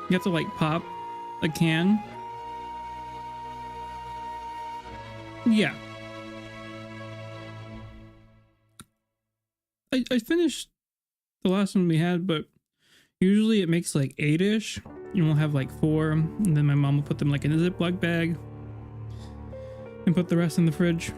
You have to like pop a can. Yeah. I finished the last one we had, but usually it makes like 8-ish. You will have like 4, and then my mom will put them like in a Ziploc bag and put the rest in the fridge.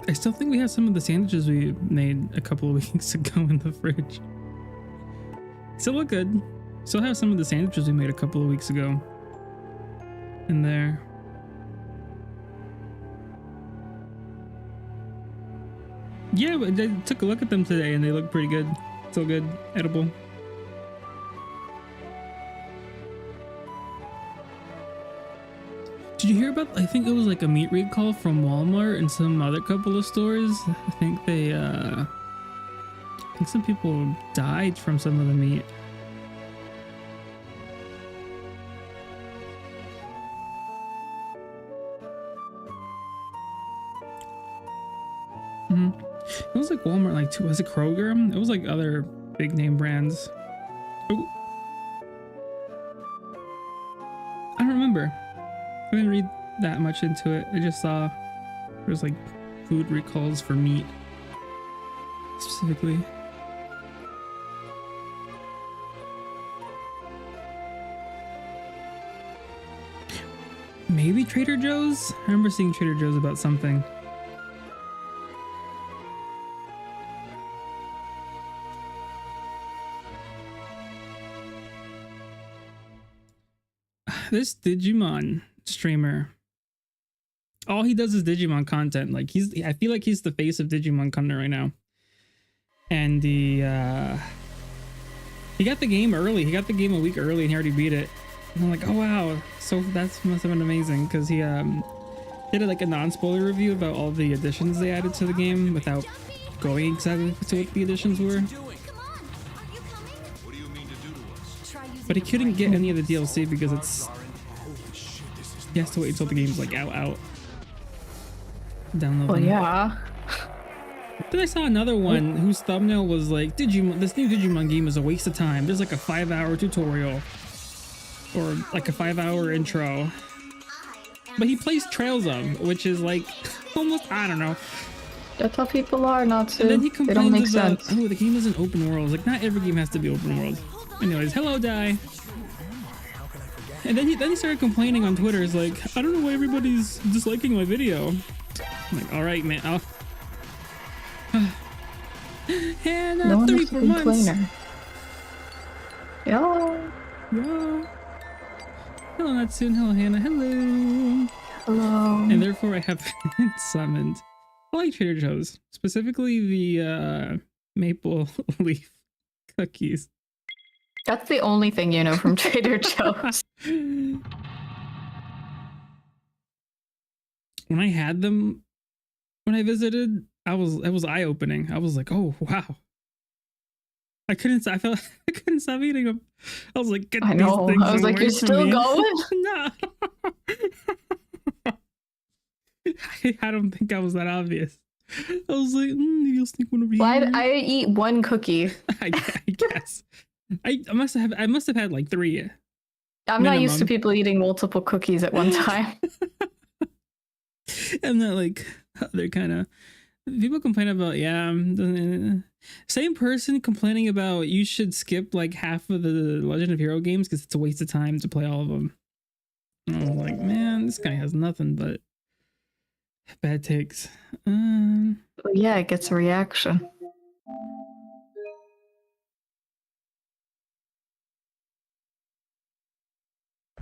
I still think we have some of the sandwiches we made a couple of weeks ago in the fridge. Still look good. Still have some of the sandwiches we made a couple of weeks ago in there. Yeah, but I took a look at them today and they look pretty good. Still good, edible. Did you hear about, I think it was like a meat recall from Walmart and some other couple of stores. I think they, I think some people died from some of the meat. It was like Walmart, like too. Was it Kroger? It was like other big name brands. Ooh. I don't remember. I didn't read that much into it. I just saw there's like food recalls for meat specifically. Maybe Trader Joe's? I remember seeing Trader Joe's about something. This Digimon streamer, all he does is Digimon content. Like I feel like he's the face of Digimon content right now. And he got the game early. He got the game a week early and he already beat it. And I'm like, oh wow, so that must have been amazing, because he did like a non-spoiler review about all the additions they added to the game without going exactly to what the additions were. But he couldn't get any of the DLC because it's, he has to wait until the game's like out. Download. Well, yeah. Then I saw another one whose thumbnail was like, Digimon, this new Digimon game is a waste of time. There's like a 5-hour tutorial or like a 5-hour intro. But he plays Trails of, which is like almost, I don't know. That's how people are, not to. And then he They don't make complains about, sense. oh, the game isn't open world. Like, not every game has to be open world. Anyways, hello, Die. And then he started complaining on Twitter. He's like, I don't know why everybody's disliking my video. I'm like, all right, man. And No one is a 34 months. complainer. Yeah. Yeah. Hello, Natsun. Hello, Hannah. Hello. Hello. And therefore, I have been summoned. I like Trader Joe's, specifically the maple leaf cookies. That's the only thing you know from Trader Joe's. When I had them, when I visited, it was eye-opening. I was like, oh wow. I couldn't stop eating them. I was like, get I these know. things I was like, away you're from still me. going? No. I don't think I was that obvious. I was like, maybe I'll sneak one over here. Why'd I eat one cookie? I guess. I must have had like 3. I'm not used to minimum. people eating multiple cookies at one time. And then like they're kind of, people complain about, yeah, same person complaining about you should skip like half of the Legend of Hero games because it's a waste of time to play all of them. And I was like, man, this guy has nothing but bad takes. Well, yeah, it gets a reaction.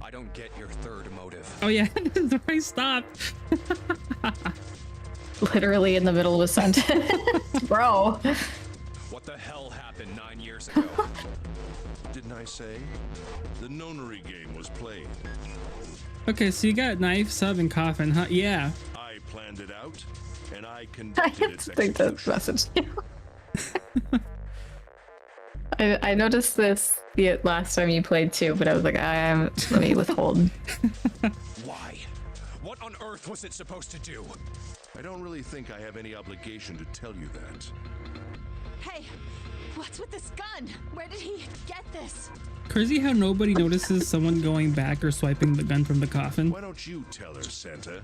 I don't get your third motive. Oh yeah, this is where I stopped. Literally in the middle of a sentence. Bro. What the hell happened 9 years ago? Didn't I say? The Nonary Game was played. Okay, so you got knife, sub, and coffin, huh? Yeah. I planned it out, and I I conducted have its to think that's execution. message. I noticed this the last time you played too, but I was like, let me withhold. Why? What on earth was it supposed to do? I don't really think I have any obligation to tell you that. Hey, what's with this gun? Where did he get this? Crazy how nobody notices someone going back or swiping the gun from the coffin. Why don't you tell her, Santa?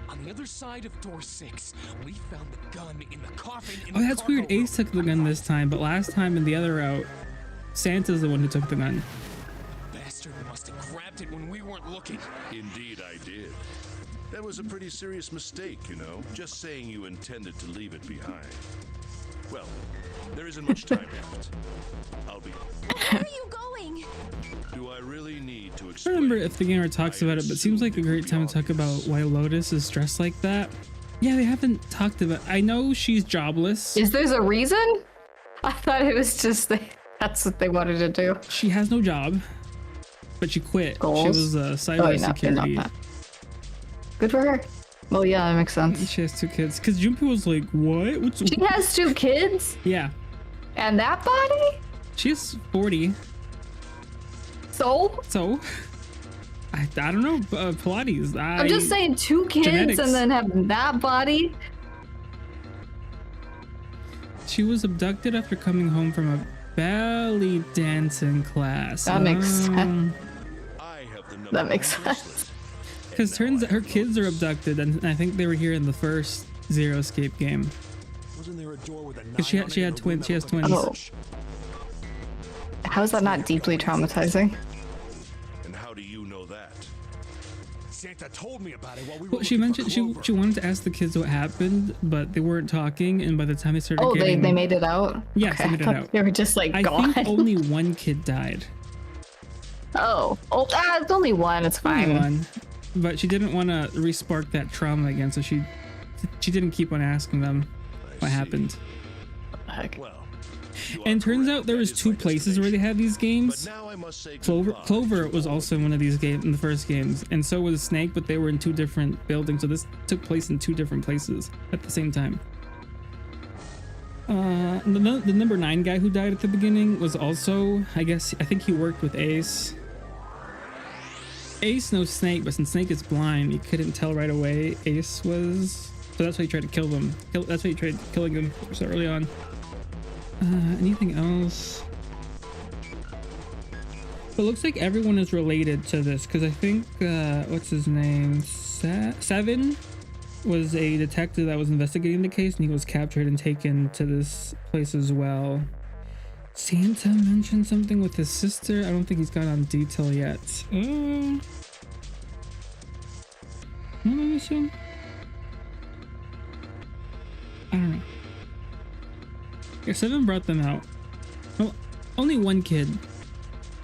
On the other side of door 6, we found the gun in the coffin in Oh, the that's cargo weird. Ace room. took the gun this time, but last time in the other route, Santa's the one who took the gun. Bastard must have grabbed it when we weren't looking. Indeed, I did. That was a pretty serious mistake, you know, just saying you intended to leave it behind. Well, there isn't much time left. I'll be... Where are you going? Do I really need to I don't explain? remember if the gamer talks about it, but it seems like a great time to talk about why Lotus is dressed like that. Yeah, they haven't talked about. I know she's jobless. Is there a reason? I thought it was just that's what they wanted to do. She has no job, but she quit. Goals? She was cybersecurity. Not that. Good for her. Well, yeah, that makes sense. She has 2 kids. Because Junpei was like, what? What's... She has 2 kids? Yeah. And that body? She's 40. So? So, I don't know. Pilates. I'm just saying 2 kids Genetics. and then have that body? She was abducted after coming home from a belly dancing class. That makes sense. I have the number That makes on this sense. list. Because turns out her kids are abducted, and I think they were here in the first Zero Escape game. Wasn't there a door with a 9 Because she on it had and a twins. She has room that twins. looked Oh. How is that not deeply traumatizing? And how do you know that? Santa told me about it while we were Well, she looking for mentioned Clover. she wanted to ask the kids what happened, but they weren't talking, and by the time they started Oh, getting... they made it out? Yes, they Okay, made it I thought out. They were just like I gone. think only 1 kid died. It's only 1. It's fine. Only 1. But she didn't want to re-spark that trauma again, so she didn't keep on asking them what see. happened. Heck. Well, you are And turns correct. out there That was is 2 my places where they destination. had these But games. now I must say Clover goodbye. was also in one of these games in the first games, and so was Snake, but they were in 2 different buildings, so this took place in 2 different places at the same time. The number 9 guy who died at the beginning was also, I think he worked with Ace. Ace knows Snake, but since Snake is blind, he couldn't tell right away Ace was, so that's why he tried to kill them. That's why he tried killing him so early on. Anything else? But it looks like everyone is related to this, because I think, what's his name? Seven was a detective that was investigating the case, and he was captured and taken to this place as well. Santa mentioned something with his sister. I don't think he's gone on detail yet. What am I missing? I don't know. Yeah, 7 brought them out. Well, only 1 kid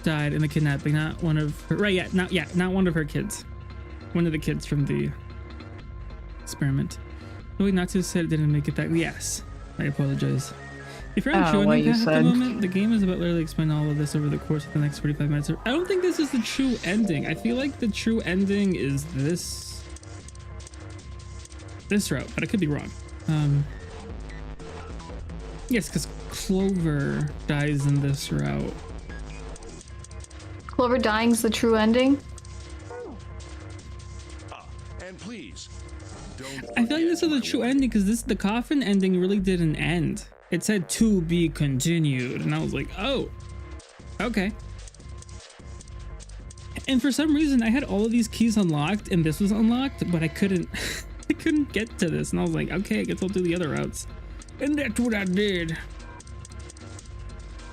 died in the kidnapping, not one of her. Right? Not one of her kids. One of the kids from the experiment. Oh, wait, Natsu said it didn't make it back. Yes, I apologize. If you're on What joining you path at the said. moment, the game is about literally explain all of this over the course of the next 45 minutes. I don't think this is the true ending. I feel like the true ending is this route, but I could be wrong. Yes, because Clover dies in this route. Clover dying's the true ending? And please, don't I feel like this is the true ending because the coffin ending really didn't end. It said to be continued, and I was like, oh, okay. And for some reason, I had all of these keys unlocked, and this was unlocked, but I couldn't, I couldn't get to this, and I was like, okay, I guess I'll do the other routes, and that's what I did.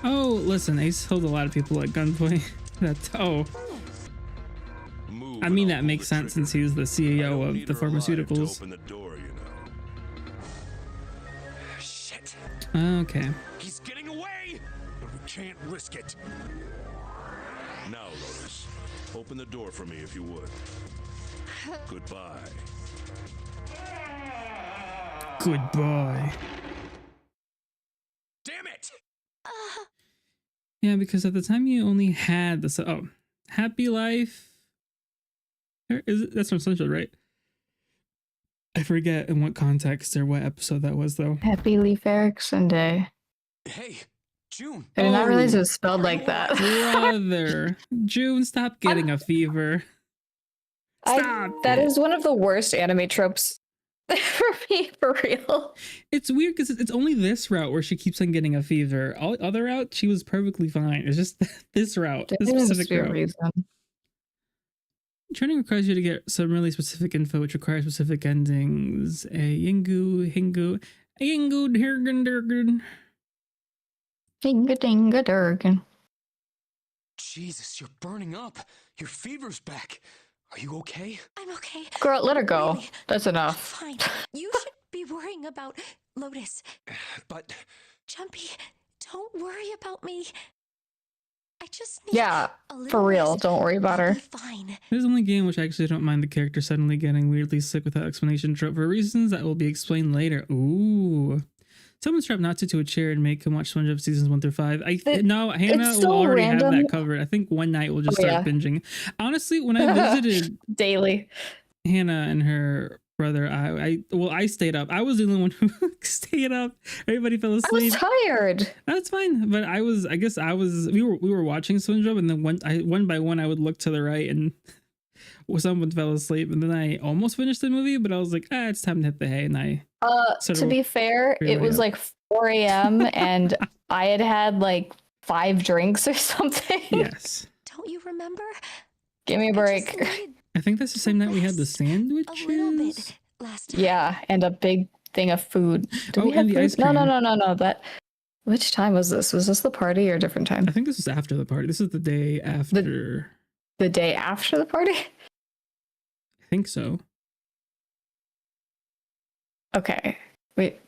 Oh, listen, Ace held a lot of people at gunpoint. move I mean and that I'll makes pull the sense since trigger. he's the I CEO don't of need the her alive to pharmaceuticals. open the door, you know. Shit. Okay. He's getting away! But we can't risk it. Now, Lotus, open the door for me if you would. Goodbye. Goodbye. Damn it! Yeah, because at the time you only had the Happy Life. That's from Central, right? I forget in what context or what episode that was though. Happy Leaf Erickson Day. Hey, June. I did not realize it Oh. was spelled like that. Brother, June, stop getting a fever. Stop That it. is one of the worst anime tropes for me, for real. It's weird because it's only this route where she keeps on getting a fever. All other route, she was perfectly fine. It's just this route, this There must specific be a route. reason. Training requires you to get some really specific info, which requires specific endings. A Yingu, Hingu, Yingu, Hirgen, Durgan. Dinga-dinga-durgan. Jesus, you're burning up. Your fever's back. Are you okay? I'm okay. Girl, let her go. Really? That's I'm enough. fine. You should be worrying about Lotus. But Jumpy, don't worry about me. I just need Yeah, a little for real. rest. Don't worry about I'll her. be fine. This is the only game which I actually don't mind the character suddenly getting weirdly sick without explanation for reasons that will be explained later. Ooh. Someone strap Natsu to a chair and make him watch SpongeBob seasons 1 through 5. No, Hannah it's will so already have random. that covered. I think one night we'll just Oh, start yeah. binging. Honestly, when I visited Daily. Hannah and her brother, I stayed up. I was the only one who stayed up. Everybody fell I was asleep. tired. That's fine. But we were watching SpongeBob, and then one by one I would look to the right and someone fell asleep, and then I almost finished the movie, but I was like, it's time to hit the hay, and I sort To of be fair, really it was up. like 4 a.m. and I had like 5 drinks or something. yes. Don't you remember? Give me a I break. just needed I think that's the same night we had the rest a sandwiches. little bit last time. Yeah, and a big thing of food. Did Oh, we have and the food? ice No, cream. No. Which time was this? Was this the party or a different time? I think this is after the party. This is the day after. The day after the party? I think so. Okay. Wait.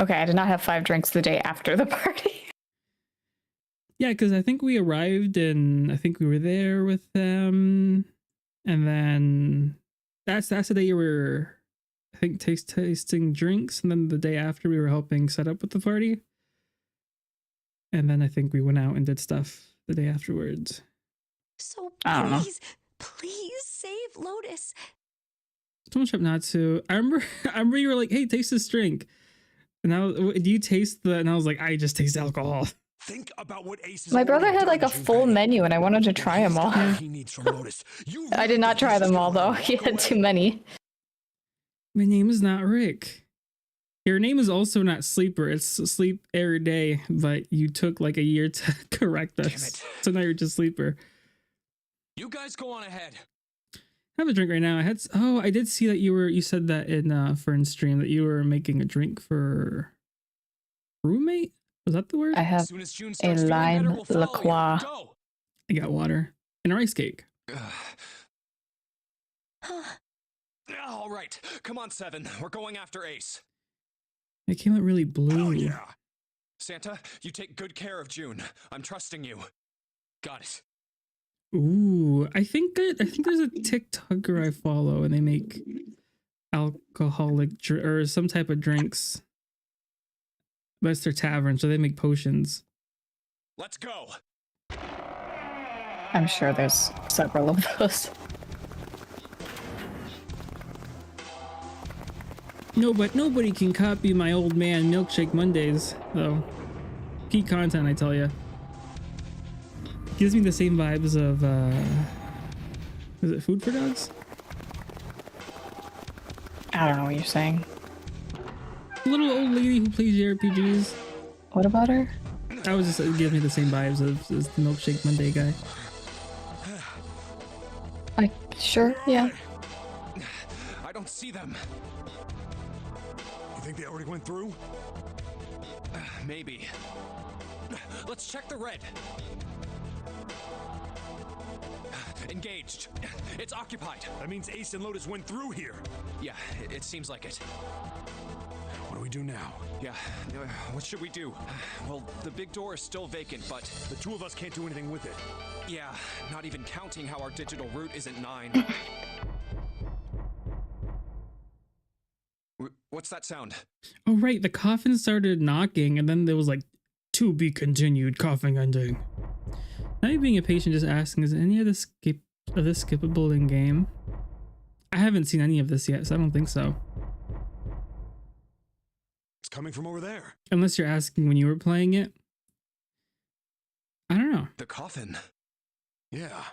Okay, I did not have 5 drinks the day after the party. Yeah, because I think we arrived and I think we were there with them, and then that's the day you were, I think, tasting drinks, and then the day after we were helping set up with the party, and then I think we went out and did stuff the day afterwards. So I don't know. please save Lotus. Someone shop Natsu. I remember you were like, "Hey, taste this drink," and do you taste the? And I was like, "I just taste alcohol." Think about what Ace is My brother already had like a done, full Junpei. menu and I wanted to try them all. He's got what he needs from Lotus. You I really did not think try he's them just all gonna though. walk He had away? too many. My name is not Rick. Your name is also not Sleeper. It's Sleep Every Day, but you took like a year to correct us. it. So now you're just Sleeper. You guys go on ahead. I have a drink right now. I did see that you said that in Fern's stream that you were making a drink for roommate. Was that the word? I have As soon as June a starts feeling better, lime we'll follow you. LaCroix. Go. I got water and a rice cake. All right, come on, Seven. We're going after Ace. It came out really blue. Oh yeah. Santa, you take good care of June. I'm trusting you. Got it. Ooh, I think there's a TikToker I follow, and they make alcoholic or some type of drinks. But it's their tavern, so they make potions. Let's go. I'm sure there's several of those. No, but nobody can copy my old man Milkshake Mondays, though. Peak content, I tell ya. Gives me the same vibes of, is it Food for Dogs? I don't know what you're saying. The little old lady who plays jrpgs. What about her? I was just, it gives me the same vibes as the Milkshake Monday guy. Sure, yeah. I don't see them. You think they already went through? Maybe. Let's check the red. Engaged. It's occupied. That means Ace and Lotus went through here. Yeah, it seems like it. What do we do now? Yeah, what should we do? Well, the big door is still vacant, but The two of us can't do anything with it. yeah, not even counting how our digital route isn't 9. What's that sound? Oh, right, the coffin started knocking, and then there was like, to be continued, coughing ending. Not me being impatient, just asking, is any of this skippable in game? I haven't seen any of this yet, so I don't think so. It's coming from over there. Unless you're asking when you were playing it. I don't know. The coffin. Yeah.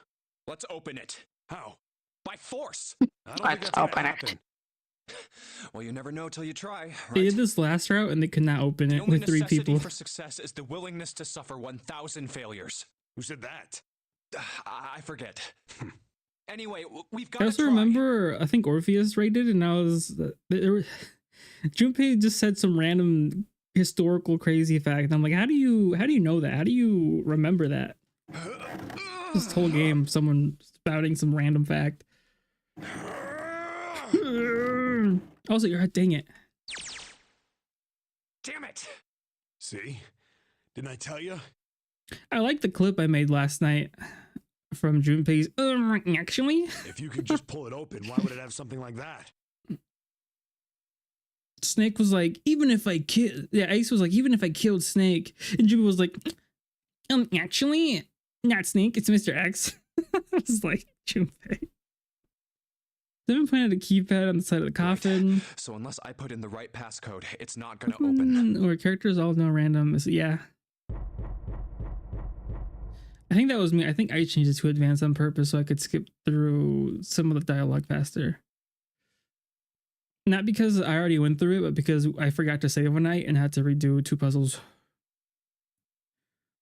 Let's open it. How? By force. I don't think Let's that's gonna open it. happen. Well, you never know till you try, right? They did this last route and they could not open The it only with 3 necessity people. for success is the willingness to suffer 1,000 failures. Who said that? I forget. Anyway, we've got I to also try. remember, I think Orpheus rated, and I was Junpei just said some random historical crazy fact. And I'm like, how do you know that? How do you remember that? This whole game, someone spouting some random fact. Also, you're dang it. Damn it! See? Didn't I tell you? I like the clip I made last night from Junpei's. Actually, If you could just pull it open, why would it have something like that? Snake was like, even if I killed, yeah, Ace was like, even if I killed Snake, and Junpei was like, actually, not Snake, it's Mr. X. I was like, Junpei. Devin pointed a keypad on the side of the coffin. Right. So unless I put in the right passcode, it's not gonna open. Or characters all know random. Yeah. I think that was me. I think I changed it to advanced on purpose so I could skip through some of the dialogue faster. Not because I already went through it, but because I forgot to save one night and had to redo 2 puzzles.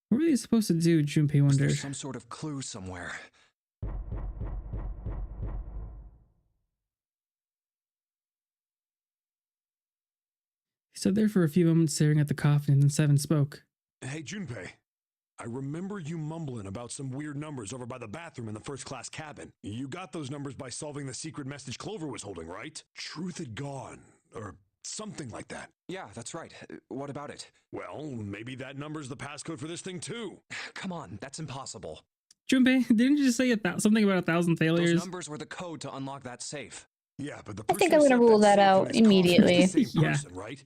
What were they supposed to do, Junpei Is there wondered. some sort of clue somewhere? He stood there for a few moments staring at the coffin, and then Seven spoke. Hey, Junpei. I remember you mumbling about some weird numbers over by the bathroom in the first class cabin. You got those numbers by solving the secret message Clover was holding, right? Truth had gone, or something like that. Yeah, that's right. What about it? Well, maybe that number's the passcode for this thing too. Come on, that's impossible. Junpei, didn't you just say something about 1,000 Those failures? numbers were the code to unlock that safe. Yeah, but the I think person I'm who gonna set rule that safe out in his coffin is immediately. the same Yeah. person, right?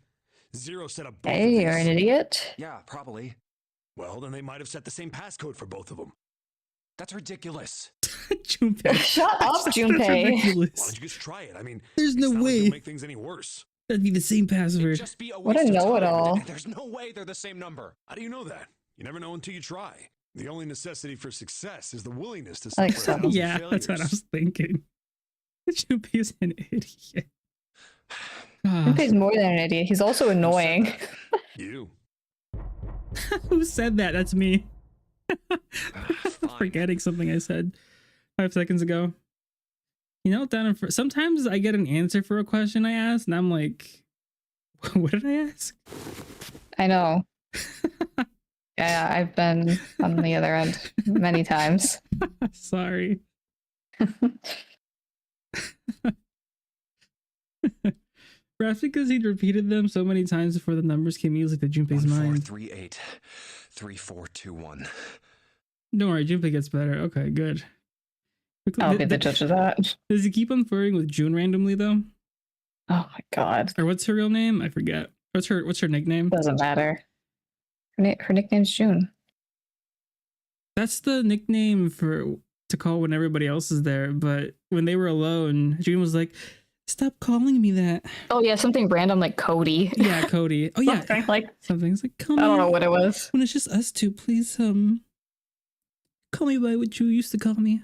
Zero set up both of Hey, you're an these. idiot. Yeah, probably. Well, then they might have set the same passcode for both of them. That's ridiculous. Junpei. Shut up, That's Junpei. Why ridiculous. don't you just try it? I mean, There's it's no not like way. it'll make things any worse. That'd be the same It'd password. just be a What a waste of time. know-it-all. There's no way they're the same number. How do you know that? You never know until you try. The only necessity for success is the willingness to Like suffer so. 1,000 Yeah, that's what I failures. was thinking. Junpei is an idiot. Ah, Junpei's more than an idiot. He's also annoying. You. who said that? That's me. Fine. Forgetting something I said 5 seconds ago. You know, sometimes I get an answer for a question I asked, and I'm like, what did I ask? I know. Yeah, I've been on the other end many times. Sorry. Perhaps because he'd repeated them so many times before the numbers came easily to Junpei's mind. 1438 3421. Don't worry, Junpei gets better. Okay, good. I'll be the judge of that. Does he keep on flirting with June randomly though? Oh my god. Or what's her real name? I forget. What's her nickname? Doesn't matter. Her nickname's June. That's the nickname to call when everybody else is there. But when they were alone, June was like, "Stop calling me that." Oh yeah, something random like Cody. Yeah, Cody. Oh yeah, Something like something's like, "Call I don't me know what it was. when it's just us two. Please, call me by what you used to call me."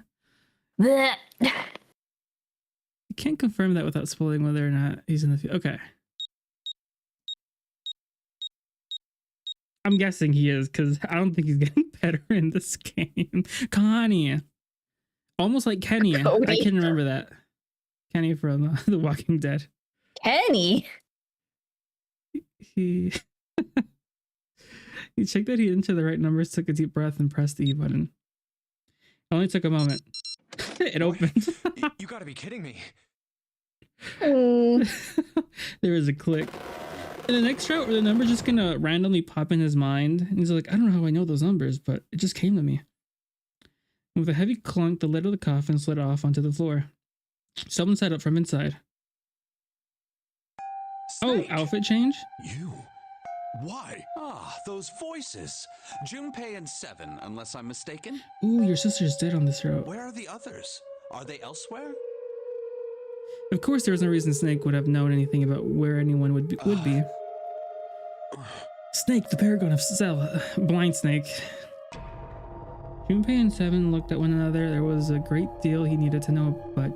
Blech. I can't confirm that without spoiling whether or not he's in the okay. I'm guessing he is because I don't think he's getting better in this game. Connie, almost like Kenny. Cody. I can remember that. Kenny from The Walking Dead. Kenny. He he checked that he entered the right numbers, took a deep breath, and pressed the E button. It only took a moment. It opened. You gotta be kidding me. Mm. There was a click. In the next route, the number's just gonna randomly pop in his mind. And he's like, I don't know how I know those numbers, but it just came to me. And with a heavy clunk, the lid of the coffin slid off onto the floor. Someone sat up from inside. Snake. Oh, outfit change? You? Why? Ah, those voices. Junpei and Seven, unless I'm mistaken. Ooh, your sister's dead on this route. Where are the others? Are they elsewhere? Of course, there was no reason Snake would have known anything about where anyone would be. Snake, the paragon of blind Snake. Junpei and Seven looked at one another. There was a great deal he needed to know, but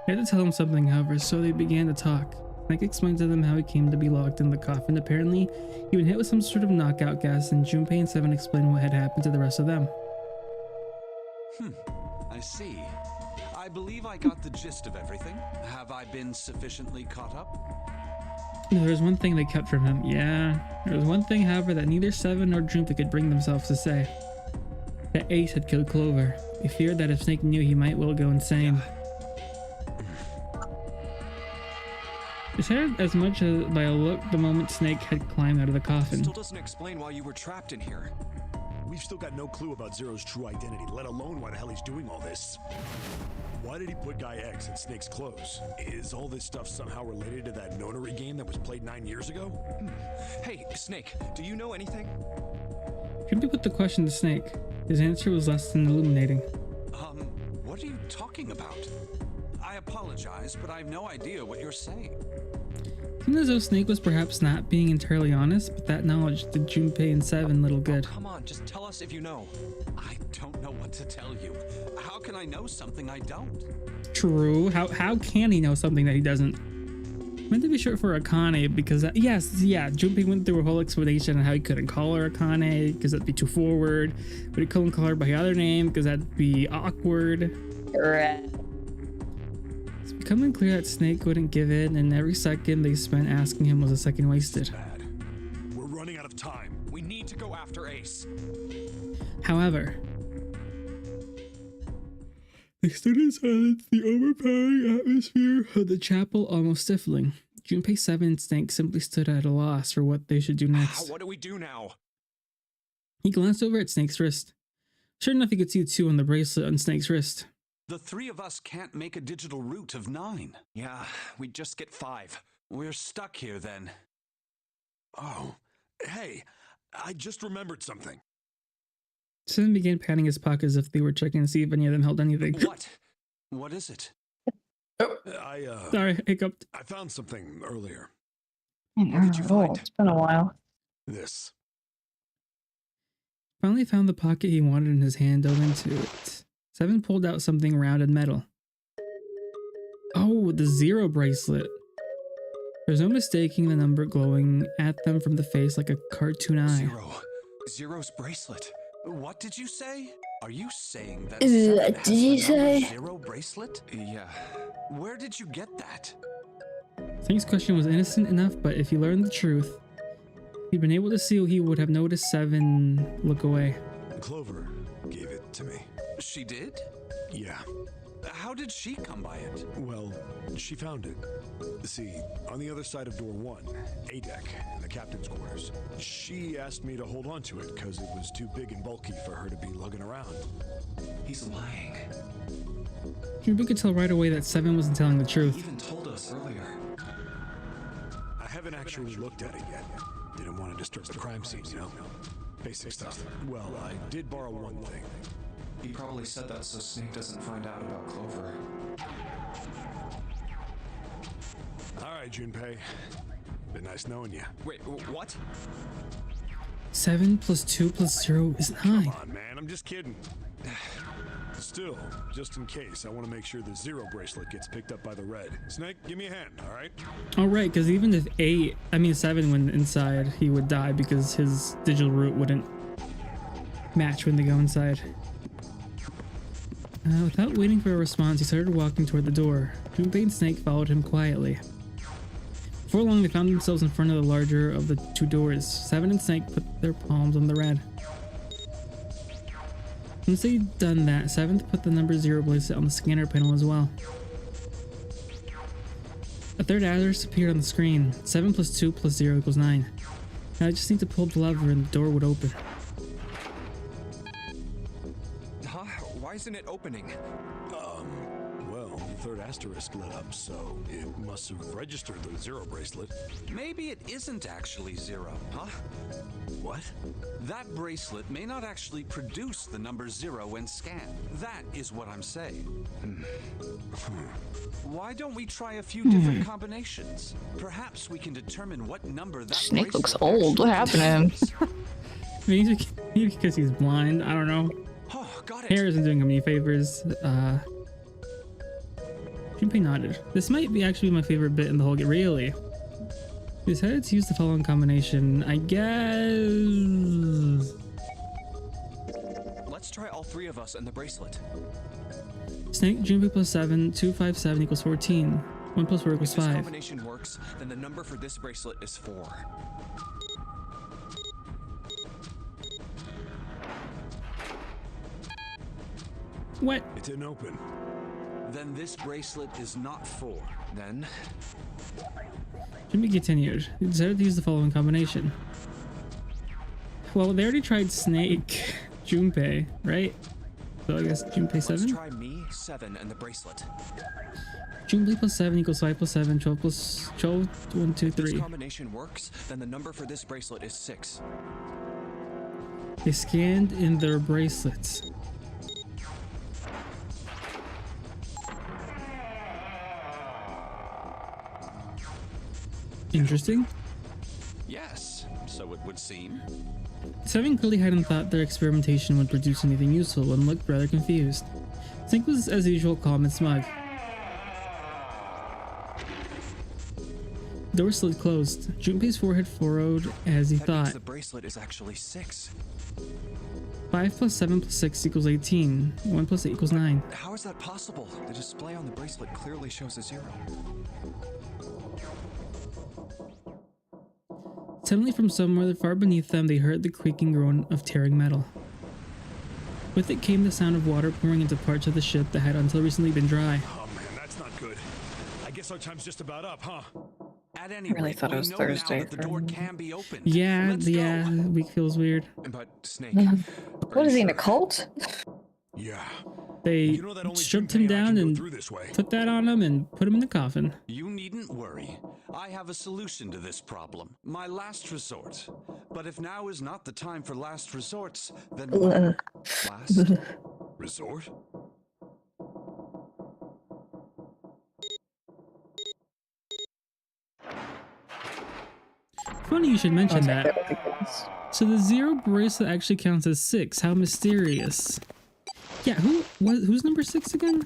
he had to tell him something, however, so they began to talk. Snake explained to them how he came to be locked in the coffin. Apparently, he'd been hit with some sort of knockout gas, and Junpei and Seven explained what had happened to the rest of them. I see. I believe I got the gist of everything. Have I been sufficiently caught up? There was one thing they kept from him. Yeah, there was one thing, however, that neither Seven nor Junpei could bring themselves to say. That Ace had killed Clover. They feared that if Snake knew, he might well go insane. Decided as much as by a look the moment Snake had climbed out of the coffin. Still doesn't explain why you were trapped in here. We've still got no clue about Zero's true identity, let alone why the hell he's doing all this. Why did he put Guy X in Snake's clothes? Is all this stuff somehow related to that Nonary game that was played 9 years ago? Hey, Snake, do you know anything? Junpei put the question to Snake. His answer was less than illuminating. What are you talking about? I apologize, but I have no idea what you're saying. It seemed as though Snake was perhaps not being entirely honest, but that knowledge did Junpei and Seven little good. Oh, come on, just tell us if you know. I don't know what to tell you. How can I know something I don't? True. How can he know something that he doesn't? Meant to be short for Akane because Junpei went through a whole explanation on how he couldn't call her Akane because that'd be too forward, but he couldn't call her by her other name because that'd be awkward. Right. It's becoming clear that Snake wouldn't give in, and every second they spent asking him was a second wasted. Bad. We're running out of time. We need to go after Ace. However, they stood in silence, the overpowering atmosphere of the chapel almost stifling. Junpei, Seven, and Snake simply stood at a loss for what they should do next. What do we do now? He glanced over at Snake's wrist. Sure enough, he could see 2 on the bracelet on Snake's wrist. The 3 of us can't make a digital root of 9. Yeah, we just get 5. We're stuck here then. Oh, hey, I just remembered something. Seven began patting his pockets as if they were checking to see if any of them held anything. What? What is it? Sorry, hiccuped. I found something earlier. What did you find? It's been a while. This. Finally found the pocket he wanted and his hand dove into it. Seven pulled out something round and metal. Oh, the 0 bracelet. There's no mistaking the number glowing at them from the face like a cartoon eye. Zero's bracelet. What did you say? Are you saying that Did you say? 0 bracelet? Yeah. Where did you get that? Snake's question was innocent enough, but if he learned the truth, if he'd been able to see, he would have noticed Seven look away. Clover gave it to me. She did? Yeah. How did she come by it? Well, she found it. See, on the other side of door 1, A deck, in the captain's quarters. She asked me to hold on to it because it was too big and bulky for her to be lugging around. He's lying. Junpei could tell right away that Seven wasn't telling the He truth. even told us earlier. I haven't actually looked at it yet. Didn't want to disturb the crime scene, you know? Basic stuff. Well, I did borrow one thing. He probably said that so Snake doesn't find out about Clover. All right, Junpei. Been nice knowing you. Wait, what? 7 plus 2 plus 0 is 9. Come on, man. I'm just kidding. Still, just in case, I want to make sure the 0 bracelet gets picked up by the red. Snake, give me a hand, all right? Oh, right, because even if 7 went inside, he would die because his digital root wouldn't match when they go inside. Without waiting for a response, he started walking toward the door. Junpei and Snake followed him quietly. Before long, they found themselves in front of the larger of the 2 doors. 7 and Snake put their palms on the red. Once they'd done that, 7th put the number 0 bracelet on the scanner panel as well. A third address appeared on the screen. 7 plus 2 plus 0 equals 9. Now I just need to pull the lever and the door would open. Huh? Why isn't it opening? Well, third asterisk lit up, so it must have registered the zero bracelet. Maybe it isn't actually zero, huh? What? That bracelet may not actually produce the number zero when scanned. That is what I'm saying. Why don't we try a few different combinations? Perhaps we can determine what number that Snake looks bracelet old. What actually happened to him? Maybe because he's blind. I don't know. Oh, got it. Hair isn't doing him any favors. Junpei nodded. This might be actually my favorite bit in the whole game. Really? We decided to use the following combination. I guess. Let's try all three of us and the bracelet. Snake, Junpei plus 7, 2, 5, 7 equals 14. 1 plus 4 equals If this 5. combination works, then the number for this bracelet is 4. What? It didn't open. Then this bracelet is not 4. Then, Junpei continued. We decided to use the following combination. Well, they already tried Snake, Junpei, right? So I guess Junpei let's 7? try me, 7, and the bracelet. Junpei plus 7 equals 5 plus 7, 12 plus 12, 1, 2, If this 3. combination works, then the number for this bracelet is 6. They scanned in their bracelets. Interesting. Yes, so it would seem. 7 clearly hadn't thought their experimentation would produce anything useful and looked rather confused. Snake was, as usual, calm and smug. The door slid closed. Junpei's forehead furrowed as he That means thought. the bracelet is actually 6. 5 plus 7 plus 6 equals 18. 1 plus 8 equals 9. How is that possible? The display on the bracelet clearly shows a 0. Suddenly, from somewhere far beneath them, they heard the creaking groan of tearing metal. With it came the sound of water pouring into parts of the ship that had until recently been dry. Oh man, that's not good. I guess our time's just about up, huh? At any really rate, thought it we was know Thursday now that the for door me. can be opened. Yeah, Let's yeah, go. the week feels weird. But, Snake. What is he in a cult? Yeah. They You know that only stripped Junpei him and I down can go and through this way. put that on him and put him in the coffin. You needn't worry. I have a solution to this problem. My last resort. But if now is not the time for last resorts, then when? Last? Resort? Funny you should mention that. So the 0 bracelet actually counts as 6. How mysterious. Yeah, who's number 6 again?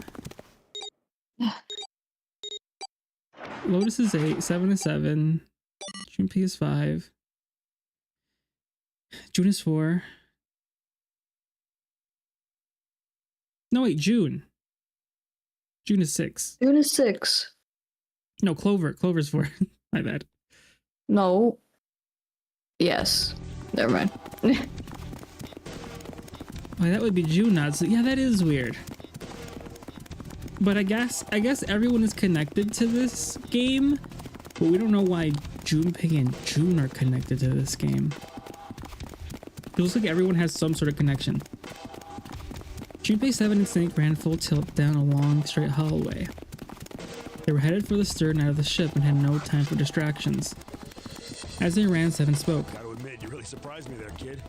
Lotus is 8, 7 is 7, Junpei is 5, June is 4. No wait, June. June is 6. June is 6. No, Clover's 4. My bad. No. Yes. Never mind. Why, that would be June not so yeah, that is weird. But I guess everyone is connected to this game, but we don't know why Junpei and June are connected to this game. It looks like everyone has some sort of connection. Junpei 7 and Snake ran full tilt down a long, straight hallway. They were headed for the stern out of the ship and had no time for distractions. As they ran, 7 spoke. Gotta admit, you really surprised me there, kid.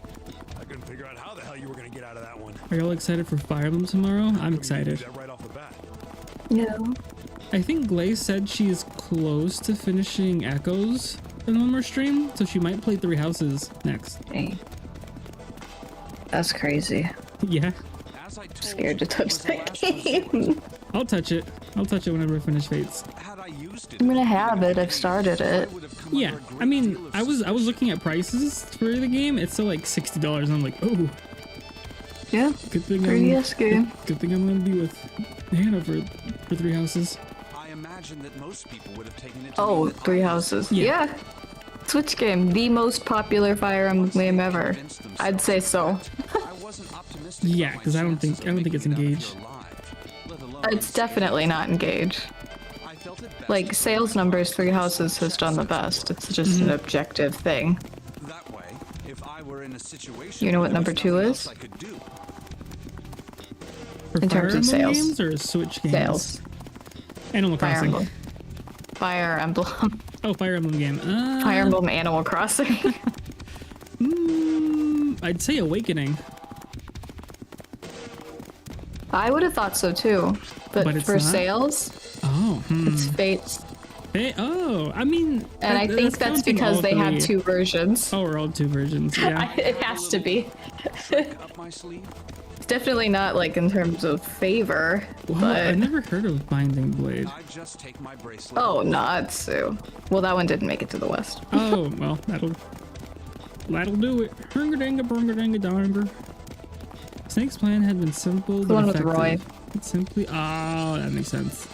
I couldn't figure out how the hell you were gonna get out of that one. Are y'all excited for Fire Emblem tomorrow? I'm How come you excited. did that right off the bat. Yeah. I think Glaze said she is close to finishing Echoes in one more stream, so she might play 3 Houses next. Dang. That's crazy. Yeah, As I told Scared to you, it touch was the that last resort. game. I'll touch it. I'll touch it whenever I finish Fates. Had I used it, I'm gonna have it. I've started it. I would have come Yeah, under a I great mean, deal of I was suspicion. looking at prices for the game. It's still like $60. And I'm like, oh, Yeah. good thing 3DS game. good thing I'm gonna be with Hannah for 3 Houses. I imagine that most people would have taken it to Oh, mean that 3 I was Houses. Yeah. Yeah. Switch game. The most popular Fire Emblem game ever. I'd say so. I wasn't optimistic Yeah, about my 'cause I don't chances think- of I don't think it's making it out of Engage. here alive, let alone It's definitely not Engage. I felt it best Like, to sales numbers, 3 Houses has done the best. It's just an objective thing. that way. If I were in a situation You know where what there number was 2 nothing is? else I could do, For In Fire terms of Emblem sales. games or Switch games? Sales. Animal Crossing. Fire Emblem. Oh, Fire Emblem game. Fire Emblem Animal Crossing. I'd say Awakening. I would have thought so too, but it's for not? sales, Oh, it's Fates. Hey, oh, I mean, And I think that's counting because all they have three. 2 versions. Oh, we're all 2 versions. Yeah. It has to be. Up my sleeve. It's definitely not like in terms of favor, Wow, but I've never heard of Binding Blade. I just take my bracelet. oh, Natsu. Well, that one didn't make it to the West. Oh, well, that'll do it. Hunga-danga-bunga-danga-donger. Snake's plan had been simple, The one but with Roy. effective. It simply, oh, that makes sense.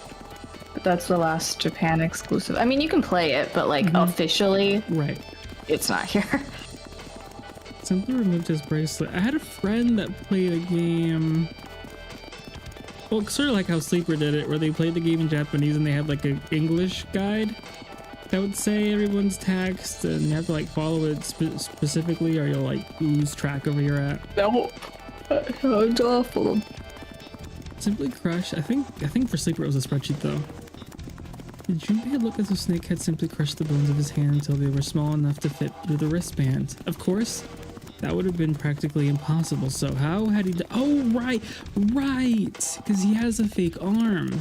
But that's the last Japan exclusive. I mean, you can play it, but like officially, Right. it's not here. Simply removed his bracelet. I had a friend that played a game. Well, sort of like how Sleeper did it, where they played the game in Japanese and they had like an English guide that would say everyone's text, and you have to like follow it specifically, or you'll like lose track of where you're at. No, that sounds awful. Simply Crush. I think for Sleeper it was a spreadsheet though. Did Junpei look as if Snake had simply crushed the bones of his hand until they were small enough to fit through the wristband? Of course, that would have been practically impossible. So how had he oh, right, because he has a fake arm.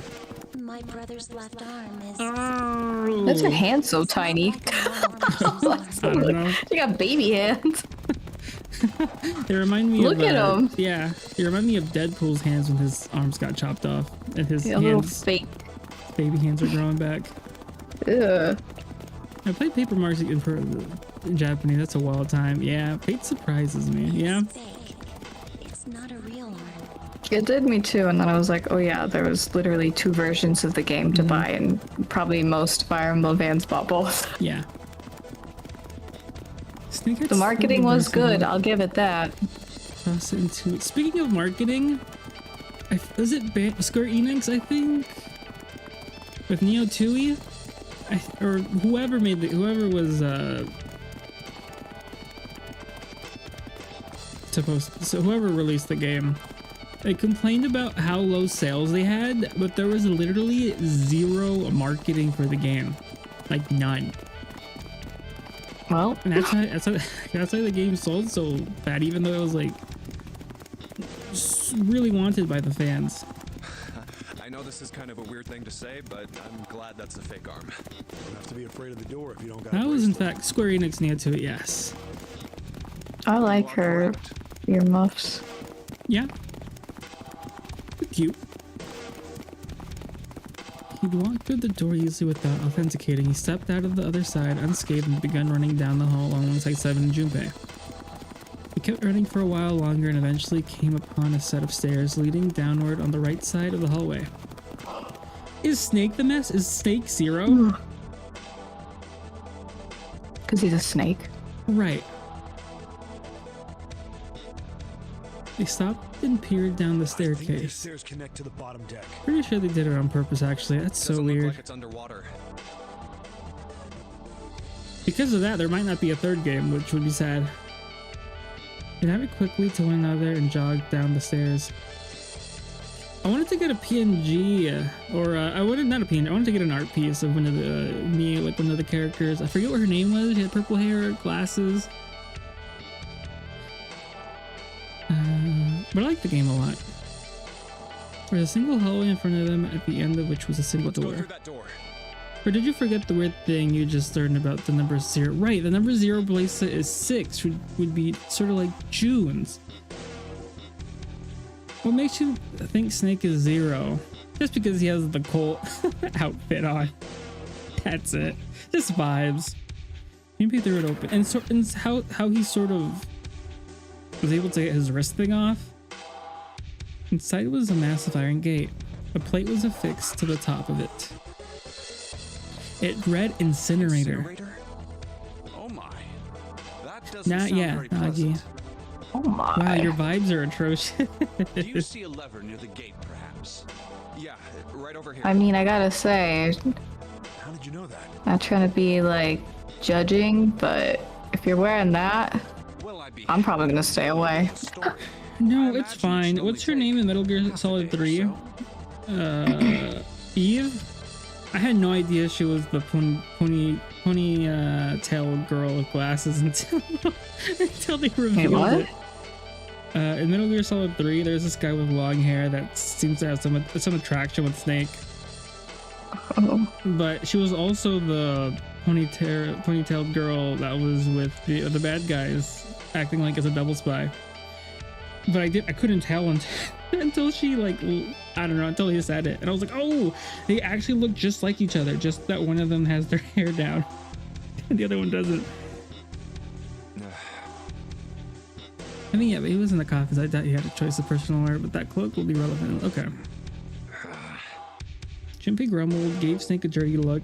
My brother's left arm is. Oh. That's a hand so tiny. I don't know. You got baby hands. They remind me Look of... at him. Yeah, they remind me of Deadpool's hands when his arms got chopped off. And his A little hands, fake. baby hands are growing back. Ugh. I played Paper Mario in Japanese. That's a wild time. Yeah, Fate surprises me. Yeah. It's not a real arm. It did me too, and then I was like, oh yeah, there was literally 2 versions of the game to buy, and probably most Fire Emblem fans bought both. Yeah. The marketing was good, I'll give it that. Toss it into it. Speaking of marketing, is it Square Enix, I think? With Neo Tui? Or whoever made whoever was whoever released the game, they complained about how low sales they had, but there was literally 0 marketing for the game, like none. Well, and that's why the game sold so bad, even though it was like really wanted by the fans. I know this is kind of a weird thing to say, but I'm glad that's a fake arm. You don't have to be afraid of the door if you don't got That a was in bracelet. fact Square Enix Neo to it, yes. I like her earmuffs. Yeah. Cute. He'd walked through the door easily without authenticating. He stepped out of the other side unscathed and began running down the hall alongside Seven and Junpei. He kept running for a while longer and eventually came upon a set of stairs leading downward on the right side of the hallway. Is Snake the mess? Is Snake 0? Because he's a snake. Right. They stopped and peered down the I think these staircase. stairs connect to the bottom deck. Pretty sure they did it on purpose, actually. That's so Doesn't look weird. like it's underwater. Because of that, there might not be a 3rd game, which would be sad. They added quickly to one another and jogged down the stairs. I wanted to get a PNG, or I wanted not a PNG. I wanted to get an art piece of one of one of the characters. I forget what her name was. She had purple hair, glasses. But I like the game a lot. There's a single hallway in front of them, at the end of which was a single Let's go door. through that door. Or did you forget the weird thing you just learned about the number 0? Right, the number 0 bracelet is 6, would be sort of like June's. What makes you think Snake is 0? Just because he has the Colt outfit on. That's it. Just vibes. Maybe threw it open. And how he sort of was able to get his wrist thing off. Inside was a massive iron gate. A plate was affixed to the top of it. It read Incinerator. Oh my. That doesn't Not sound yet, very Nagi. pleasant. Oh my. Wow, your vibes are atrocious. Do you see a lever near the gate, perhaps? Yeah, right over here. I mean, I gotta say, How did you know that? not trying to be like judging, but if you're wearing that, Will I be I'm probably gonna stay away. story? No, I it's imagine fine. it should What's only her name in Metal Gear take half a Solid day or 3? so. Eve? I had no idea she was the pony tail girl with glasses until they revealed it. In Metal Gear Solid 3, there's this guy with long hair that seems to have some attraction with Snake. Oh. But she was also the ponytailed girl that was with the bad guys, acting like as a double spy. But I couldn't tell until she, like, I don't know, until he said it, and I was like, oh, they actually look just like each other, just that one of them has their hair down and the other one doesn't. I mean, yeah, but he was in the coffins. I doubt he had a choice of personal wear, but that cloak will be relevant. Okay. Junpei grumbled, gave Snake a dirty look,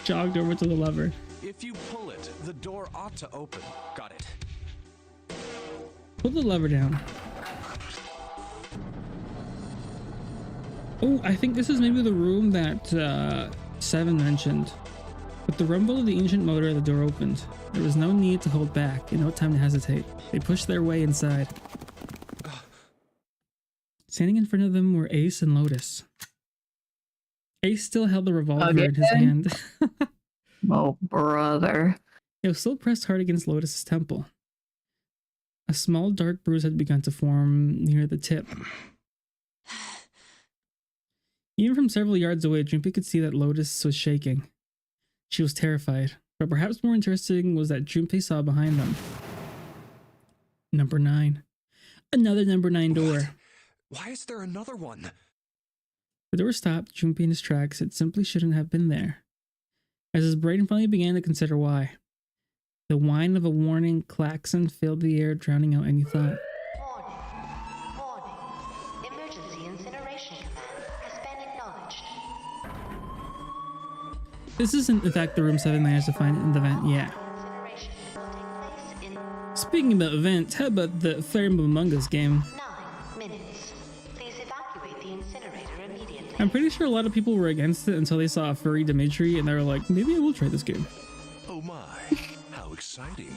jogged over to the lever. If you pull it, the door ought to open. Got it. Pull the lever down. Oh, I think this is maybe the room that Seven mentioned. With the rumble of the ancient motor, the door opened. There was no need to hold back and no time to hesitate. They pushed their way inside. Standing in front of them were Ace and Lotus. Ace still held the revolver in his hand. Oh, brother. It was still pressed hard against Lotus's temple. A small dark bruise had begun to form near the tip. Even from several yards away, Junpei could see that Lotus was shaking. She was terrified, but perhaps more interesting was that Junpei saw behind them. Number 9. Another number 9 door. Why is there another one? The door stopped, Junpei in his tracks. It simply shouldn't have been there. As his brain finally began to consider why. The whine of a warning klaxon filled the air, drowning out any thought. This isn't, in fact, the room 7 managed to find in the vent. Yeah. Speaking about vents, how about the Fire Emblem Among Us game? 9 minutes. Please evacuate the incinerator immediately. I'm pretty sure a lot of people were against it until they saw a furry Dimitri and they were like, maybe I will try this game. Oh my, how exciting.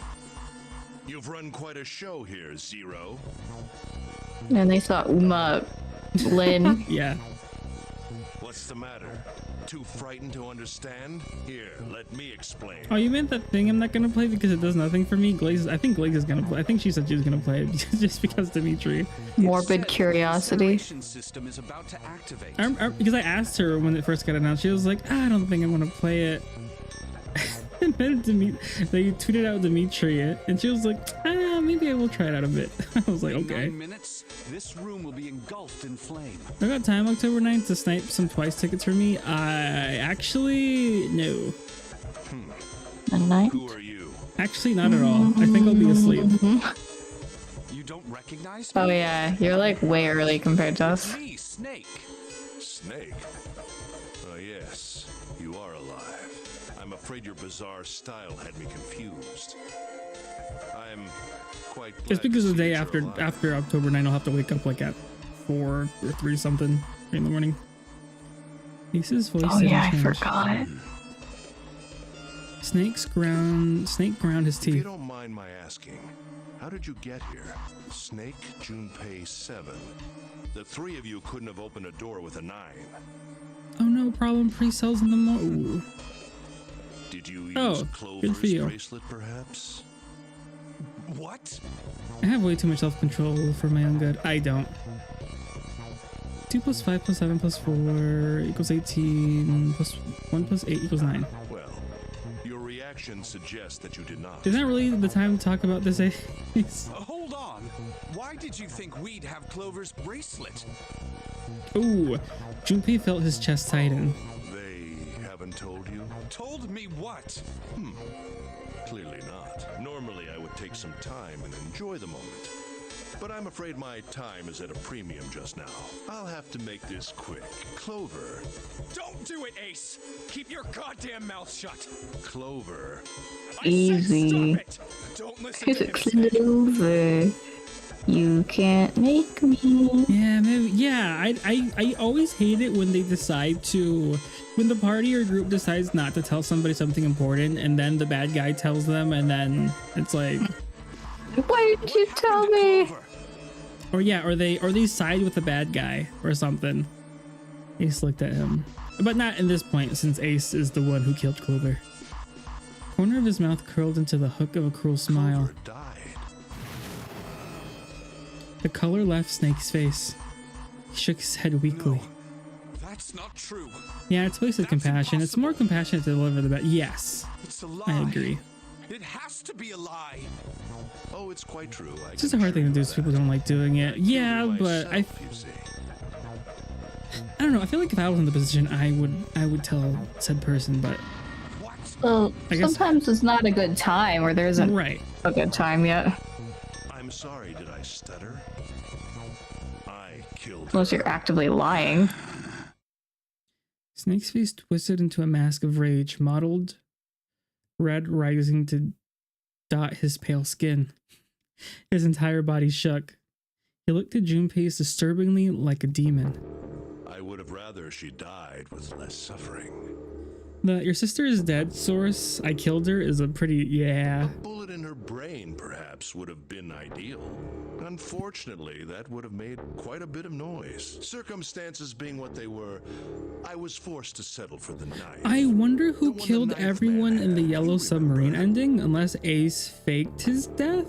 You've run quite a show here, Zero. And they saw Uma Lin. Yeah. What's the matter? Too frightened to understand? Here, let me explain. Oh, you meant that thing I'm not gonna play because it does nothing for me? Glaze, I think Glaze is gonna play. I think she said she was gonna play it just because Dimitri. Morbid curiosity. System is about to activate. Because I asked her when it first got announced, she was like, I don't think I want to play it. And then they tweeted out Dimitri it, and she was like, maybe I will try it out a bit. I was like, okay. 9 minutes, this room will be engulfed in flame. I got time October 9th to snipe some Twice tickets for me. I actually, no. A night? Who are you? Actually, not at all. I think I'll be asleep. You don't recognize me? Oh yeah, you're like way early compared to us. Me, Snake. Snake? Oh yes, you are alive. I'm afraid your bizarre style had me confused. I'm quite glad It's because to the day see after you're alive. October 9th, I'll have to wake up like at 4 or 3 something in the morning. Ace's voice Oh didn't yeah, I change. forgot. Snake ground his If you teeth. don't mind my asking, how did you get here? Snake, Junpei, 7. The 3 of you couldn't have opened a door with a 9. Oh no, problem pre-sales in the mall. Did you use Oh, good for Clover's you. bracelet, perhaps? What? I have way too much self-control for my own good. I don't. 2 + 5 + 7 + 4 equals 18. Plus 1 + 8 equals 9. Well, your reaction suggests that you did not. Is that really the time to talk about this? Ace? Hold on. Why did you think we'd have Clover's bracelet? Ooh, Junpei felt his chest tighten. They haven't told you? Told me what? Clearly not. Normally I would take some time and enjoy the moment. But I'm afraid my time is at a premium just now. I'll have to make this quick. Clover. Don't do it, Ace! Keep your goddamn mouth shut! Clover. Easy. Stop it! Don't listen Cause to him, it's Snake. Clover. You can't make me. Yeah, maybe. Yeah, I always hate it when they decide to, when the party or group decides not to tell somebody something important, and then the bad guy tells them, and then it's like, Why didn't you tell me? or yeah, or they side with the bad guy or something. Ace looked at him. But not in this point, since Ace is the one who killed Clover. Corner of his mouth curled into the hook of a cruel smile. Clover died. The color left Snake's face. He shook his head weakly. No, that's not true. Yeah, it's wasted compassion. It's more compassionate to deliver the bet. Yes, It's a lie. I agree. It has to be a lie. Oh, it's quite true. It's just a hard thing to do, so people don't like doing it. Yeah, but I don't know. I feel like if I was in the position, I would tell said person, but Well, I guess- sometimes it's not a good time, or there isn't right. a good time yet. I'm sorry, did I stutter? I killed Unless you're actively lying. Snake's face twisted into a mask of rage, mottled red rising to dot his pale skin. His entire body shook. He looked at Junpei disturbingly like a demon. I would have rather she died with less suffering. The "your sister is dead" source, "I killed her" is a pretty, yeah. A bullet in her brain, perhaps, would have been ideal. Unfortunately, that would have made quite a bit of noise. Circumstances being what they were, I was forced to settle for the knife. I wonder who The one the killed knife everyone man in the had, yellow you submarine remember. ending, unless Ace faked his death?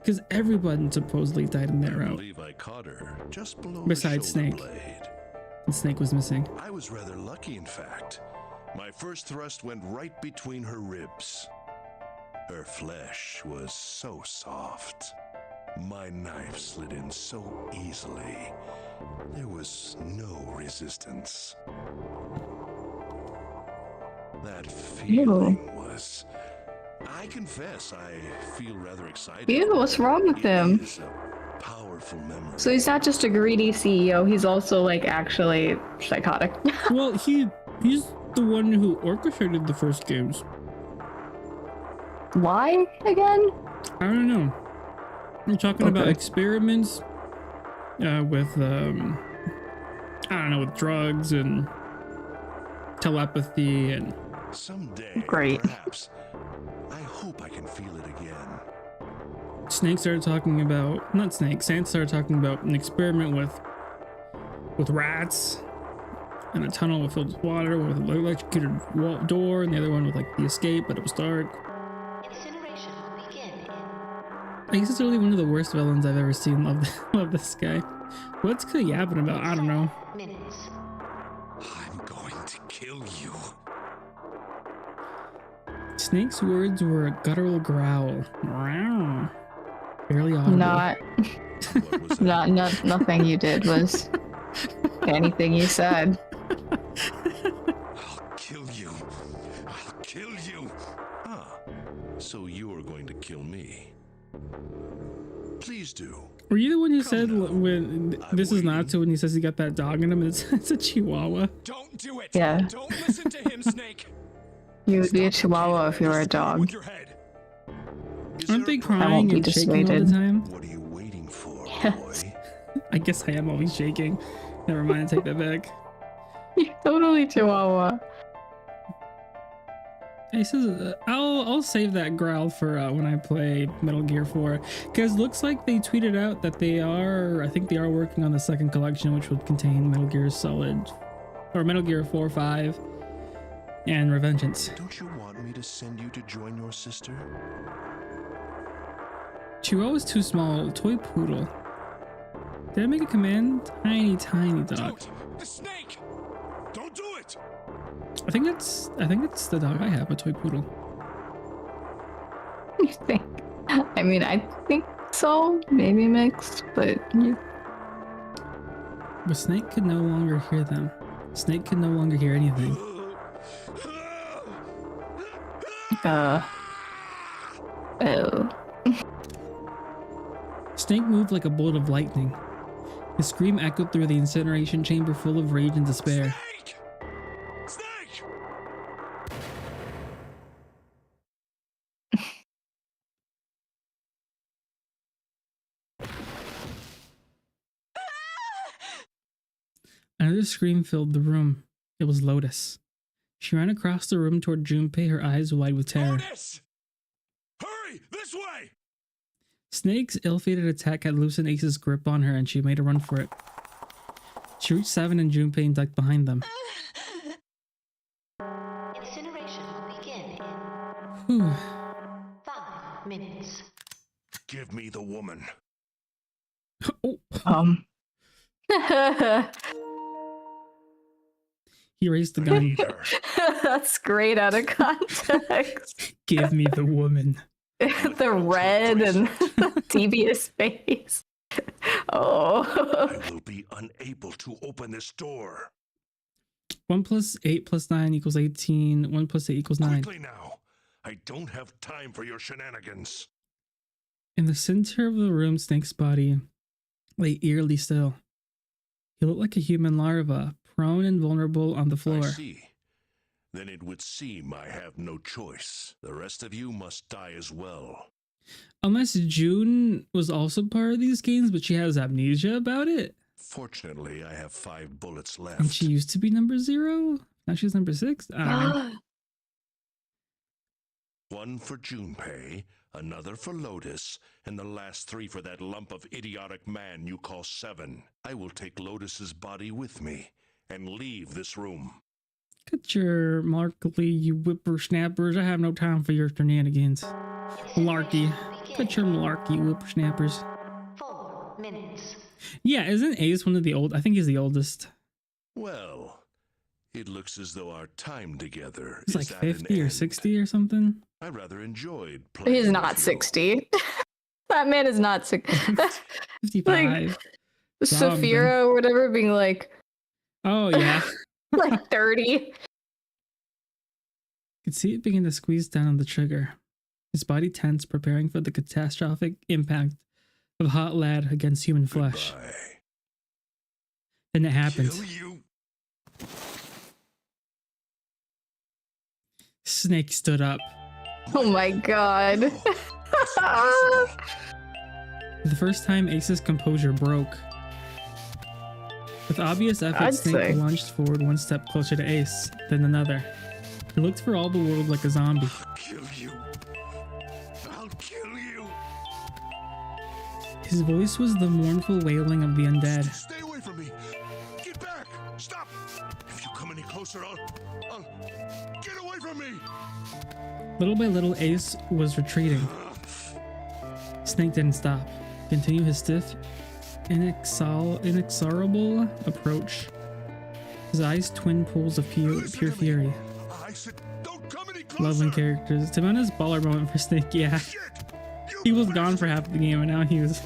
Because everyone supposedly died in that I route. believe I caught her just below Besides the shoulder Snake. blade. And Snake was missing. I was rather lucky, in fact. My first thrust went right between her ribs. Her flesh was so soft. My knife slid in so easily. There was no resistance. That feeling was... I confess, I feel rather excited. Ew, what's wrong with him? It is a powerful memory. So he's not just a greedy CEO, he's also like actually psychotic. Well, he's the one who orchestrated the first games. Why again? I don't know. We're talking about Okay. experiments with I don't know, with drugs and telepathy and Someday, Great. perhaps. I hope I can feel it again. Snake started talking about, not Snake, Sans started talking about an experiment with rats and a tunnel filled with water with an electrocuted door, and the other one with like the escape, but it was dark. Incineration will begin in I guess it's really one of the worst villains I've ever seen. Love this guy. What's he yapping about? I don't know. minutes. I'm going to kill you. Snake's words were a guttural growl. Wow. Barely audible. What was that? Nothing you did was anything you said. I'll kill you. I'll kill you. Ah, so you're going to kill me. Please do. Were you the one who Come said now. when I'm this is waiting. Natsu when he says he got that dog in him? It's a Chihuahua. Don't do it. Yeah. Don't listen to him, Snake. You would be a Stop chihuahua if you were a with dog. your head. Is Aren't there they a problem? I won't crying be and shaking all the dissuaded. time? What are you waiting for, Yes. boy? I guess I am always shaking. Never mind, I take that back. You're totally chihuahua. He says, I'll save that growl for when I play Metal Gear 4, because looks like they tweeted out that I think they are working on the second collection, which would contain Metal Gear Solid, or Metal Gear 4, 5, and Revengeance. Don't you want me to send you to join your sister? Chihuahua's too small. Toy poodle. Did I make a command? Tiny dog. Don't. The snake. Don't do it! I think it's the dog I have, a toy poodle. You think? I mean, I think so. Maybe mixed, but But Snake could no longer hear them. Snake could no longer hear anything. oh. Snake moved like a bolt of lightning. His scream echoed through the incineration chamber full of rage and despair. Snake! Snake! Another scream filled the room. It was Lotus. She ran across the room toward Junpei, her eyes wide with terror. Lotus! Hurry! This way! Snake's ill-fated attack had loosened Ace's grip on her, and she made a run for it. She reached 7 and Junpei and ducked behind them. Incineration will begin in Whew. 5 minutes. Give me the woman. Oh, he raised the gun. That's great out of context. Give me the woman. The red and devious face. Oh. I will be unable to open this door. 1 plus 8 plus 9 equals 18. 1 plus 8 equals 9. Quickly now. I don't have time for your shenanigans. In the center of the room, Snake's body lay eerily still. He looked like a human larva, prone and vulnerable on the floor. I see. Then it would seem I have no choice. The rest of you must die as well. Unless June was also part of these games, but she has amnesia about it. Fortunately, I have 5 bullets left. And she used to be number 0. Now she's number 6. I don't know. 1 for Junpei, another for Lotus, and the last 3 for that lump of idiotic man you call 7. I will take Lotus's body with me and leave this room. Cut your malarkey, you whippersnappers. I have no time for your shenanigans. Malarkey. Cut your malarkey, whippersnappers. 4 minutes. Yeah, isn't Ace one of the old? I think he's the oldest. Well, it looks as though our time together He's is like at an 50 or end. 60 or something. I rather enjoyed playing. He's not with you. 60. That man is not 60. 55. Like, Saphira or whatever being like, Oh, yeah. like 30. Could see it begin to squeeze down on the trigger. His body tense, preparing for the catastrophic impact of hot lead against human flesh. Goodbye. Then it happened. Kill you. Snake stood up. Oh my god. Oh, For the first time, Ace's composure broke. With obvious effort, I'd Snake say. lunged forward 1 step closer to Ace, then another. He looked for all the world like a zombie. I'll kill you. I'll kill you. His voice was the mournful wailing of the undead. Stay away from me. Get back. Stop. If you come any closer, I'll get away from me. Little by little, Ace was retreating. Snake didn't stop. Continue his stiff, inexorable approach. His eyes twin pools of pure fury. I said, don't come any closer. Love and characters. To be honest, baller moment for Snake, yeah. Shit. He was gone for half the game and now he was...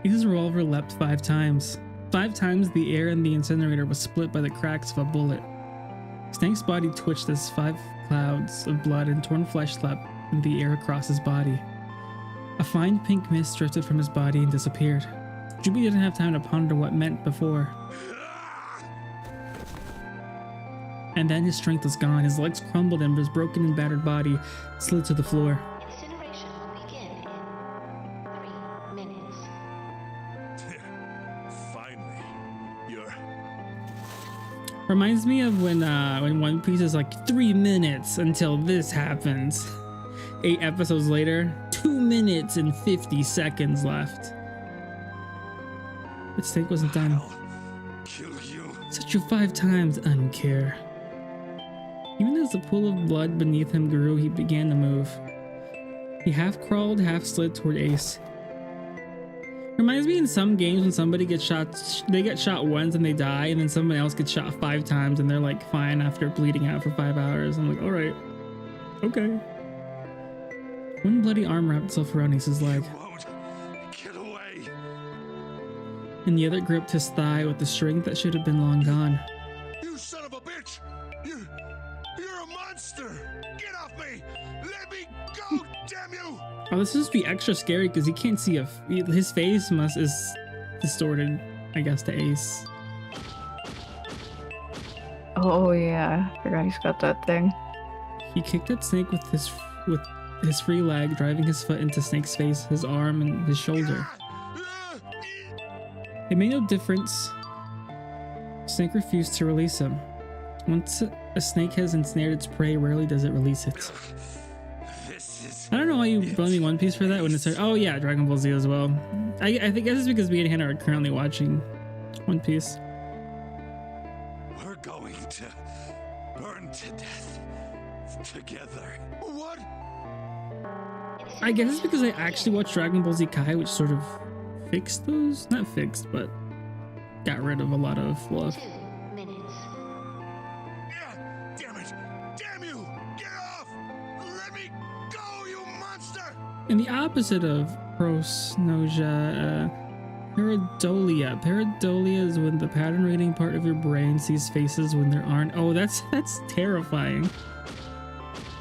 His revolver leapt 5 times. 5 times the air in the incinerator was split by the cracks of a bullet. Snake's body twitched as 5 clouds of blood and torn flesh leapt in the air across his body. A fine pink mist drifted from his body and disappeared. Juby didn't have time to ponder what meant before. And then his strength was gone. His legs crumbled and his broken and battered body slid to the floor. Incineration will begin in 3 minutes. Finally, you're... Reminds me of when One Piece is like 3 minutes until this happens. 8 episodes later, 2 minutes and 50 seconds left. But Snake wasn't done. I'll kill you. Set you 5 times, I don't care. Even as the pool of blood beneath him grew, he began to move. He half crawled, half slid toward Ace. Reminds me in some games when somebody gets shot, they get shot once and they die, and then someone else gets shot 5 times and they're like fine after bleeding out for 5 hours. I'm like, alright, okay. One bloody arm wrapped itself around Ace's leg, You won't get away. and the other gripped his thigh with the strength that should have been long gone. You son of a bitch! You're a monster! Get off me! Let me go, damn you! Oh, this is be extra scary because he can't see his face is distorted, I guess, to Ace. Oh yeah, I forgot he's got that thing. He kicked at Snake with his free leg, driving his foot into Snake's face, his arm, and his shoulder. It made no difference. Snake refused to release him. Once a snake has ensnared its prey, rarely does it release it. I don't know why you blame One Piece for that when it's like, oh yeah, Dragon Ball Z as well. I think this is because me and Hannah are currently watching One Piece. We're going to burn to death together. What? I guess it's because I actually watched Dragon Ball Z Kai, which sort of fixed those. Not fixed, but got rid of a lot of fluff. 2 minutes. Yeah, damn it! Damn you! Get off! Let me go, you monster! And the opposite of prosnosia, pareidolia. Pareidolia is when the pattern reading part of your brain sees faces when there aren't. Oh, that's terrifying.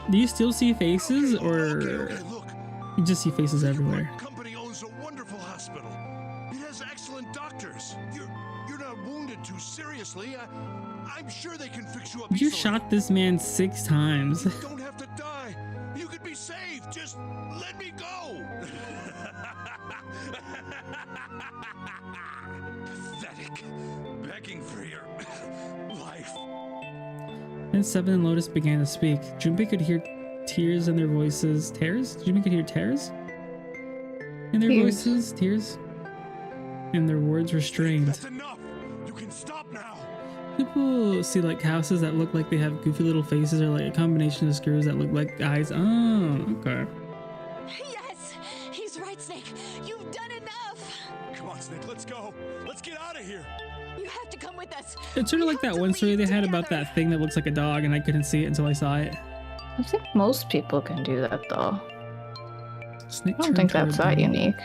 Do you still see faces, or Okay, look. you just see faces everywhere? Our company owns a wonderful hospital. It has excellent doctors. You're not wounded too seriously. I'm sure they can fix you up. You easily. shot this man 6 times. You don't have to die. You could be saved. Just let me go. Pathetic. Begging for your life. Then Seven and Lotus began to speak. Junpei could hear tears in their voices. Tears? Junpei could hear tears? In their Tears. voices? Tears? And their words were strained. That's enough. You can stop now. People see like houses that look like they have goofy little faces, or like a combination of screws that look like eyes. Oh, okay. Yes! He's right, Snake. You've done enough! Come on, Snake. Let's go. Let's get out of here. You have to come with us. It's sort of like that one story they had about that thing that looks like a dog, and I couldn't see it until I saw it. I think most people can do that though. Snake I don't think that's that unique.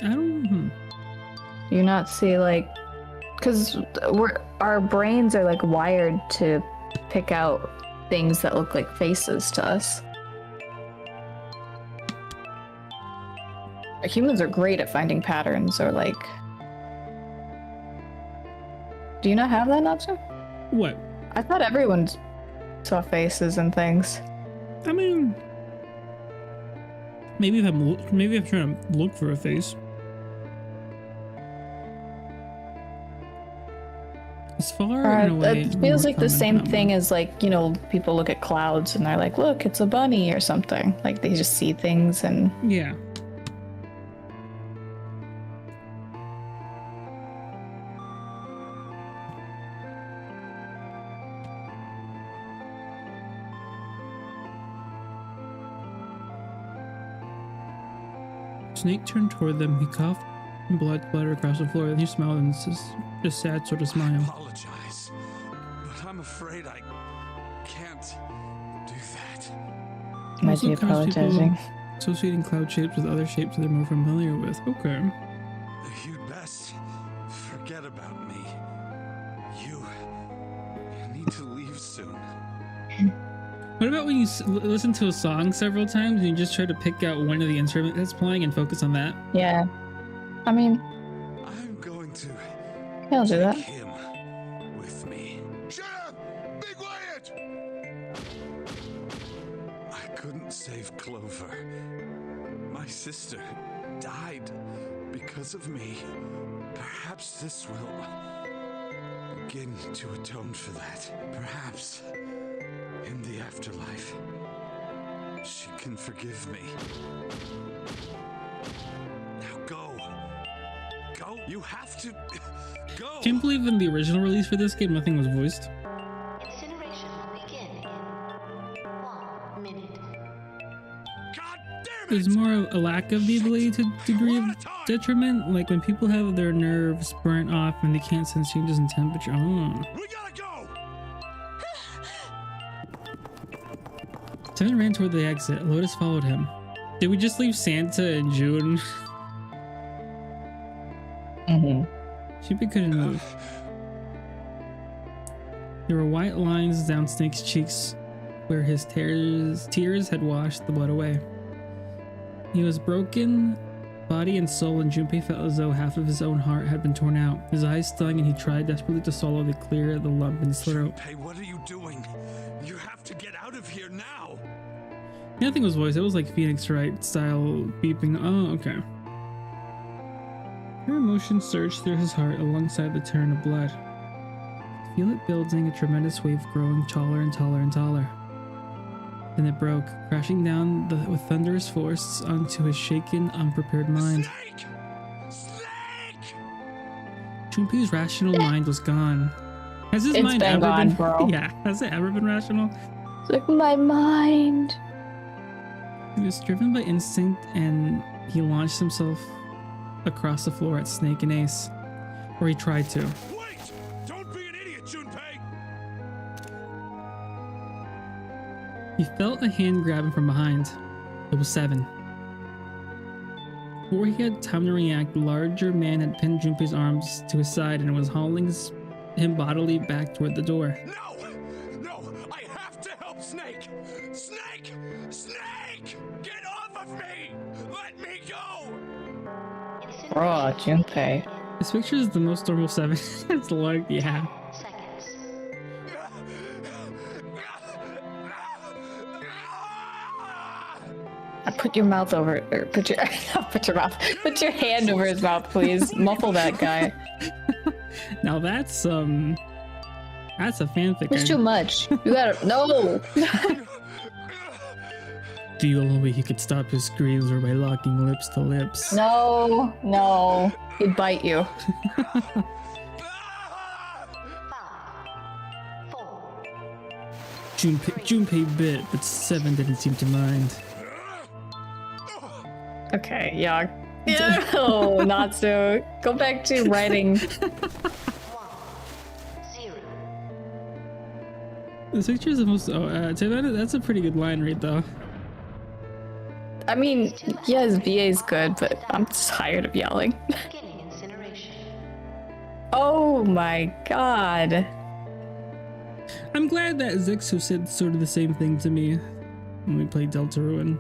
I don't. You not see like, because our brains are like wired to pick out things that look like faces to us. Humans are great at finding patterns, or like. Do you not have that, Natsu? What? I thought everyone saw faces and things. I mean, maybe if I'm trying to look for a face. As far in a way, it feels like the more same common thing as like, you know, people look at clouds and they're like, look, it's a bunny or something. Like they just see things and yeah. Snake turned toward them. He coughed and blood splattered across the floor. Then he smiled and just sad sort of I smile. apologize, but I'm afraid I can't do that. might be Also cause people apologizing. associating cloud shapes with other shapes they're more familiar with. Okay. You'd best forget about me. You need to leave soon. What about when you listen to a song several times and you just try to pick out one of the instruments that's playing and focus on that? Yeah. I mean, I'm going to I'll do that. take him with me. Shut up! Be quiet! I couldn't save Clover. My sister died because of me. Perhaps this will begin to atone for that. Perhaps in the afterlife, she can forgive me. Now go. Go. You have to go. Can't believe in the original release for this game, nothing was voiced. Incineration will begin in 1 minute. God damn it! There's more a lack of the ability to degree of detriment, like when people have their nerves burnt off and they can't sense changes in temperature. Oh. We gotta go! Seven ran toward the exit. Lotus followed him. Did we just leave Santa and June? Junpei couldn't move. There were white lines down Snake's cheeks where his tears had washed the blood away. He was broken, body and soul, and Junpei felt as though half of his own heart had been torn out. His eyes stung and he tried desperately to swallow to clear the lump in his throat. Hey, what are you doing? You have to get out of here now. Nothing was voiced. It was like Phoenix Wright style beeping. Oh, okay. Her emotion surged through his heart alongside the turn of blood. Feel it building, a tremendous wave growing taller and taller and taller. Then it broke, crashing down with thunderous force onto his shaken, unprepared mind. Snake! Junpei's rational mind was gone. Has his It's mind been ever gone, been? bro. Yeah, has it ever been rational? It's like my mind. He was driven by instinct, and he launched himself across the floor at Snake and Ace, or he tried to. Wait! Don't be an idiot, Junpei! He felt a hand grab him from behind. It was Seven. Before he had time to react, the larger man had pinned Junpei's arms to his side and was hauling him bodily back toward the door. No! No! I have to help Snake! Snake! Snake! Get off of me! Let me go! Bro, Junpei. This picture is the most normal Seven. It's like, yeah. Seconds. Put your mouth over it, or put your put your mouth, put your hand over his mouth, please. Muffle that guy. Now that's a fanfic. It's too much. You gotta no. The only way he could stop his screams were by locking lips to lips. No, no, he'd bite you. 5, 4. Junpei bit, but Seven didn't seem to mind. Okay, yeah. No, not so. Go back to writing. 1, 0. This picture is the most. That's a pretty good line read, though. I mean, yeah, his VA is good, but I'm tired of yelling. Beginning incineration. Oh my god. I'm glad that Zixu said sort of the same thing to me when we played Deltarune.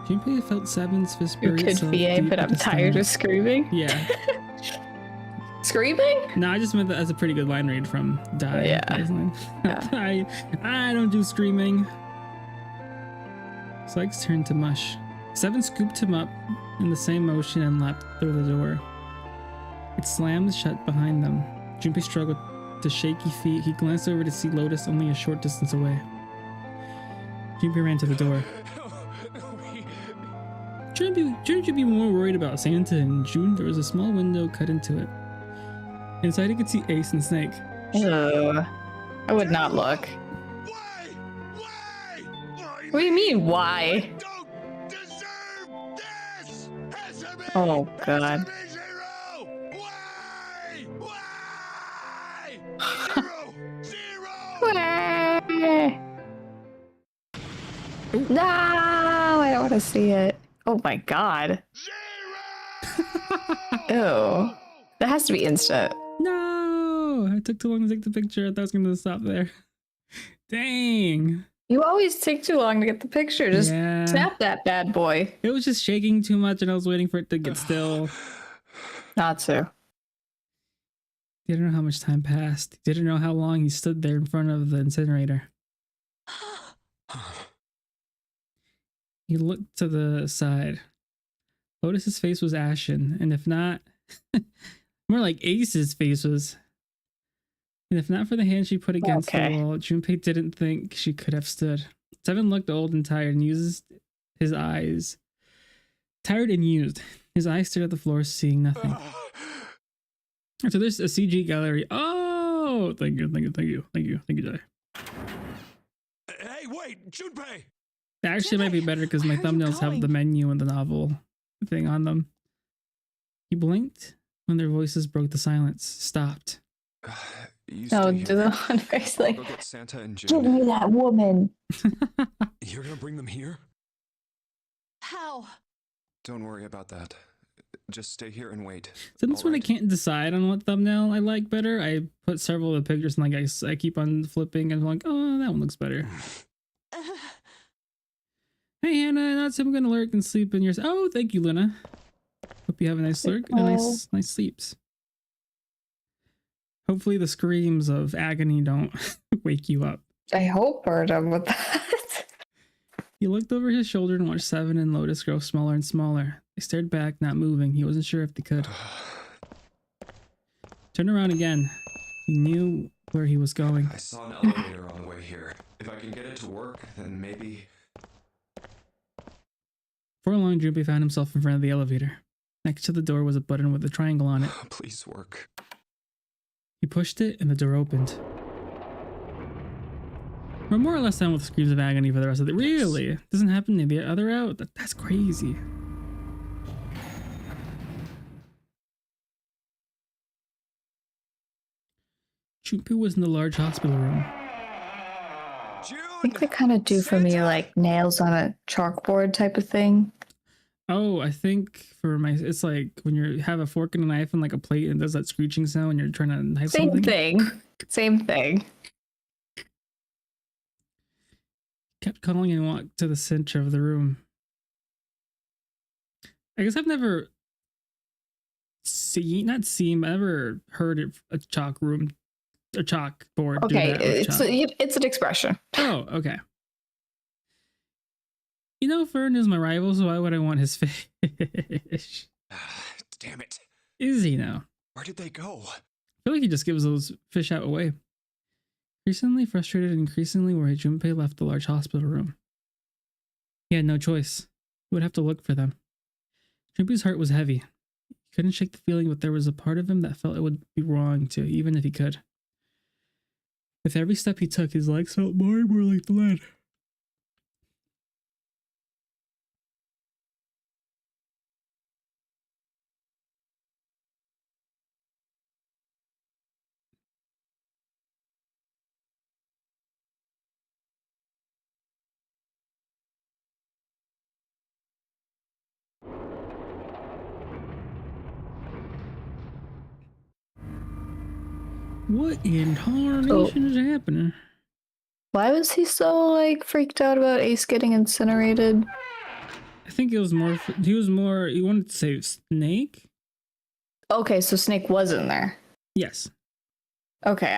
Junpei felt Seven's fist Your bury kid itself VA, deep but I'm into his tired stomach. of screaming. Yeah. Screaming? No, I just meant that as a pretty good line read from Die. Yeah. Yeah. I don't do screaming. Sykes turned to mush. Seven scooped him up in the same motion and leapt through the door. It slammed shut behind them. Junpei struggled to shaky feet. He glanced over to see Lotus only a short distance away. Junpei ran to the door. Shouldn't you be more worried about Santa and June? There was a small window cut into it. Inside you could see Ace and Snake. Ugh. I would not look. Why? Why? What do you mean, why? Don't deserve this! Oh, God. Why? Why? Zero! No, I don't want to see it. Oh my god. Ew. That has to be instant. No! It took too long to take the picture. I thought I was going to stop there. Dang. You always take too long to get the picture. Just Yeah. snap that bad boy. It was just shaking too much and I was waiting for it to get still. Not to. Didn't know how much time passed. Didn't know how long he stood there in front of the incinerator. He looked to the side. Lotus's face was ashen, and if not, more like Ace's face was. And if not for the hand she put against the wall, Junpei didn't think she could have stood. Seven looked old and tired and used his eyes. Tired and used. His eyes stared at the floor, seeing nothing. So there's a CG gallery. Oh, thank you, Jai. Hey, wait, Junpei! That actually might be better because my thumbnails have the menu and the novel thing on them. He blinked when their voices broke the silence. Stopped. No, do the one where it's like, Go get Santa and give June. me that woman. You're gonna bring them here? How? Don't worry about that. Just stay here and wait. Since when I can't decide on what thumbnail I like better, I put several of the pictures and like I keep on flipping and I'm like, oh, that one looks better. Hey Hannah, not I'm gonna lurk and sleep in yours. Oh, thank you, Luna. Hope you have a nice lurk and a nice sleeps. Hopefully the screams of agony don't wake you up. I hope we're done with that. He looked over his shoulder and watched Seven and Lotus grow smaller and smaller. They stared back, not moving. He wasn't sure if they could. Turn around again. He knew where he was going. I saw an elevator on the way here. If I can get it to work, then maybe... For long, Junpei found himself in front of the elevator. Next to the door was a button with a triangle on it. Please work. He pushed it and the door opened. We're more or less done with screams of agony for the rest of the— Really? Doesn't happen to the other out? That's crazy. Junpei was in the large hospital room. I think they kind of do for me like nails on a chalkboard type of thing. Oh, I think for my— it's like when you have a fork and a knife and like a plate and it does that screeching sound when you're trying to knife something. Same thing. Kept cuddling and walked to the center of the room. I guess I've never ever heard of a chalkboard. Okay, it's an expression. Oh, okay. You know, Fern is my rival, so why would I want his fish? Damn it. Is he now? Where did they go? I feel like he just gives those fish out away. Recently frustrated and increasingly worried, Junpei left the large hospital room. He had no choice. He would have to look for them. Junpei's heart was heavy. He couldn't shake the feeling, but there was a part of him that felt it would be wrong to, even if he could. With every step he took, his legs felt more and more like the lead. What in tarnation is happening? Why was he so like freaked out about Ace getting incinerated? I think it was more. He wanted to save Snake. Okay, so Snake was in there. Yes. Okay,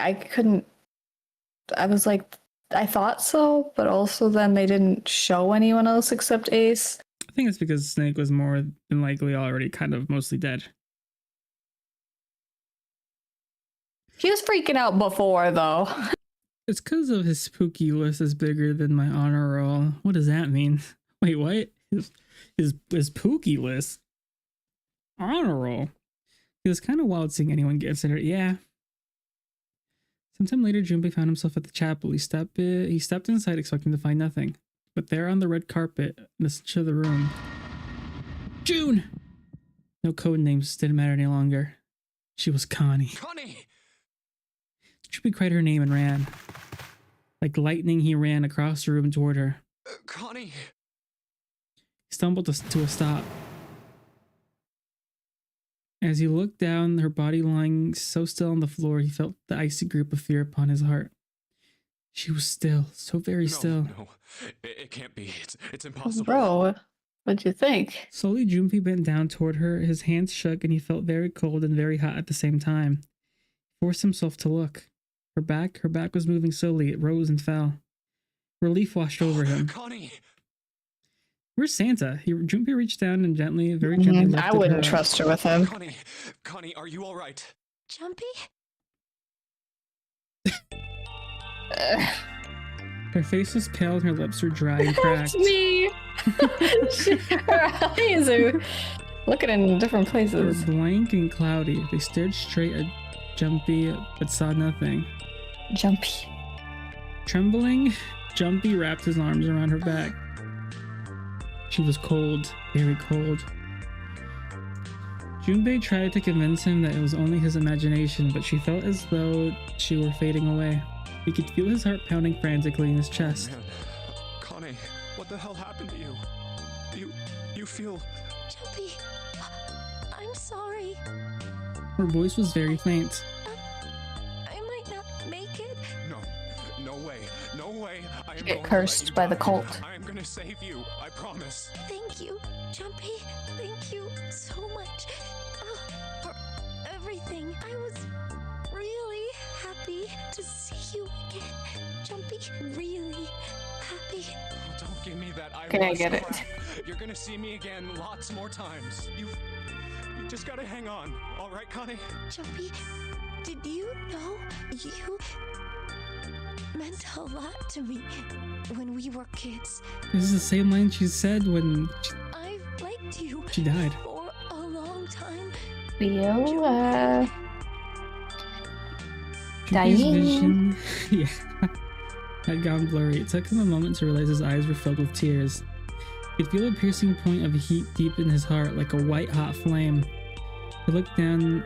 I was like, I thought so, but also then they didn't show anyone else except Ace. I think it's because Snake was more than likely already kind of mostly dead. He was freaking out before, though. It's because of his spooky list is bigger than my honor roll. What does that mean? Wait, what? His spooky list? Honor roll? It was kind of wild seeing anyone get considered. Yeah. Sometime later, Junpei found himself at the chapel. He stepped inside expecting to find nothing. But there on the red carpet, in the center of the room... June! No code names didn't matter any longer. She was Connie. Connie! Junpei cried her name and ran. Like lightning, he ran across the room toward her. Connie! He stumbled to a stop. As he looked down, her body lying so still on the floor, he felt the icy grip of fear upon his heart. She was still, so very still. No, it can't be. It's impossible. Bro, what'd you think? Slowly, Junpei bent down toward her. His hands shook, and he felt very cold and very hot at the same time. He forced himself to look. Her back was moving slowly. It rose and fell. Relief washed over him. Connie! Where's Santa? Junpei reached down and very gently lifted I wouldn't her trust her with him. Connie, are you all right? Jumpy? Her face was pale and her lips were dry and cracked. That's me! Her eyes are looking in different They were places. blank and cloudy. They stared straight at Jumpy but saw nothing. Jumpy. Trembling, Jumpy wrapped his arms around her back. She was cold, very cold. Junpei tried to convince him that it was only his imagination, but she felt as though she were fading away. He could feel his heart pounding frantically in his chest. Man. Connie, what the hell happened to you? You feel... Jumpy, I'm sorry. Her voice was very faint. I might not make it. No way. I am Get cursed by the cult. I am gonna save you. I promise. Thank you, Jumpy. Thank you so much for everything. I was really happy to see you again, Jumpy. Really happy. Oh, don't give me that. Can I get it? You're gonna see me again lots more times. You just gotta hang on. All right, Connie? Jumpy, did you know you meant a lot to me when we were kids? This is the same line she said when I've liked you she died. for a long Feel Junpei's dying. vision, yeah, had gone blurry. It took him a moment to realize his eyes were filled with tears. He could feel a piercing point of heat deep in his heart, like a white-hot flame. He looked down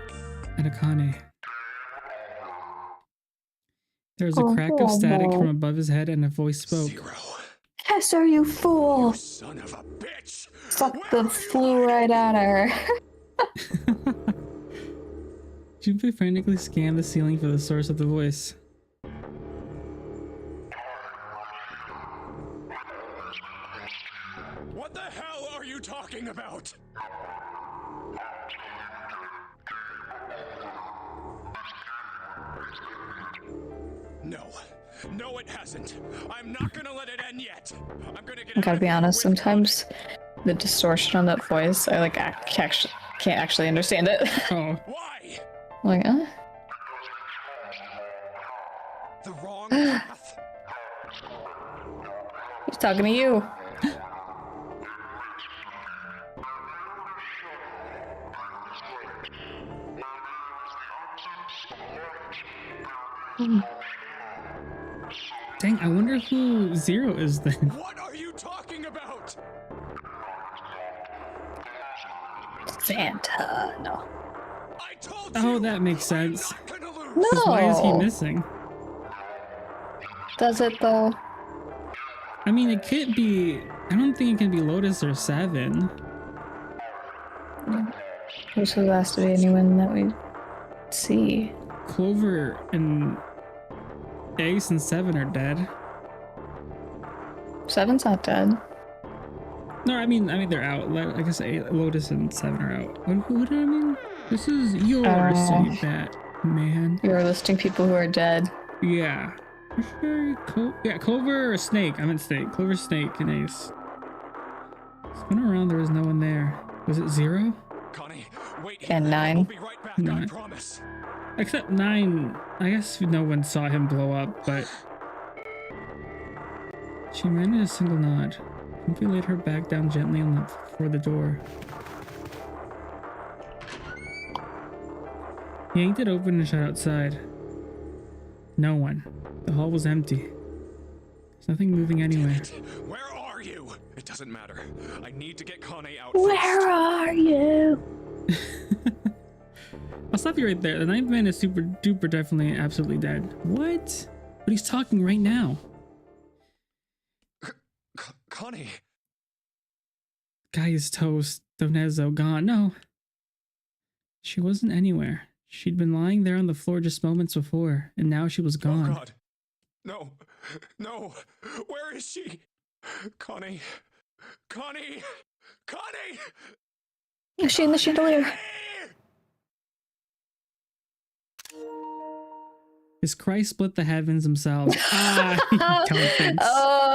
at Akane. There was a crack of static from above his head, and a voice spoke. Zero. Yes, are you fool? You son of a bitch! Fuck the flew right at her. Junpei frantically scanned the ceiling for the source of the voice. What the hell are you talking about? No. No, it hasn't. I'm not gonna let it end yet. I'm gonna get I gotta be honest, sometimes the distortion on that voice, I like can't actually understand it. Oh. Why? I'm like, The wrong path. he's talking to you. Dang, I wonder who Zero is then. What are you talking about? Santa, no. I told Oh, you. that makes sense. I'm not gonna lose. No. 'Cause why is he missing? Does it though? I mean, it could be. I don't think it can be Lotus or Seven. Who's the last to be anyone that we see? Clover and Ace and Seven are dead. Seven's not dead. No, I mean they're out. I guess Lotus and Seven are out. What do I mean? This is your city, Batman. You're listing people who are dead. Yeah. Yeah, Clover or Snake. I meant Snake. Clover, Snake, and Ace. Spin around. There was no one there. Was it Zero? Connie, wait. And I'll 9. be right back. Nine. I promise. Except 9. I guess no one saw him blow up, but she managed a single nod. Junpei laid her back down gently before the door. He yanked it open and shut outside. No one. The hall was empty. There's nothing moving anywhere. Where are you? It doesn't matter. I need to get Connie out Where first. are you? I'll stop you right there. The ninth man is super duper definitely absolutely dead. What? But he's talking right now. Connie. Guy is toast. Donezo gone. No. She wasn't anywhere. She'd been lying there on the floor just moments before, and now she was gone. Oh God. No. No. Where is she? Connie. Connie. Connie. Is she in the chandelier? His cry split the heavens themselves.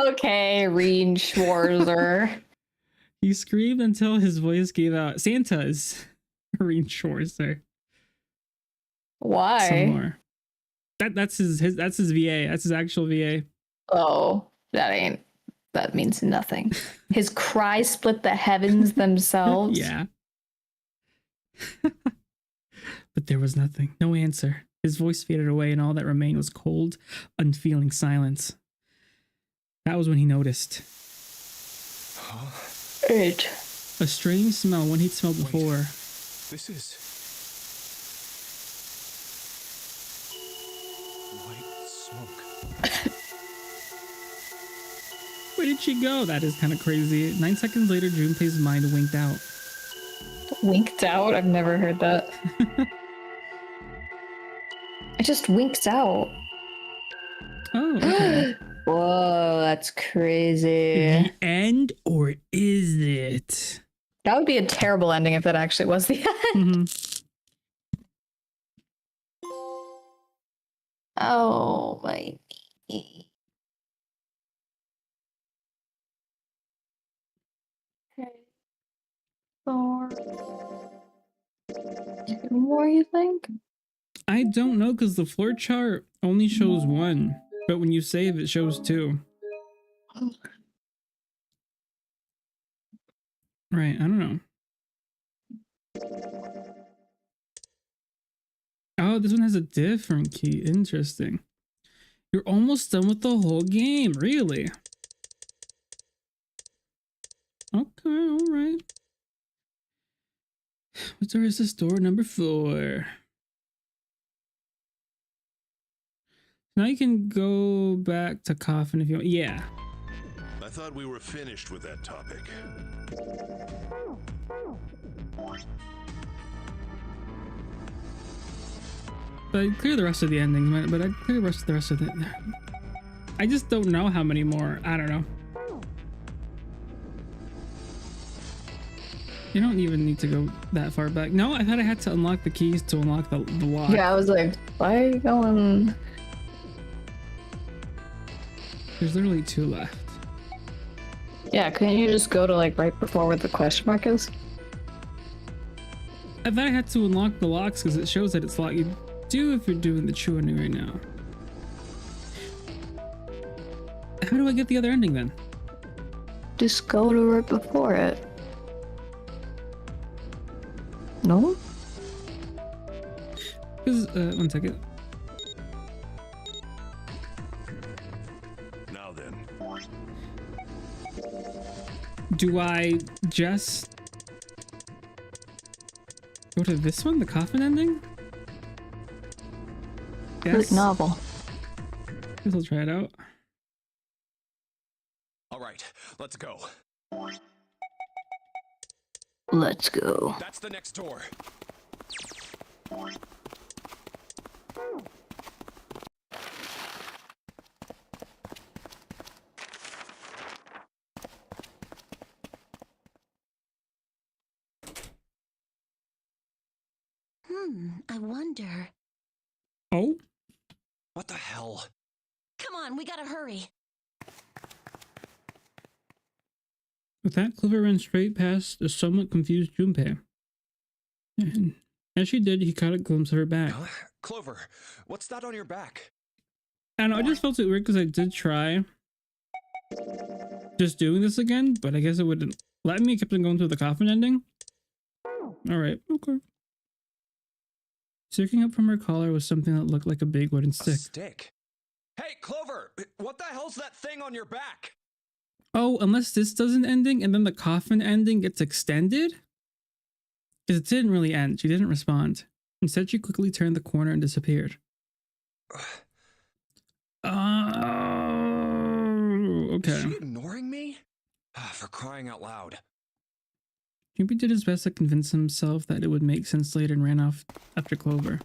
Okay, Reen Schwarzer. He screamed until his voice gave out. Santa's Marine Schwarzer. Why? Some more. That's his that's his VA. That's his actual VA. Oh, that means nothing. His cry split the heavens themselves. Yeah. But there was nothing. No answer. His voice faded away, and all that remained was cold, unfeeling silence. That was when he noticed. It. A strange smell, one he'd smelled before. This is white smoke. Where did she go? That is kind of crazy. 9 seconds later, Junpei's mind winked out. Winked out? I've never heard that. It just winks out. Oh, okay. Whoa, that's crazy. The end, or is it? That would be a terrible ending if that actually was the end. Oh, my knee. Okay. 4. 2 more, you think? I don't know, because the floor chart only shows 1, but when you save, it shows 2. Right, I don't know. Oh, this one has a different key. Interesting. You're almost done with the whole game, really? Okay, alright. What door is this? Door number 4. Now you can go back to coffin if you want. Yeah. I thought we were finished with that topic. But I'd clear the rest of the endings, but I'd clear the rest of the... I just don't know how many more. I don't know. You don't even need to go that far back. No, I thought I had to unlock the keys to unlock the lock. Yeah, I was like, why are you going? There's literally 2 left. Yeah, couldn't you just go to like right before where the question mark is? I thought I had to unlock the locks because it shows that it's locked. You do if you're doing the true ending right now. How do I get the other ending then? Just go to right before it. No? Because, 1 second. Now then. Do I just go to this one, the coffin ending? Yes. Novel. Guess I'll try it out. All right, let's go. Let's go. That's the next door. I wonder. Oh? What the hell? Come on, we gotta hurry. With that, Clover ran straight past a somewhat confused Junpei. And as she did, he caught a glimpse of her back. Huh? Clover, what's that on your back? I don't know, I just felt it weird because I did try just doing this again, but I guess it wouldn't let me. It kept on going through the coffin ending. Alright, okay. Sticking up from her collar was something that looked like a big wooden stick. A stick? Hey, Clover! What the hell's that thing on your back? Oh, unless this does an ending and then the coffin ending gets extended? Because it didn't really end. She didn't respond. Instead, she quickly turned the corner and disappeared. Oh, okay. Is she ignoring me? For crying out loud. Junpei did his best to convince himself that it would make sense later and ran off after Clover.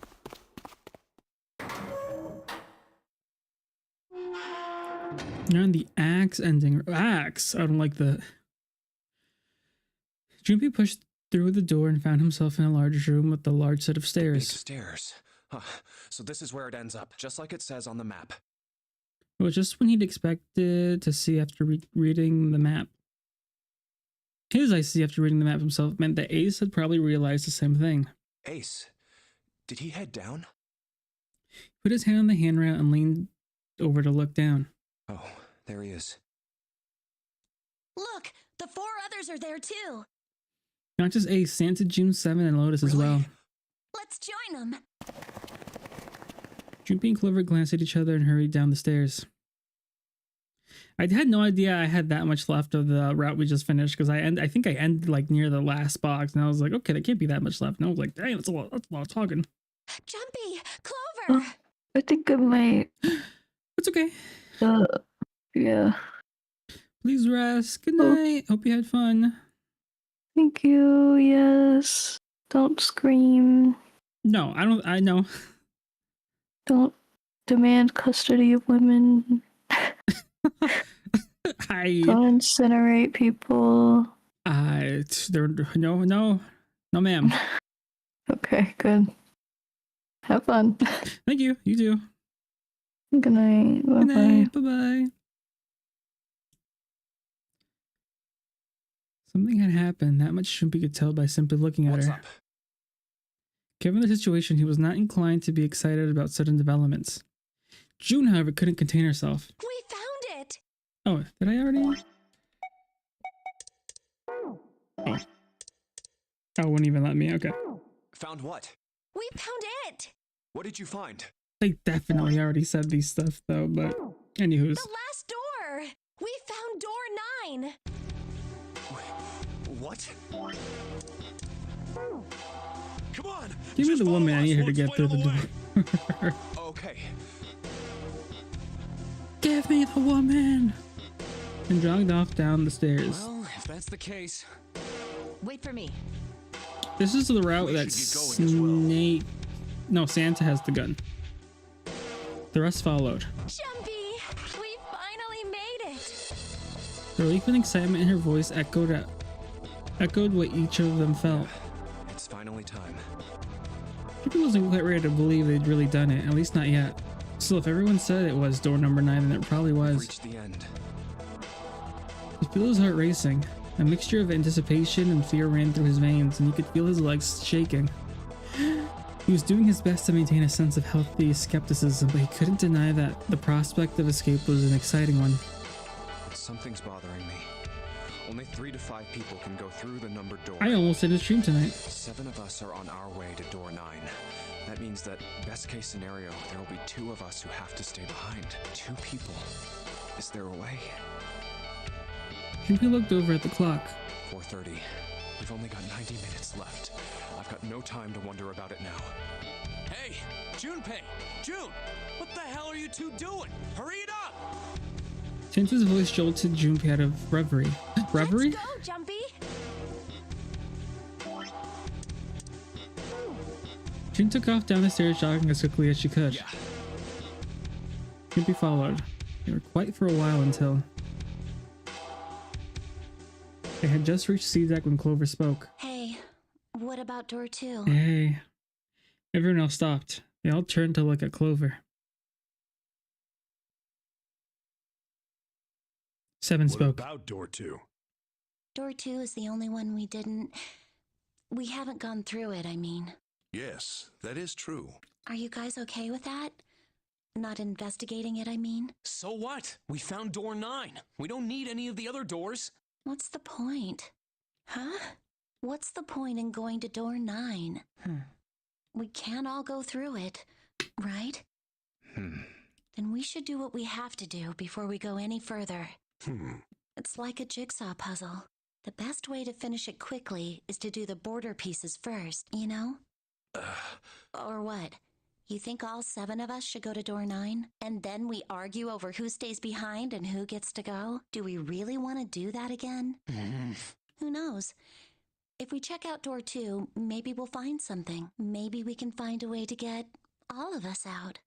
Now on the axe ending. Axe! I don't like the... Junpei pushed through the door and found himself in a large room with a large set of stairs. Big stairs. Huh. So this is where it ends up, just like it says on the map. It was just when he'd expected to see after reading the map. His I see after reading the map himself meant that Ace had probably realized the same thing. Ace, did he head down? He put his hand on the handrail and leaned over to look down. Oh, there he is. Look, the 4 others are there too. Not just Ace, Santa, June 7, and Lotus as well. Let's join them. Junpei and Clover glanced at each other and hurried down the stairs. I had no idea I had that much left of the route we just finished because I think I ended like near the last box and I was like, okay, there can't be that much left. And I was like, dang, that's a lot of talking. Jumpy, Clover. I think I might. It's okay. Yeah. Please rest. Good night. Hope you had fun. Thank you. Yes. Don't scream. No, I don't. I know. Don't demand custody of women. Don't incinerate people. No, ma'am. Okay, good. Have fun. Thank you. You too. Good night. Bye-bye. Good night. Bye-bye. Something had happened. That much Junpei could tell by simply looking at her. Up? Given the situation, he was not inclined to be excited about sudden developments. June, however, couldn't contain herself. We found it. Oh, did I already? Oh. Oh, wouldn't even let me. Okay. Found what? We found it. What did you find? They definitely already said these stuff though, but anywho's. The last door! We found door 9! What? Come on! Give me the woman. I need her to get through the door. Okay. Give me the woman! And jogged off down the stairs. Well, if that's the case. Wait for me. This is the route that Snake... No, Santa has the gun. The rest followed. Jumpy! We finally made it! The relief and excitement in her voice echoed what each of them felt. It's finally time. Jumpy wasn't quite ready to believe they'd really done it, at least not yet. Still, if everyone said it was door number 9, then it probably was. Reached the end. He felt his heart racing. A mixture of anticipation and fear ran through his veins, and he could feel his legs shaking. He was doing his best to maintain a sense of healthy skepticism, but he couldn't deny that the prospect of escape was an exciting one. Something's bothering me. Only 3 to 5 people can go through the numbered door. I almost hit a stream tonight. 7 of us are on our way to door 9. That means that, best case scenario, there will be 2 of us who have to stay behind. 2 people. Is there a way? Jumpy looked over at the clock. 4:30. We've only got 90 minutes left. I've got no time to wonder about it now. Hey, Junpei! June! What the hell are you two doing? Hurry it up! Santa's voice jolted Junpei out of reverie. Reverie? Let's go, Jumpy! June took off down the stairs, jogging as quickly as she could. Yeah. Jumpy followed. They were quiet for a while until... They had just reached C deck when Clover spoke. Hey, what about door 2? Hey. Everyone else stopped. They all turned to look at Clover. 7 What spoke. about door 2? Door 2 is the only one we haven't gone through it, I mean. Yes, that is true. Are you guys okay with that? Not investigating it, I mean? So what? We found door 9. We don't need any of the other doors. What's the point? Huh? What's the point in going to door 9? We can't all go through it, right? Then we should do what we have to do before we go any further. It's like a jigsaw puzzle. The best way to finish it quickly is to do the border pieces first, you know? Or what? You think all 7 of us should go to door 9? And then we argue over who stays behind and who gets to go? Do we really want to do that again? Who knows? If we check out door 2, maybe we'll find something. Maybe we can find a way to get all of us out.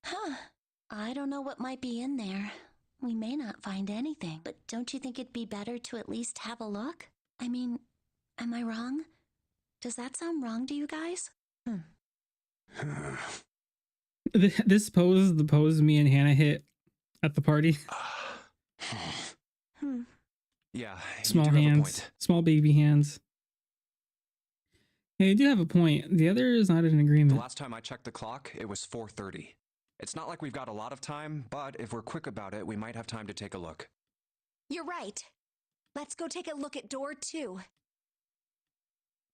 I don't know what might be in there. We may not find anything. But don't you think it'd be better to at least have a look? I mean, am I wrong? Does that sound wrong to you guys? This pose is the pose me and Hannah hit at the party. Yeah. Small hands. Small baby hands. Yeah, you do have a point. The other is not in The agreement. last time I checked the clock, it was 4:30. It's not like we've got a lot of time, but if we're quick about it, we might have time to take a look. You're right. Let's go take a look at door 2.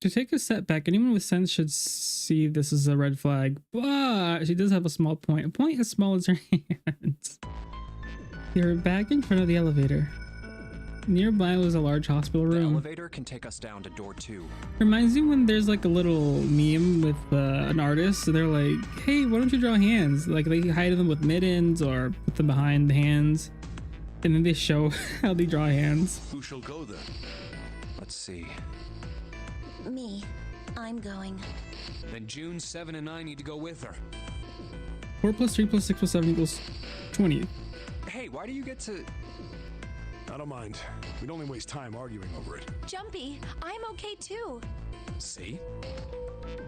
To take a step back, anyone with sense should see this as a red flag, but she does have a small point. A point as small as her hands. They were back in front of the elevator. Nearby was a large hospital The room. elevator can take us down to door 2. Reminds me when there's like a little meme with an artist, so they're like, hey, why don't you draw hands? Like they hide them with mittens or put them behind the hands. And then they show how they draw hands. Who shall go then? Let's see. Me. I'm going. Then June, 7, and I need to go with her. 4 plus 3 plus 6 plus 7 equals 20. Hey, why do you get to... I don't mind. We'd only waste time arguing over it. Jumpy, I'm okay too. See?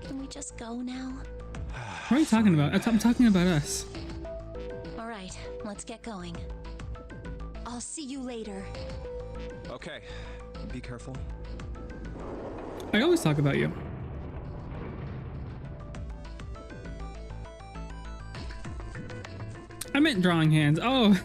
Can we just go now? What are you talking about? I'm talking about us. All right, let's get going. I'll see you later. Okay. Be careful. I always talk about you. I meant drawing hands. Oh.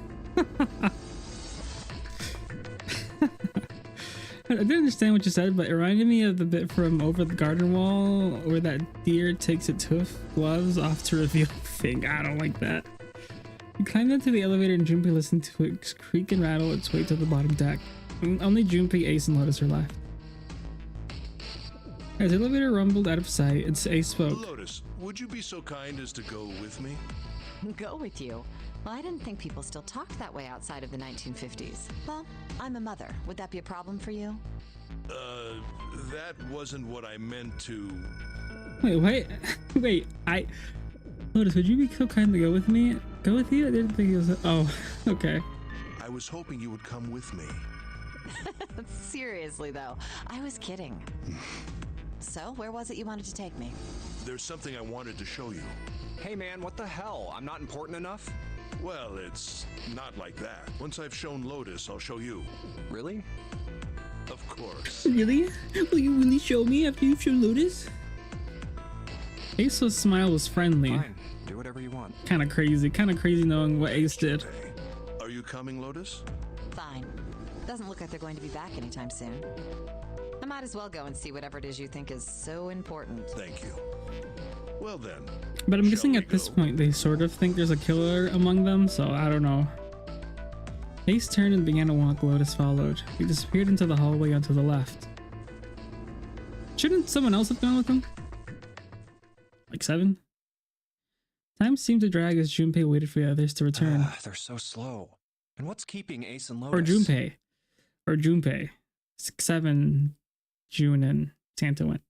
I didn't understand what you said, but it reminded me of the bit from Over the Garden Wall where that deer takes its hoof gloves off to reveal a thing. I don't like that. You climbed into the elevator and Junpei listened to it creak and rattle its way to the bottom deck. Only Junpei, Ace, and Lotus are left. As the elevator rumbled out of sight, Ace spoke. Lotus, would you be so kind as to go with me? Go with you? Well, I didn't think people still talked that way outside of the 1950s. Well, I'm a mother. Would that be a problem for you? That wasn't what I meant to... Wait, Lotus, would you be so kind to go with me? Go with you? I didn't think it was... Oh, okay. I was hoping you would come with me. Seriously, though, I was kidding. So, where was it you wanted to take me? There's something I wanted to show you. Hey man, what the hell? I'm not important enough? Well, it's not like that. Once I've shown Lotus, I'll show you. Really? Of course. Really? Will you really show me after you've shown Lotus? Ace's smile was friendly. Fine. Do whatever you want. Kind of crazy knowing what Ace did. Are you coming, Lotus? Fine. Doesn't look like they're going to be back anytime soon. I might as well go and see whatever it is you think is so important. Thank you. Well then. But I'm guessing at this point they sort of think there's a killer among them, so I don't know. Ace turned and began to walk. Lotus followed. He disappeared into the hallway onto the left. Shouldn't someone else have gone with him? Like 7? Time seemed to drag as Junpei waited for the others to return. They're so slow. And what's keeping Ace and Or Lotus? Junpei. 6, 7, June, and Santa went.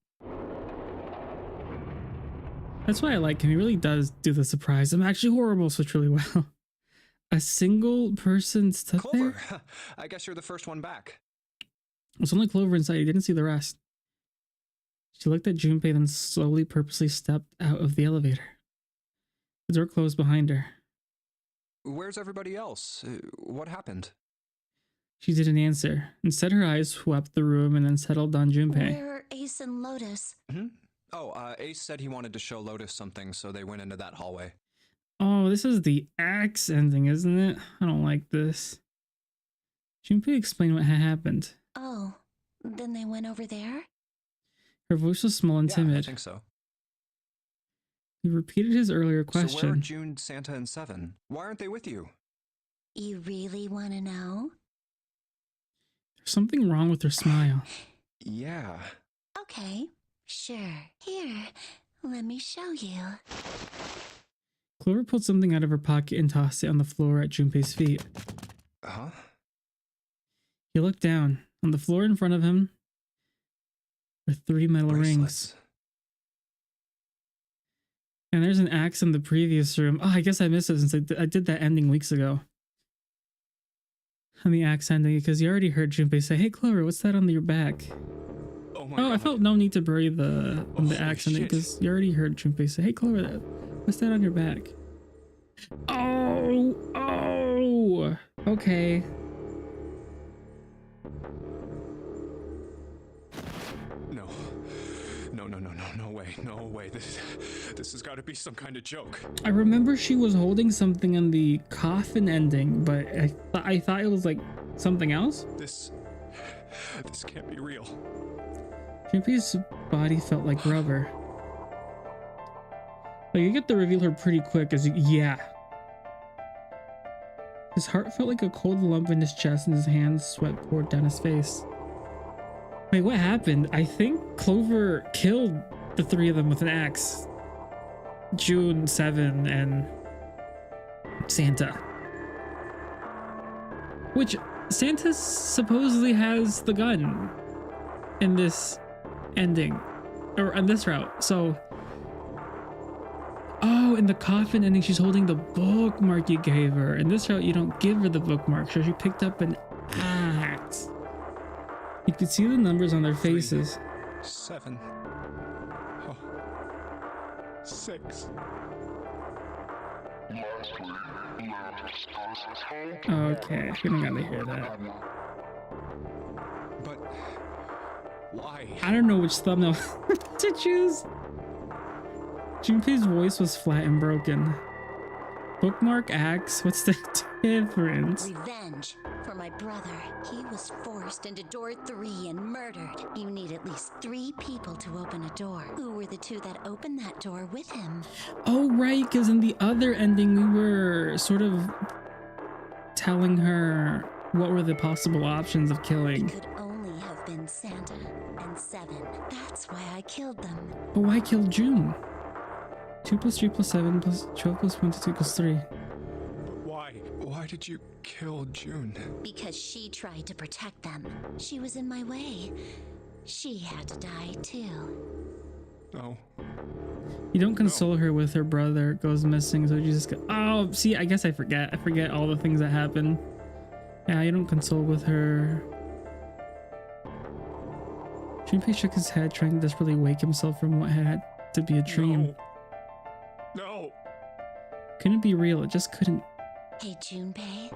That's why I like him. He really does do the surprise. I'm actually horrible, switch really well. A single person stuck Clover. there? I guess you're the first one back. It was only Clover inside. He didn't see the rest. She looked at Junpei, then slowly, purposely stepped out of the elevator. The door closed behind her. Where's everybody else? What happened? She didn't answer. Instead, her eyes swept the room and then settled on Junpei. Where are Ace and Lotus? Oh, Ace said he wanted to show Lotus something, so they went into that hallway. Oh, this is the axe ending, isn't it? I don't like this. Junpei explained what had happened. Oh, then they went over there? Her voice was small and timid. I think so. He repeated his earlier question. So where are June, Santa, and 7? Why aren't they with you? You really want to know? There's something wrong with her smile. Yeah. Okay, sure. Here, let me show you. Clover pulled something out of her pocket and tossed it on the floor at Junpei's feet. Huh? He looked down. On the floor in front of him were 3 metal rings. And there's an axe in the previous room. Oh, I guess I missed it since I did that ending weeks ago. On the axe ending, because you already heard Junpei say, "Hey Clover, what's that on your back?" Oh my God. I felt no need to bury the axe ending shit. because you already heard Junpei say, "Hey Clover, what's that on your back?" Oh, okay. No way. This has got to be some kind of joke. I remember she was holding something on the coffin ending, but I thought it was like something else. This can't be real. Junpei's body felt like rubber. Like you get to reveal her pretty quick yeah. His heart felt like a cold lump in his chest and his hands sweat poured down his face. Wait, what happened? I think Clover killed the 3 of them with an axe. June, 7, and Santa. Which Santa supposedly has the gun in this ending, or on this route. So, oh, in the coffin ending, she's holding the bookmark you gave her. In this route, you don't give her the bookmark, so she picked up an axe. You could see the numbers on their faces. 7. 6. Okay, we don't gotta hear that. But why? I don't know which thumbnail to choose. Junpei's voice was flat and broken. Bookmark axe. What's the difference? Revenge for my brother. He was forced into door 3 and murdered. You need at least 3 people to open a door. Who were the 2 that opened that door with him? Oh, right, because in the other ending, we were sort of telling her what were the possible options of killing. It could only have been Santa and 7. That's why I killed them. But why kill June? 2 plus 3 plus 7 plus 12 plus 1 to 2 plus 3. Why did you kill June? Because she tried to protect them. She was in my way. She had to die too. No. You don't console her with her brother goes missing, so you just go, oh, see, I guess I forget. I forget all the things that happen. Yeah, you don't console with her. Junpei shook his head, trying to desperately wake himself from what had to be a dream. No. Couldn't be real, it just couldn't. Hey, Junpei.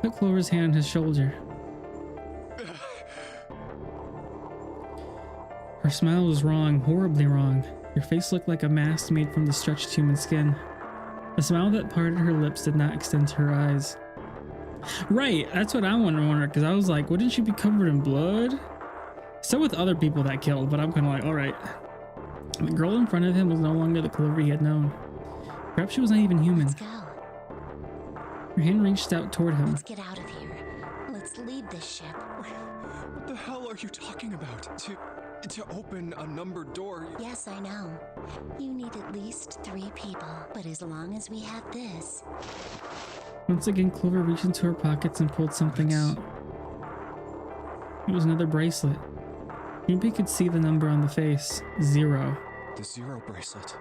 Put Clover's hand on his shoulder. Her smile was wrong, horribly wrong. Your face looked like a mask made from the stretched human skin. A smile that parted her lips did not extend to her eyes. Right, that's what I wonder, because I was like, wouldn't she be covered in blood? So with other people that killed, but I'm kind of like, all right. The girl in front of him was no longer the Clover he had known. Perhaps she was not even human. Let's go. Her hand reached out toward him. Let's get out of here. Let's leave this ship. What the hell are you talking about? To open a numbered door? Yes, I know. You need at least 3 people. But as long as we have this... Once again, Clover reached into her pockets and pulled something out. It was another bracelet. Junpei could see the number on the face. 0. The 0 bracelet.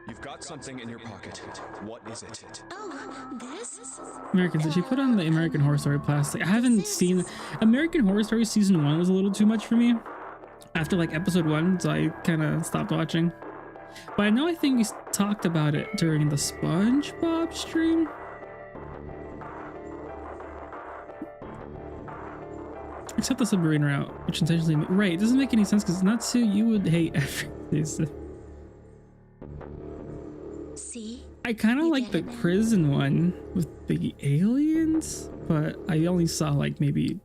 You've got something in your pocket. What is it? Oh, this? Americans, did she put on the American Horror Story plastic? I haven't seen... American Horror Story Season 1 was a little too much for me. After like episode 1, so I kind of stopped watching. But I know I think we talked about it during the SpongeBob stream. Except the submarine route, which intentionally... Right, it doesn't make any sense because Natsu, you would hate everything. See? I kind of like the prison one with the aliens, but I only saw like maybe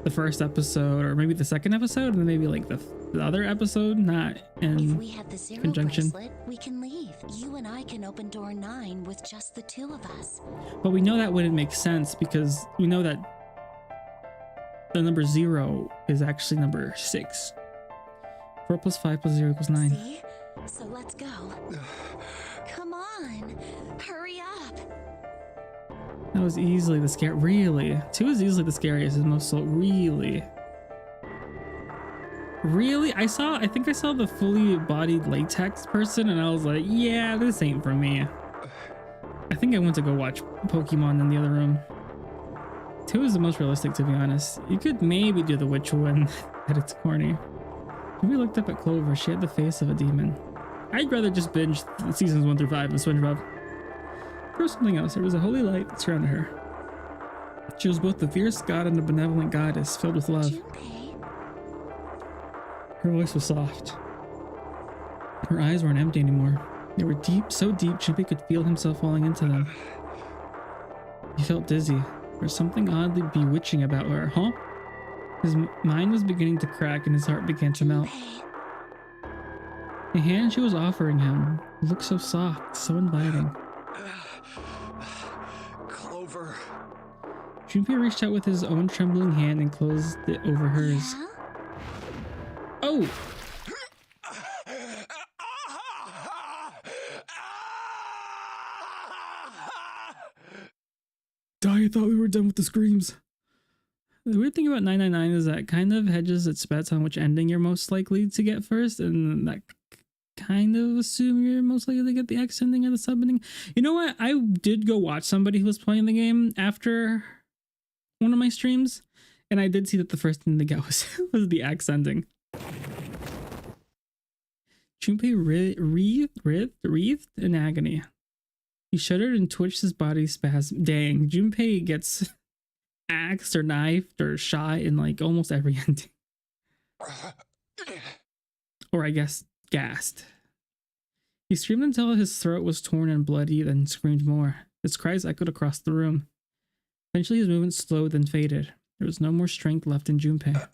the first episode or maybe the second episode and then maybe like the other episode, not in if we have the 0 conjunction. bracelet, we can leave. You and I can open door 9 with just the 2 of us. But we know that wouldn't make sense because we know that the number 0 is actually number 6. 4 plus 5 plus 0 equals 9. See? So let's go. Come on, hurry up. That was easily the scare. Really? 2 is easily the scariest and most so. Really? Really? I think I saw the fully bodied latex person and I was like, yeah, this ain't for me. I think I went to go watch Pokemon in the other room. 2 is the most realistic, to be honest. You could maybe do the witch one that it's corny. When we looked up at Clover, she had the face of a demon. I'd rather just binge the seasons 1 through 5 of SpongeBob. There was something else. There was a holy light that surrounded her. She was both the fierce god and a benevolent goddess filled with love. Her voice was soft. Her eyes weren't empty anymore. They were deep, so deep Junpei could feel himself falling into them. He felt dizzy. There was something oddly bewitching about her. Huh? His mind was beginning to crack and his heart began to melt. The hand she was offering him looked so soft, so inviting. Clover. Junpei reached out with his own trembling hand and closed it over hers. Yeah? Oh! I thought we were done with the screams. The weird thing about 999 is that kind of hedges its bets on which ending you're most likely to get first, and that kind of assume you're most likely to get the X ending or the sub ending. You know what? I did go watch somebody who was playing the game after one of my streams, and I did see that the first thing they got was the X ending. Junpei wreathed in agony. He shuddered and twitched his body spasm. Dang, Junpei gets axed or knifed or shot in like almost every ending. Or I guess gassed. He screamed until his throat was torn and bloody, then screamed more. His cries echoed across the room. Eventually his movement slowed, then faded. There was no more strength left in Junpei.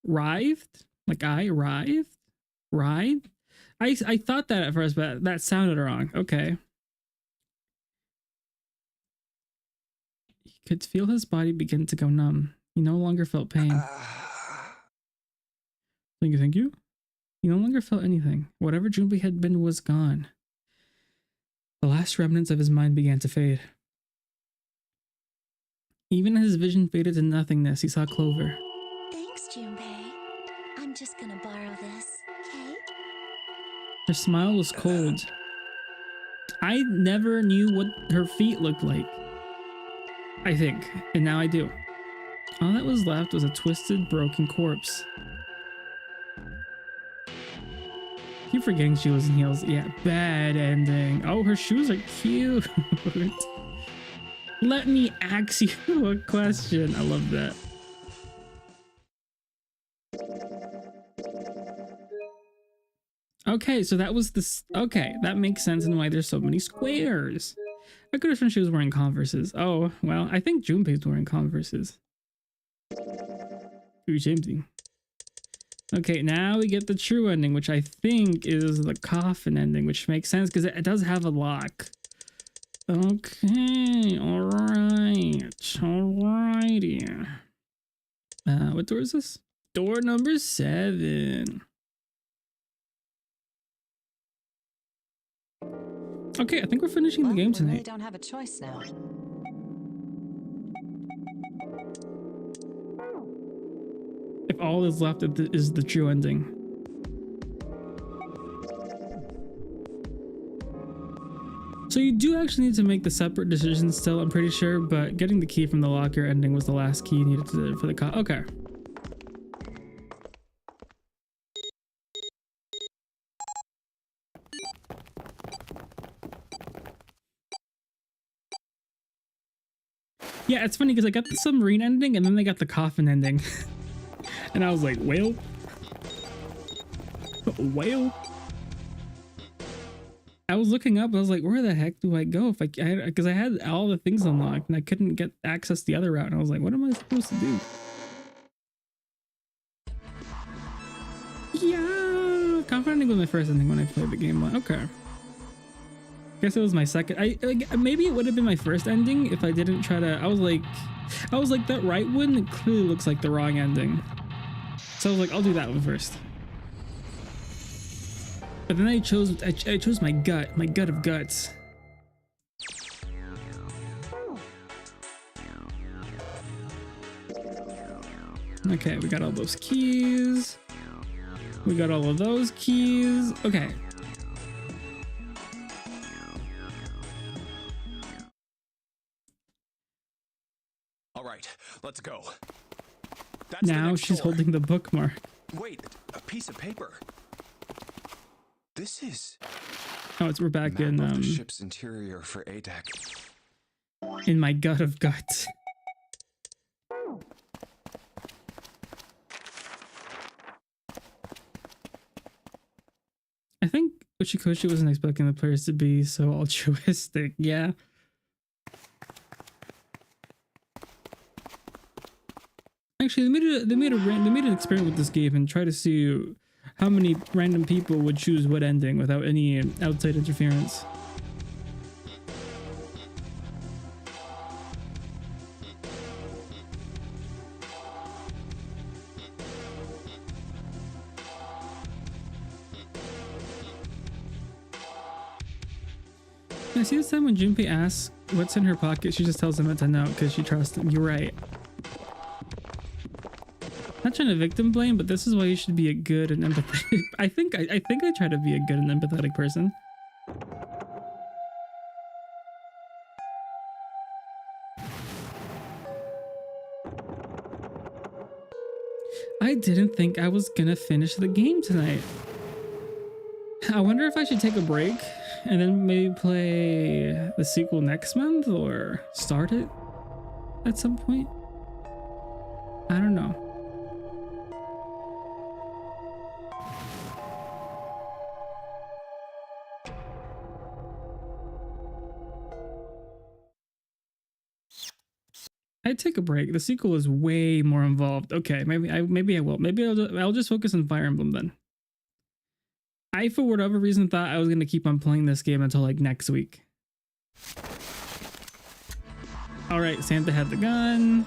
Writhed? Like I writhed? Writhed? I thought that at first, but that sounded wrong. Okay. He could feel his body begin to go numb. He no longer felt pain. Thank you. He no longer felt anything. Whatever Junpei had been was gone. The last remnants of his mind began to fade. Even as his vision faded to nothingness, he saw Clover. Thanks, Junpei. I'm just gonna borrow this, okay? Her smile was cold. I never knew what her feet looked like. I think, and now I do. All that was left was a twisted, broken corpse. Keep forgetting she was in heels. Yeah, bad ending. Oh, her shoes are cute. Let me ask you a question. I love that. Okay, so that was this. Okay, that makes sense in why there's so many squares. I could have sworn she was wearing Converses. Oh, well, I think Junpei's wearing Converses. Ooh, shamesy. Okay, now we get the true ending, which I think is the coffin ending, which makes sense because it does have a lock. Okay, alrighty. What door is this? Door number 7. Okay, I think we're finishing the game tonight. We really don't have a choice now. If all is left is the true ending. So you do actually need to make the separate decisions still, I'm pretty sure, but getting the key from the locker ending was the last key you needed for the okay. Yeah, it's funny because I got the submarine ending and then they got the coffin ending. And I was like, whale? Whale? I was looking up, I was like, where the heck do I go if because I had all the things unlocked and I couldn't get access the other route. And I was like, what am I supposed to do? Yeah, coffin ending was my first ending when I played the game. Okay. Guess it was my second. Maybe it would have been my first ending if I didn't try to. I was like that right one. It clearly looks like the wrong ending. So I was like, I'll do that one first. But then I chose my gut of guts. Okay, we got all those keys. We got all of those keys. Okay. All right, let's go. That's now she's holding the bookmark. Wait, a piece of paper. This is. Oh, we're back in the ship's interior for ADEC. In my gut of guts. I think Uchikoshi wasn't expecting the players to be so altruistic. Yeah. Actually, they made an experiment with this game and try to see how many random people would choose what ending without any outside interference. I see this time when Junpei asks what's in her pocket, she just tells him it's a note because she trusts him. You're right. Not trying to victim blame, but this is why you should be a good and empathetic. I think I try to be a good and empathetic person. I didn't think I was gonna finish the game tonight. I wonder if I should take a break and then maybe play the sequel next month or start it at some point. I don't know. I'd take a break. The sequel is way more involved. Okay, maybe I will. Maybe I'll just focus on Fire Emblem then. I, for whatever reason, thought I was gonna keep on playing this game until like next week. All right, Santa had the gun.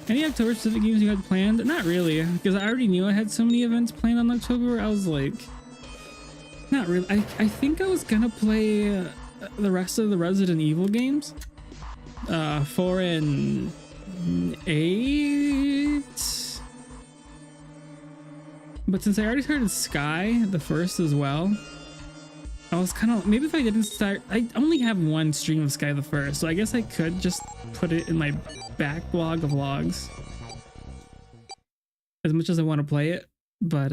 Any October specific games you had planned? Not really, because I already knew I had so many events planned on October. I was like, not really. I think I was gonna play the rest of the Resident Evil games. 4 and 8. But since I already started Sky, the first as well, I was kind of, maybe if I didn't start, I only have one stream of Sky the first, so I guess I could just put it in my backlog of logs as much as I want to play it. But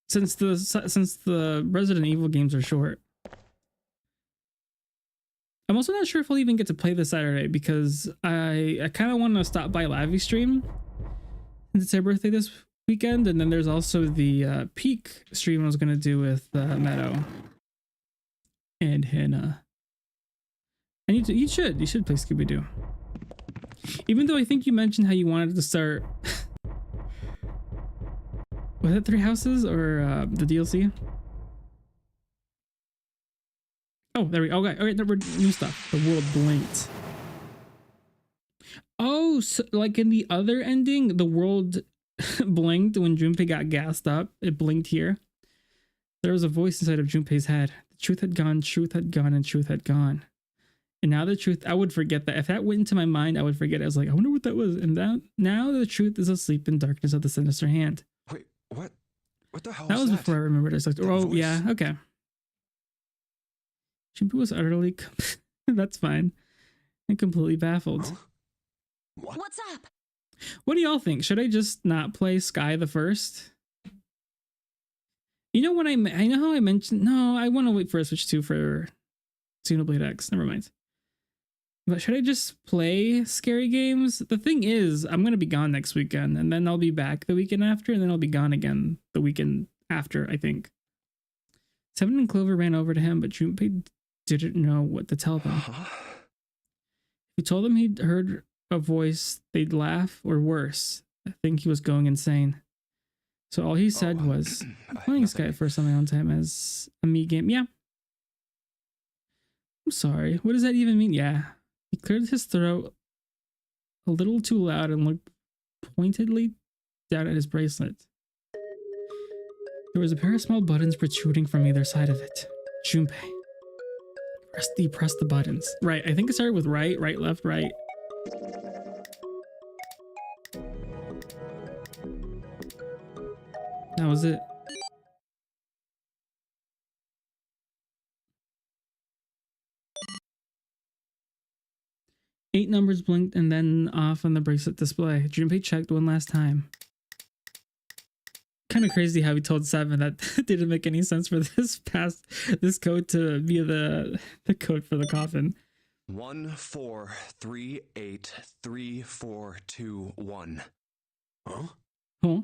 since the Resident Evil games are short, I'm also not sure if I'll even get to play this Saturday, because I kind of want to stop by Lavi stream since it's her birthday this weekend, and then there's also the peak stream I was gonna do with Meadow and Hannah. And you should play Scooby-Doo. Even though I think you mentioned how you wanted to start was it 3 Houses or the DLC? Oh, there we go. Okay, all right, there were new stuff. The world blinked. Oh, so like in the other ending, the world blinked when Junpei got gassed up. It blinked here. There was a voice inside of Junpei's head. The truth had gone, and truth had gone. And now the truth, I would forget that. If that went into my mind, I would forget it. I was like, I wonder what that was. And now the truth is asleep in darkness of the sinister hand. Wait, what? What the hell That was that? before I remembered. I was like, oh, yeah, okay. Junpei was utterly, that's fine, and completely baffled. Huh? What's up? What do y'all think? Should I just not play Sky the first? You know what I know how I mentioned, no, I want to wait for a Switch 2 for Xenoblade X. Never mind. But should I just play scary games? The thing is, I'm going to be gone next weekend, and then I'll be back the weekend after, and then I'll be gone again the weekend after, I think. Seven and Clover ran over to him, but Junpei didn't know what to tell them. He told them he'd heard a voice, they'd laugh, or worse. I think he was going insane. So all he said was, playing Sky first on my own time as a me game. Yeah. I'm sorry. What does that even mean? Yeah. He cleared his throat a little too loud and looked pointedly down at his bracelet. There was a pair of small buttons protruding from either side of it. Junpei. He pressed the buttons. Right. I think it started with right, left, right. That was it. Eight numbers blinked and then off on the bracelet display. Junpei checked one last time. Kind of crazy how he told 7 that didn't make any sense for this code to be the code for the coffin. 1438342 Huh? Huh?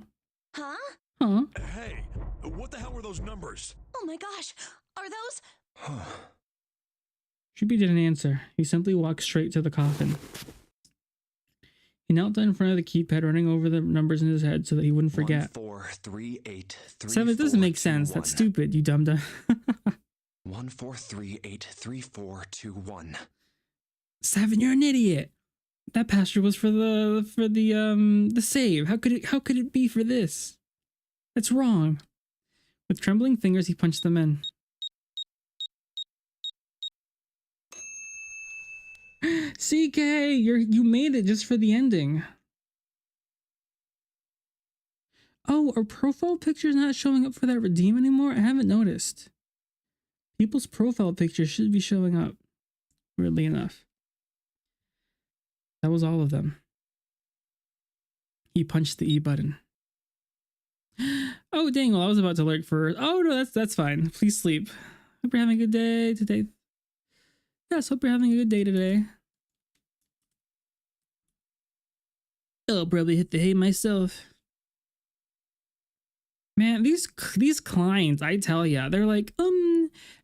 Huh? Huh? Hey, what the hell were those numbers? Oh my gosh. Are those? Junpei didn't answer. He simply walked straight to the coffin. He knelt down in front of the keypad, running over the numbers in his head so that he wouldn't forget. 1438342 7, it doesn't make sense. That's stupid, you dumb. 143833421. 7, you're an idiot. That password was for the save. How could it be for this? That's wrong. With trembling fingers, he punched them in. CK, you made it just for the ending. Oh, are profile pictures not showing up for that redeem anymore? I haven't noticed. People's profile pictures should be showing up, weirdly enough. That was all of them. He punched the E button. Oh, dang, well, I was about to lurk for... Oh, no, that's fine. Please sleep. Hope you're having a good day today. Yes, hope you're having a good day today. I'll probably hit the hay myself. Man, these clients, I tell ya, they're like,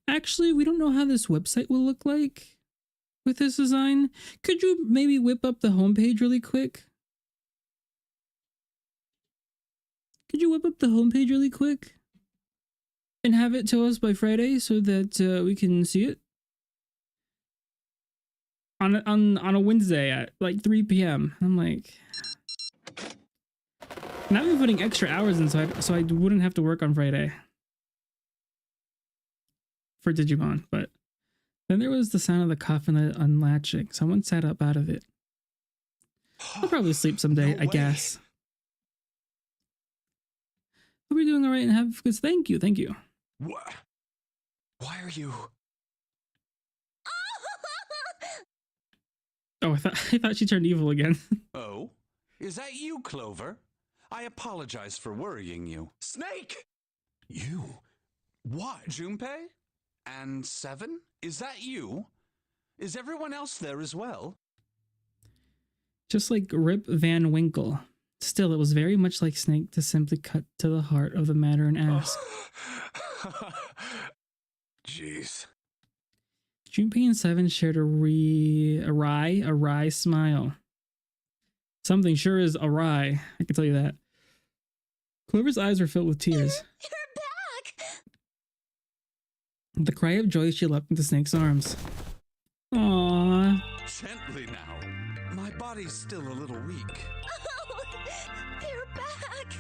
Actually, we don't know how this website will look like with this design. Could you maybe whip up the homepage really quick? Could you whip up the homepage really quick and have it to us by Friday so that we can see it on a Wednesday at like 3 p.m. I'm like, and I've been putting extra hours in so I wouldn't have to work on Friday for Digimon. But then there was the sound of the coffin unlatching. Someone sat up out of it. I'll probably sleep someday, No I way. guess. Hope you're doing all right and have good. Thank you. What? Why are you? Oh, I thought she turned evil again. Oh? Is that you, Clover? I apologize for worrying you. Snake! You? What? Junpei? And Seven? Is that you? Is everyone else there as well? Just like Rip Van Winkle. Still, it was very much like Snake to simply cut to the heart of the matter and ask. Jeez. Junpei and Seven shared a wry smile. Something sure is awry, I can tell you that. Clover's eyes were filled with tears. You're back! With a cry of joy, she leapt into Snake's arms. Aww. Gently now. My body's still a little weak. Oh, they're back!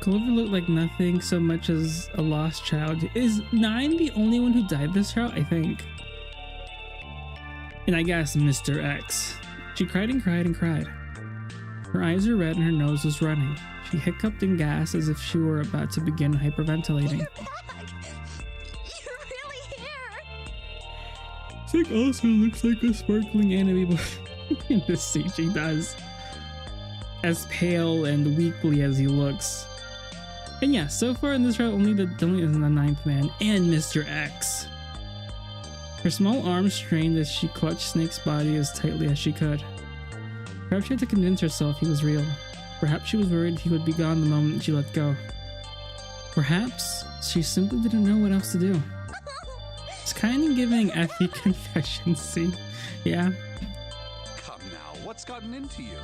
Clover looked like nothing so much as a lost child. Is 9 the only one who died this route? I think. And I guess Mr. X. She cried and cried and cried. Her eyes were red and her nose was running. She hiccuped and gasped as if she were about to begin hyperventilating. You're back! You're really here! Snake also looks like a sparkling anime boy. In this scene, she does. As pale and weakly as he looks. And yeah, so far in this route, only the 9th man and Mr. X. Her small arms strained as she clutched Snake's body as tightly as she could. Perhaps she had to convince herself he was real. Perhaps she was worried he would be gone the moment she let go. Perhaps she simply didn't know what else to do. It's kind of giving Effie confession scene. Yeah. Come now, what's gotten into you?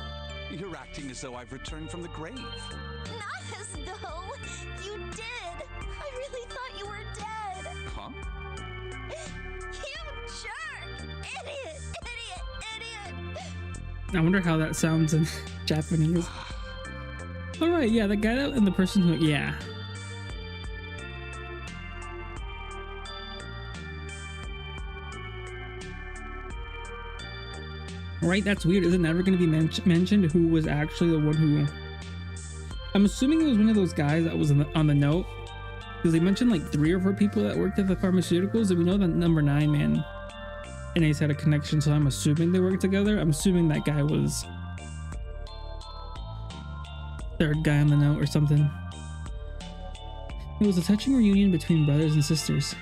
You're acting as though I've returned from the grave. Not as though you did! I really thought you were dead! Huh? You jerk! Idiot! I wonder how that sounds in Japanese. Alright, yeah, the guy that, and the person who, yeah. Right, that's weird. Is it never going to be mentioned who was actually the one who... I'm assuming it was one of those guys that was on the note. Because they mentioned like 3 or 4 people that worked at the pharmaceuticals, and we know that number 9 man and Ace had a connection, so I'm assuming they worked together. I'm assuming that guy was 3rd guy on the note or something. It was a touching reunion between brothers and sisters.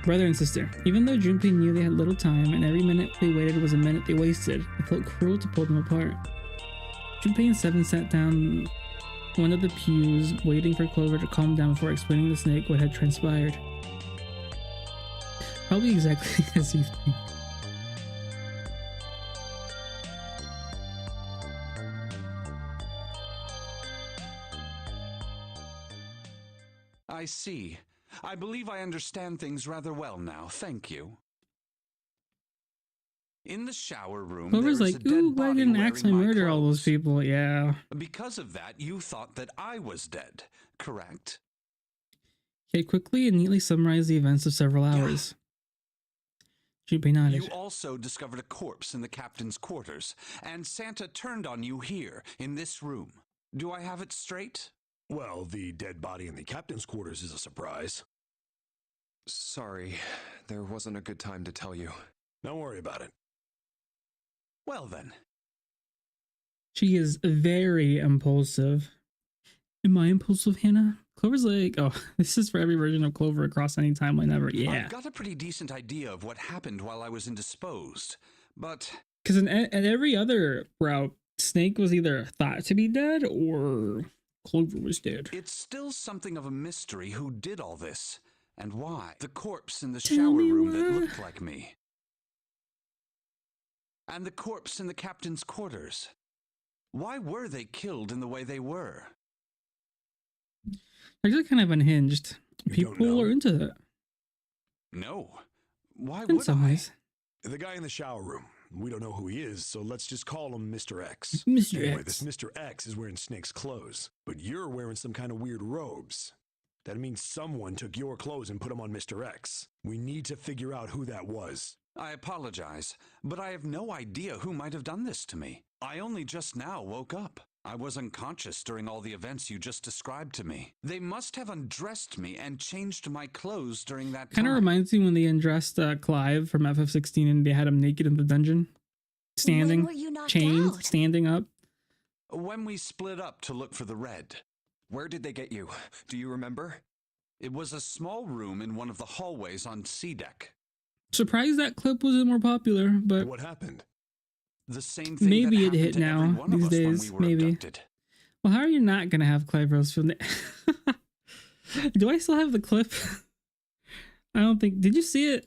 Brother and sister. Even though Junpei knew they had little time and every minute they waited was a minute they wasted, it felt cruel to pull them apart. Junpei and Seven sat down one of the pews, waiting for Clover to calm down before explaining to Snake what had transpired. Probably exactly as you think. I see. I believe I understand things rather well now, thank you. In the shower room, Clover's there is like, a dead ooh, why body didn't Axel wearing my murder all those clothes. people? Yeah. Because of that, you thought that I was dead, correct? He had quickly and neatly summarized the events of several hours. Junpei nodded. You also discovered a corpse in the captain's quarters, and Santa turned on you here, in this room. Do I have it straight? Well, the dead body in the captain's quarters is a surprise. Sorry, there wasn't a good time to tell you. Don't worry about it. Well then. She is very impulsive. Am I impulsive, Hannah? Clover's like, oh, this is for every version of Clover across any timeline ever. Yeah. I've got a pretty decent idea of what happened while I was indisposed, but... Because in every other route, Snake was either thought to be dead or Clover was dead. It's still something of a mystery who did all this. And why? The corpse in the Tell shower me room that why. looked like me. And the corpse in the captain's quarters. Why were they killed in the way they were? Actually, kind of unhinged. You don't People know? are into that. No. Why In would some I? ways. The guy in the shower room. We don't know who he is, so let's just call him Mr. X. Mr. Anyway, X. this Mr. X is wearing Snake's clothes, but you're wearing some kind of weird robes. That means someone took your clothes and put them on Mr. X. We need to figure out who that was. I apologize, but I have no idea who might have done this to me. I only just now woke up. I was unconscious during all the events you just described to me. They must have undressed me and changed my clothes during that time. Kind of reminds me when they undressed Clive from FF16 and they had him naked in the dungeon. Standing, When were you knocked chained, out? standing up. When we split up to look for the red. Where did they get you? Do you remember? It was a small room in one of the hallways on C deck. Surprised that clip wasn't more popular, but What happened? The same thing maybe that it hit happened to every now one these of us when days. we were Maybe. abducted. Well, how are you not gonna have Clive Rose film? Do I still have the clip? I don't think. Did you see it?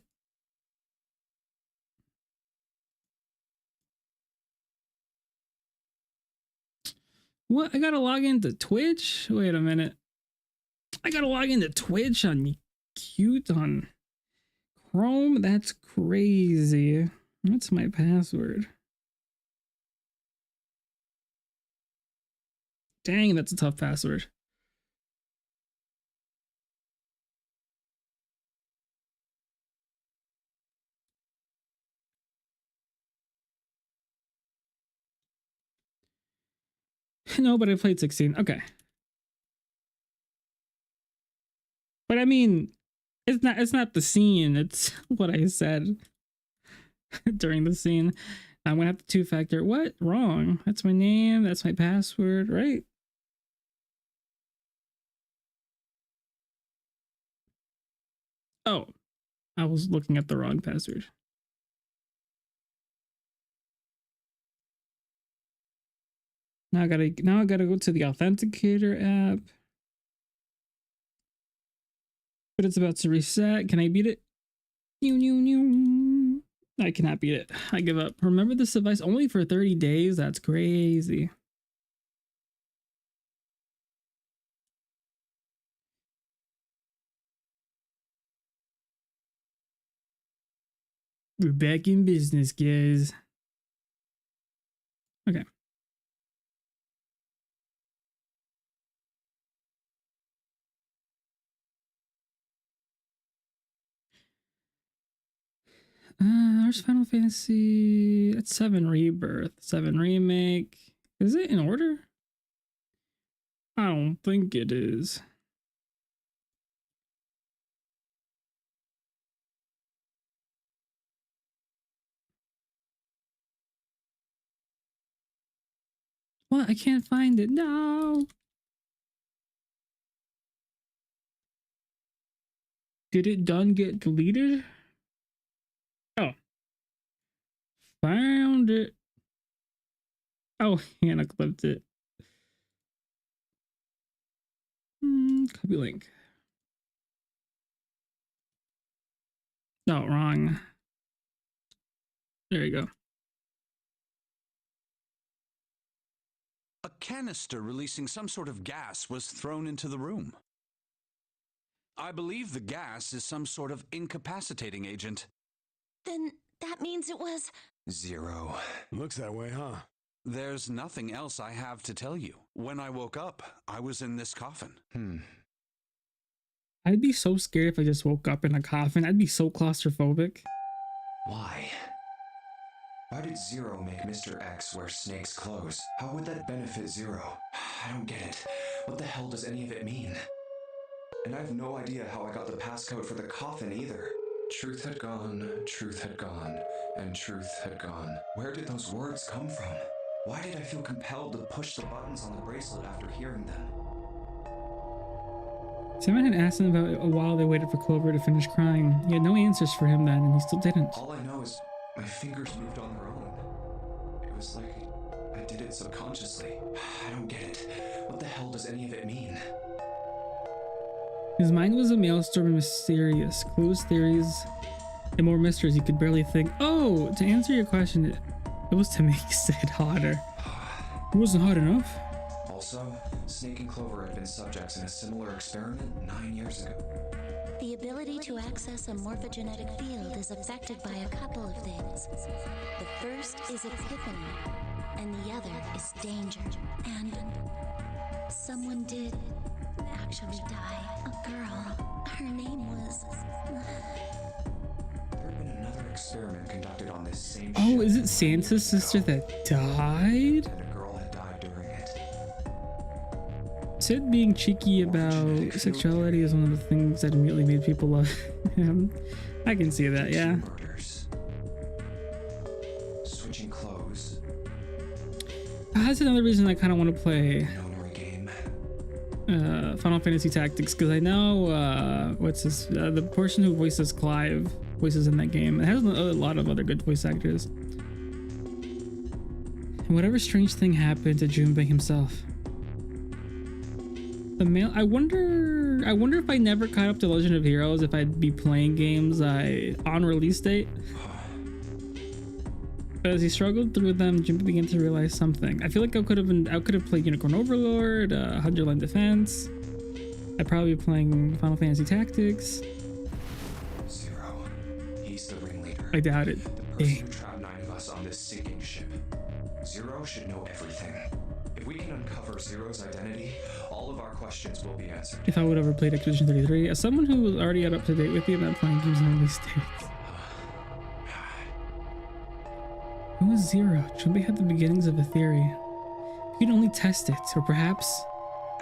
What? I gotta log into Twitch? Wait a minute. I gotta log into Twitch on Cute on Chrome? That's crazy. What's my password? Dang, that's a tough password. No, but I played 16. Okay. But I mean, it's not the scene, it's what I said during the scene. I'm gonna have to two-factor. What? Wrong. That's my name, that's my password, right? Oh, I was looking at the wrong password. Now I gotta go to the authenticator app. But it's about to reset. Can I beat it? I cannot beat it. I give up. Remember this device only for 30 days? That's crazy. We're back in business, guys. Okay. There's Final Fantasy. That's 7 Rebirth, 7 Remake. Is it in order? I don't think it is. What? I can't find it. No. Did it done get deleted? Oh. Found it. Oh, Hannah clipped it. Copy link. No, wrong. There you go. A canister releasing some sort of gas was thrown into the room. I believe the gas is some sort of incapacitating agent. Then that means it was... Zero. Looks that way, huh? There's nothing else I have to tell you. When I woke up, I was in this coffin. I'd be so scared if I just woke up in a coffin. I'd be so claustrophobic. Why? Why did Zero make Mr. X wear Snake's clothes? How would that benefit Zero? I don't get it. What the hell does any of it mean? And I have no idea how I got the passcode for the coffin either. Truth had gone, and truth had gone. Where did those words come from? Why did I feel compelled to push the buttons on the bracelet after hearing them? Someone had asked him about it a while they waited for Clover to finish crying. He had no answers for him then, and he still didn't. All I know is my fingers moved on their own. It was like I did it subconsciously. I don't get it. What the hell does any of it mean? His mind was a maelstrom of mysterious clues, theories, and more mysteries he could barely think. Oh, to answer your question, it was to make Sid hotter. It wasn't hot enough. Also, Snake and Clover had been subjects in a similar experiment 9 years ago. The ability to access a morphogenetic field is affected by a couple of things. The first is epiphany, and the other is danger. And someone did actually die. A girl. Her name was... There had been another experiment conducted on this same ship. Oh, is it Santa's sister that died? And a girl had died during it. Sid being cheeky about sexuality is one of the things that immediately made people love him. I can see that, yeah. Murders. Switching clothes. That's another reason I kind of want to play Nonary Game. Final Fantasy Tactics, because I know the person who voices Clive voices in that game. It has a lot of other good voice actors. And whatever strange thing happened to Junpei himself. I wonder if I never caught up to Legend of Heroes, if I'd be playing games on release date. But as he struggled through them, Junpei began to realize something. I feel like I could have played Unicorn Overlord, 100 Line Defense. I'd probably be playing Final Fantasy Tactics. Zero. He's the ringleader. I doubt it. The person who trapped 9 of us on this sinking ship. Zero should know everything. If we can uncover Zero's identity, all of our questions will be answered. If I would ever played Expedition 33, as someone who was already up to date with you about playing games on release dates. Who was Zero? Junpei had the beginnings of a theory. You could only test it, or perhaps...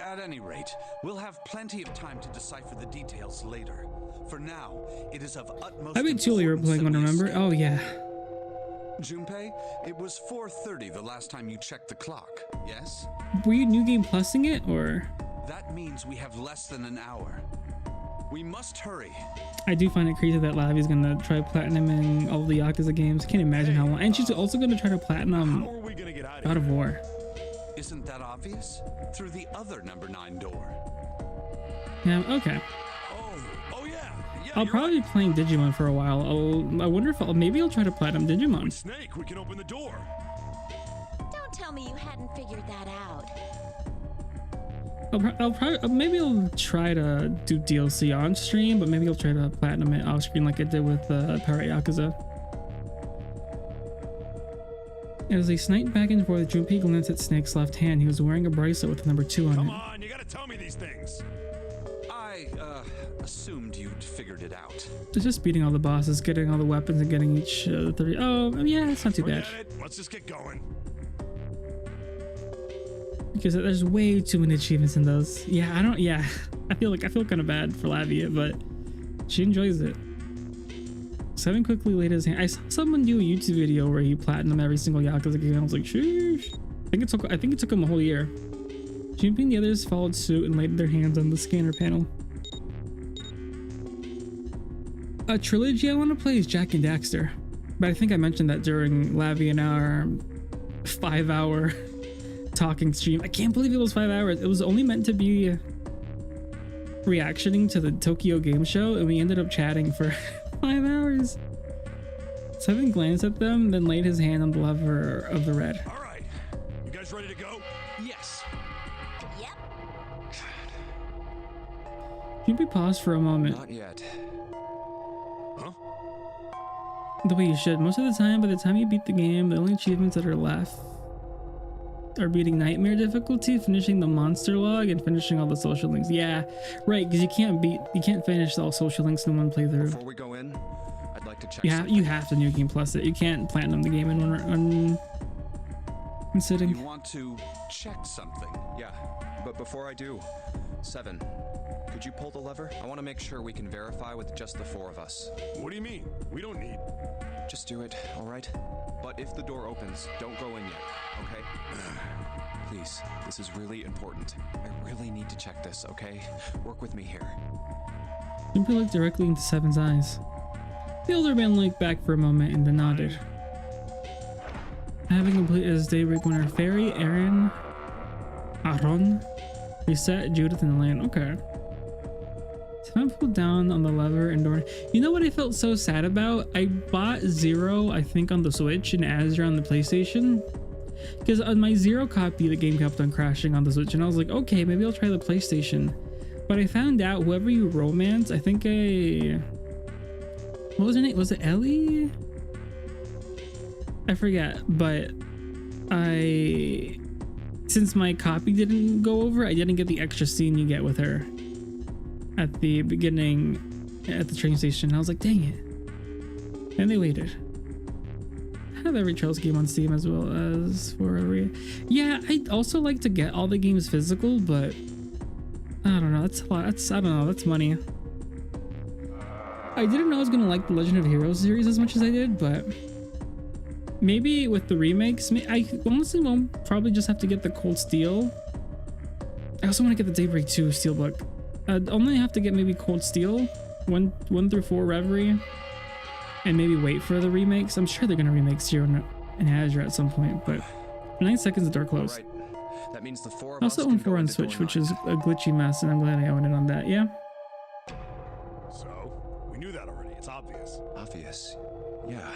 At any rate, we'll have plenty of time to decipher the details later. For now, it is of utmost I bet Julie were playing one, remember? Oh, yeah. Junpei, it was 4:30 the last time you checked the clock, yes? Were you New Game Plusing it, or...? That means we have less than an hour. We must hurry. I do find it crazy that Lavi's gonna try platinuming all the Yakuza games. I can't imagine how long. And she's also gonna try to platinum God of War. Isn't that obvious? Through the other number 9 door. Yeah, okay. Oh yeah. I'll probably be playing Digimon for a while. I wonder if maybe I'll try to platinum Digimon. Snake, we can open the door. Don't tell me you hadn't figured that out. I'll probably maybe I'll try to do DLC on stream, but maybe I'll try to platinum it off screen like I did with Pirate Yakuza. As he sniped back and forth, Junpei glanced at Snake's left hand. He was wearing a bracelet with the number 2 on it. Come on, you gotta tell me these things. I assumed you'd figured it out. It's just beating all the bosses, getting all the weapons, and getting each 30. Oh, yeah, it's not too bad. Let's just get going. Because there's way too many achievements in those. Yeah, I feel kind of bad for Lavia, but she enjoys it. Seven quickly laid his hand. I saw someone do a YouTube video where he platinumed every single Yakuza game. I was like, sheesh. I think it took him a whole year. Junpei and the others followed suit and laid their hands on the scanner panel. A trilogy I want to play is Jack and Daxter, but I think I mentioned that during Lavia and our 5-hour talking stream. I can't believe it was 5 hours. It was only meant to be reactioning to the Tokyo Game Show, and we ended up chatting for 5 hours. Seven glanced at them, then laid his hand on the lever of the red. All right, you guys ready to go? Yes. Yep. Junpei paused for a moment. Not yet. Huh? The way you should. Most of the time, by the time you beat the game, the only achievements that are left are beating Nightmare difficulty, finishing the monster log, and finishing all the social links. Yeah, right, because you can't finish all social links in one playthrough. Before we go in, I'd like to check. You have to New Game Plus it. You can't platinum the game in one sitting. You want to check something? Yeah, but before I do, Seven, could you pull the lever? I want to make sure we can verify with just the 4 of us. What do you mean? We don't need... Just do it, all right? But if the door opens, don't go in yet, okay? Please, this is really important. I really need to check this, okay? Work with me here. Junpei looked directly into Seven's eyes. The older man looked back for a moment and then nodded. Having completed his daybreak winner, Fairy, Aaron, Aaron, Reset, Judith, and Elaine. Okay. So if I pull down on the lever and door, you know what I felt so sad about? I bought Zero, I think, on the Switch and Azure on the PlayStation. Because on my Zero copy, the game kept on crashing on the Switch, and I was like, okay, maybe I'll try the PlayStation. But I found out whoever you romance, I think what was her name? Was it Ellie? I forget, but since my copy didn't go over, I didn't get the extra scene you get with her at the beginning at the train station. I was like, dang it. And they waited. I have every Trails game on Steam as well as for every... Yeah, I'd also like to get all the games physical, but I don't know. That's a lot. I don't know. That's money. I didn't know I was gonna like the Legend of Heroes series as much as I did, but maybe with the remakes, I honestly won't probably just have to get the Cold Steel. I also want to get the Daybreak 2 Steelbook. I'd only have to get maybe Cold Steel 1 through 4 Reverie, and maybe wait for the remakes. I'm sure they're gonna remake Zero and Azure at some point, but 9 seconds the door closed. Right. That means the four of I also us own can 4 go on into Switch, door which 9. is a glitchy mess, and I'm glad I own it on that. Yeah. So, we knew that already. It's obvious. Obvious. Yeah,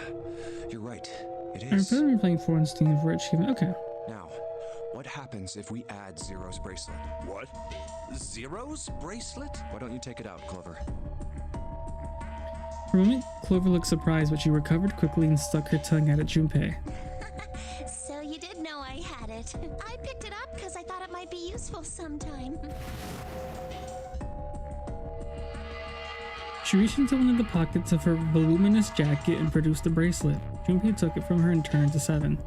you're right. It I'm is. probably playing 4 on Steam for achievement. Okay. Now, what happens if we add Zero's bracelet? What? Zero's bracelet? Why don't you take it out, Clover? For a moment, Clover looked surprised, but she recovered quickly and stuck her tongue out at Junpei. So you did know I had it. I picked it up because I thought it might be useful sometime. She reached into one of the pockets of her voluminous jacket and produced the bracelet. Junpei took it from her and turned to 7.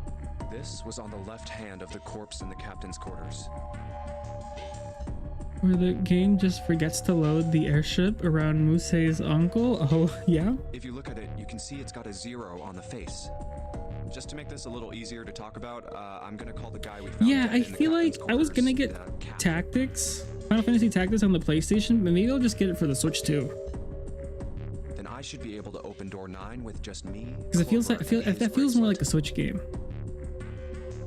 This was on the left hand of the corpse in the captain's quarters. Where the game just forgets to load the airship around Musei's uncle? Oh, yeah? If you look at it, you can see it's got a 0 on the face. Just to make this a little easier to talk about, I'm gonna call the guy we found. Yeah, dead I in the feel like captain's I was gonna quarters, get Captain. Tactics, Final Fantasy Tactics on the PlayStation, but maybe I'll just get it for the Switch too. Then I should be able to open door 9 with just me. Because it feels like that feels more like a Switch game.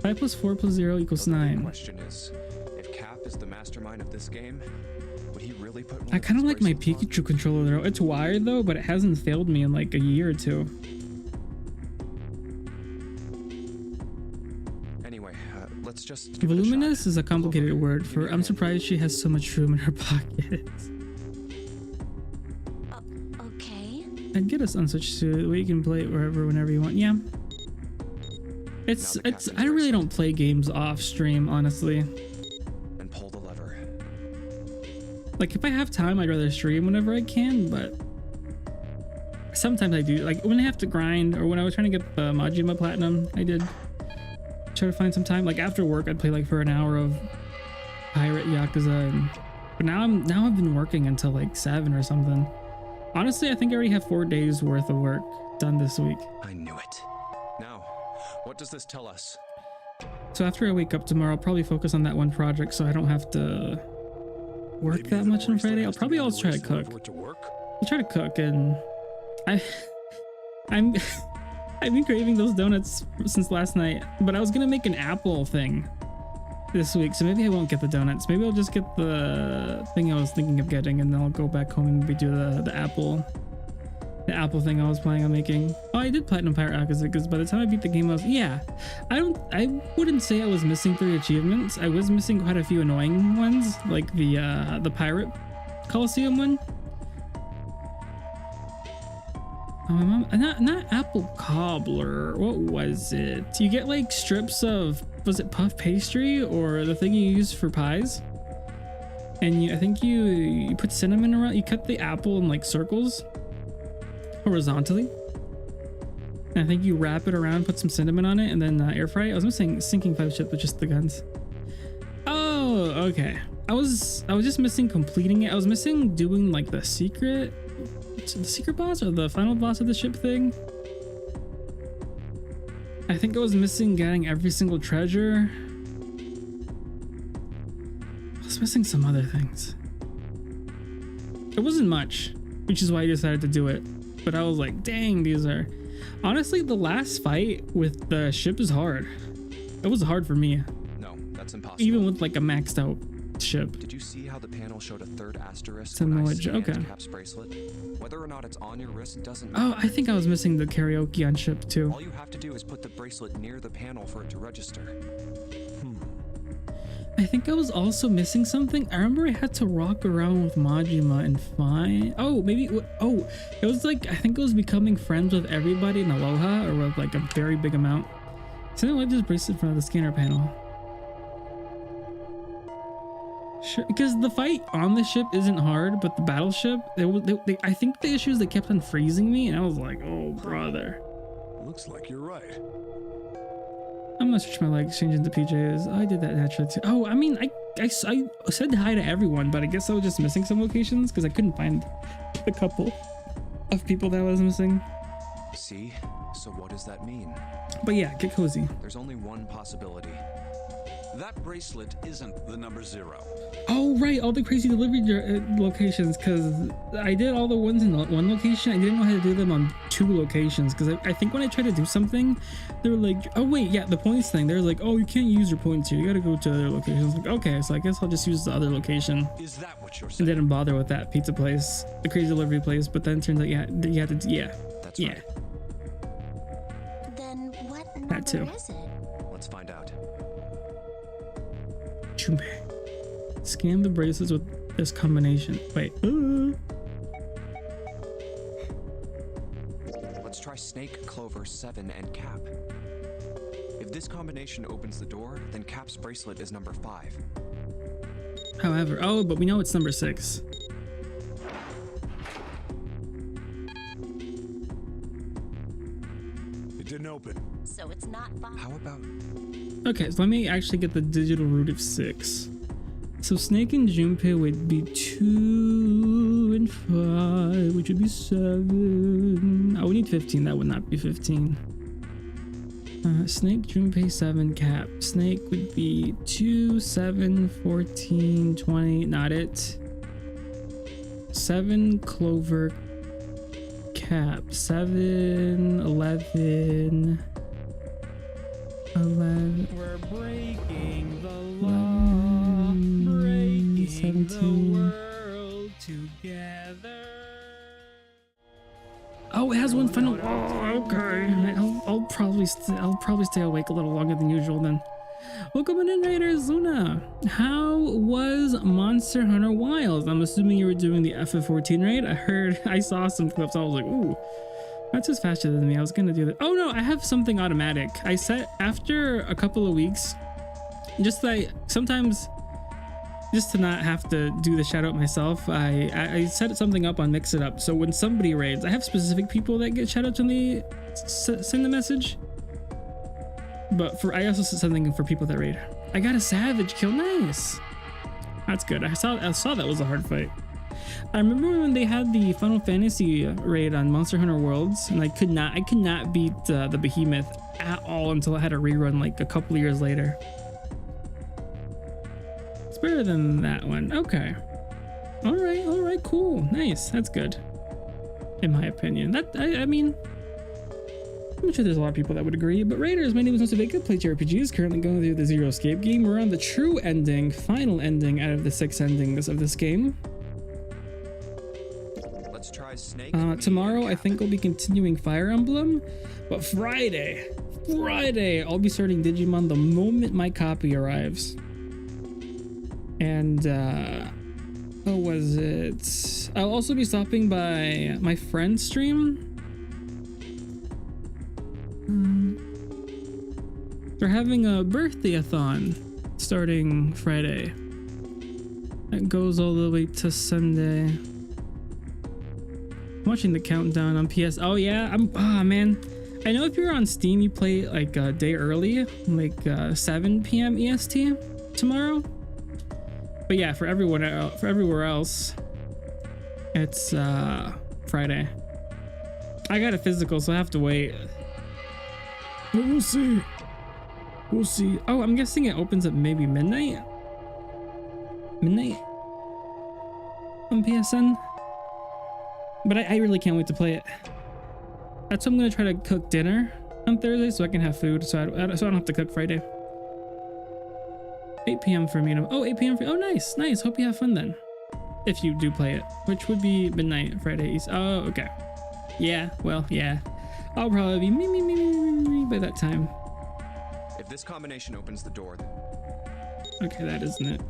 5 + 4 + 0 = 9. The question is, if Cap is the mastermind of this game, would he really put one I of kind of these like my bracelets on? Pikachu controller though. It's wired though, but it hasn't failed me in like a year or two. Anyway, let's just give it a Voluminous shot. is a complicated Clover, word give for me your I'm hand. surprised she has so much room in her pockets. Okay. I'd get us on Switch too, the way you can play it wherever, whenever you want. Yeah. It's I really don't play games off stream, honestly. And pull the lever. Like if I have time, I'd rather stream whenever I can, but sometimes I do. Like when I have to grind, or when I was trying to get the Majima Platinum, I did try to find some time. Like after work, I'd play like for an hour of Pirate Yakuza, but now I've been working until like 7 or something. Honestly, I think I already have 4 days worth of work done this week. I knew it. Now, what does this tell us? So after I wake up tomorrow, I'll probably focus on that one project so I don't have to work Maybe that the much on bracelet Friday. I'll has to probably be on always the try to wrist in order cook. for it to work? I'll try to cook, and I've been craving those donuts since last night, but I was gonna make an apple thing this week, so maybe I won't get the donuts. Maybe I'll just get the thing I was thinking of getting, and then I'll go back home and maybe do the apple thing I was planning on making. Oh, I did Platinum Pirate Yakuza because by the time I beat the game, I wouldn't say I was missing 3 achievements. I was missing quite a few annoying ones, like the Pirate Coliseum one. Oh, my mom, not apple cobbler. What was it? You get like strips of, was it puff pastry or the thing you use for pies? And I think you put cinnamon around. You cut the apple in like circles, horizontally. And I think you wrap it around, put some cinnamon on it, and then air fry it. I was missing sinking 5 chip with just the guns. Oh, okay. I was just missing completing it. I was missing doing like the secret boss or the final boss of the ship thing. I think I was missing getting every single treasure. I was missing some other things. It wasn't much, which is why I decided to do it. But I was like, dang, these are... Honestly, the last fight with the ship is hard. It was hard for me. No, that's impossible. Even with like a maxed out ship. Did you see how the panel showed a third asterisk? Samoa, okay. Cap's bracelet? Whether or not it's on your wrist doesn't matter. Oh, I think I was missing the karaoke on ship too. All you have to do is put the bracelet near the panel for it to register. I think I was also missing something. I remember I had to rock around with Majima and find. Oh, maybe. Oh, it was like, I think it was becoming friends with everybody in Aloha, or with like a very big amount. So I just bracelet in front of the scanner panel. Sure, because the fight on the ship isn't hard, but the battleship, I think the issue is they kept on freezing me, and I was like, oh brother. Looks like you're right. I'm gonna switch my legs, change into PJs. I did that naturally too. Oh, I mean, I said hi to everyone, but I guess I was just missing some locations because I couldn't find the couple of people that I was missing. See? So what does that mean? But yeah, get cozy. There's only one possibility. That bracelet isn't the number 0. Oh right, all the crazy delivery locations, because I did all the ones in one location. I didn't know how to do them on 2 locations, because I think when I tried to do something, they were like, oh wait, yeah, the points thing. They're like, oh, you can't use your points here. You gotta go to other locations. Like, okay, so I guess I'll just use the other location. Is that what you're And saying? didn't bother with that pizza place, the crazy delivery place. But then it turns out, yeah, you had to, yeah. That's yeah. right. Then what That number too. is it? Let's find out. Junpei. Scan the bracelets with this combination. Wait. Let's try Snake, Clover, 7, and Cap. If this combination opens the door, then Cap's bracelet is number 5. However, oh, but we know it's number 6. It didn't open. So it's not 5. How about... Okay, so let me actually get the digital root of 6. So Snake and Junpei would be 2 and 5, which would be 7. Oh, we need 15. That would not be 15. Snake, Junpei, 7, Cap. Snake would be 2, 7, 14, 20. Not it. 7, Clover, Cap. 7, 11. 11. We're breaking the law, breaking 17. The world together. Oh, it has one final. Oh, okay. I'll probably stay awake a little longer than usual then. Welcome in, Raiders. Luna. How was Monster Hunter Wilds? I'm assuming you were doing the FF14 raid. I saw some clips. I was like, ooh. That's just faster than me. I was gonna do that. Oh no, I have something automatic. I set after a couple of weeks, just like sometimes, just to not have to do the shout out myself. I set something up on Mix It Up. So when somebody raids, I have specific people that get shout outs when they send the message. But I also set something for people that raid. I got a savage kill. Nice. That's good. I saw that was a hard fight. I remember when they had the Final Fantasy raid on Monster Hunter Worlds, and I could not beat the behemoth at all until I had a rerun like a couple of years later. It's better than that one. Okay. All right, cool, nice. That's good, in my opinion. I mean, I'm sure there's a lot of people that would agree. But Raiders, my name is Mr. Vega, play jrpgs, currently going through the Zero Escape game. We're on the true ending, final ending out of the 6 endings of this game. Snake, tomorrow I think we'll be continuing Fire Emblem, but Friday I'll be starting Digimon the moment my copy arrives. And what was it? I'll also be stopping by my friend's stream. They're having a birthday-a-thon starting Friday. It goes all the way to Sunday. I'm watching the countdown on PS. Oh yeah, man. I know if you're on Steam, you play like a day early, like 7 p.m. EST tomorrow. But yeah, for everywhere else, it's Friday. I got a physical, so I have to wait. But we'll see. We'll see. Oh, I'm guessing it opens at maybe midnight. Midnight on PSN. But I really can't wait to play it. That's why I'm gonna try to cook dinner on Thursday so I can have food, so I don't have to cook Friday. 8 p.m. for me. Oh, 8 p.m. for, oh, nice, nice. Hope you have fun then. If you do play it, which would be midnight Fridays. Oh, okay. Yeah, well, yeah. I'll probably be me by that time. If this combination opens the door, okay, that isn't it.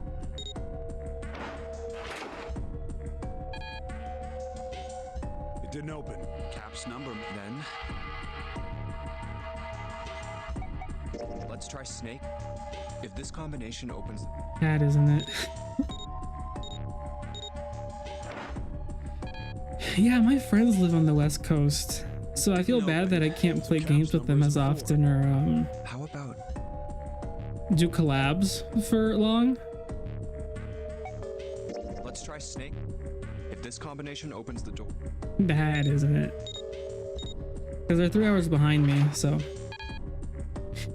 It didn't open. Cap's number, then let's try Snake. If this combination opens, that isn't it. Yeah, my friends live on the West Coast, so I feel bad that I can't play games with them as often or how about do collabs for long. Let's try Snake. If this combination opens the door, that isn't it, because they're 3 hours behind me. So,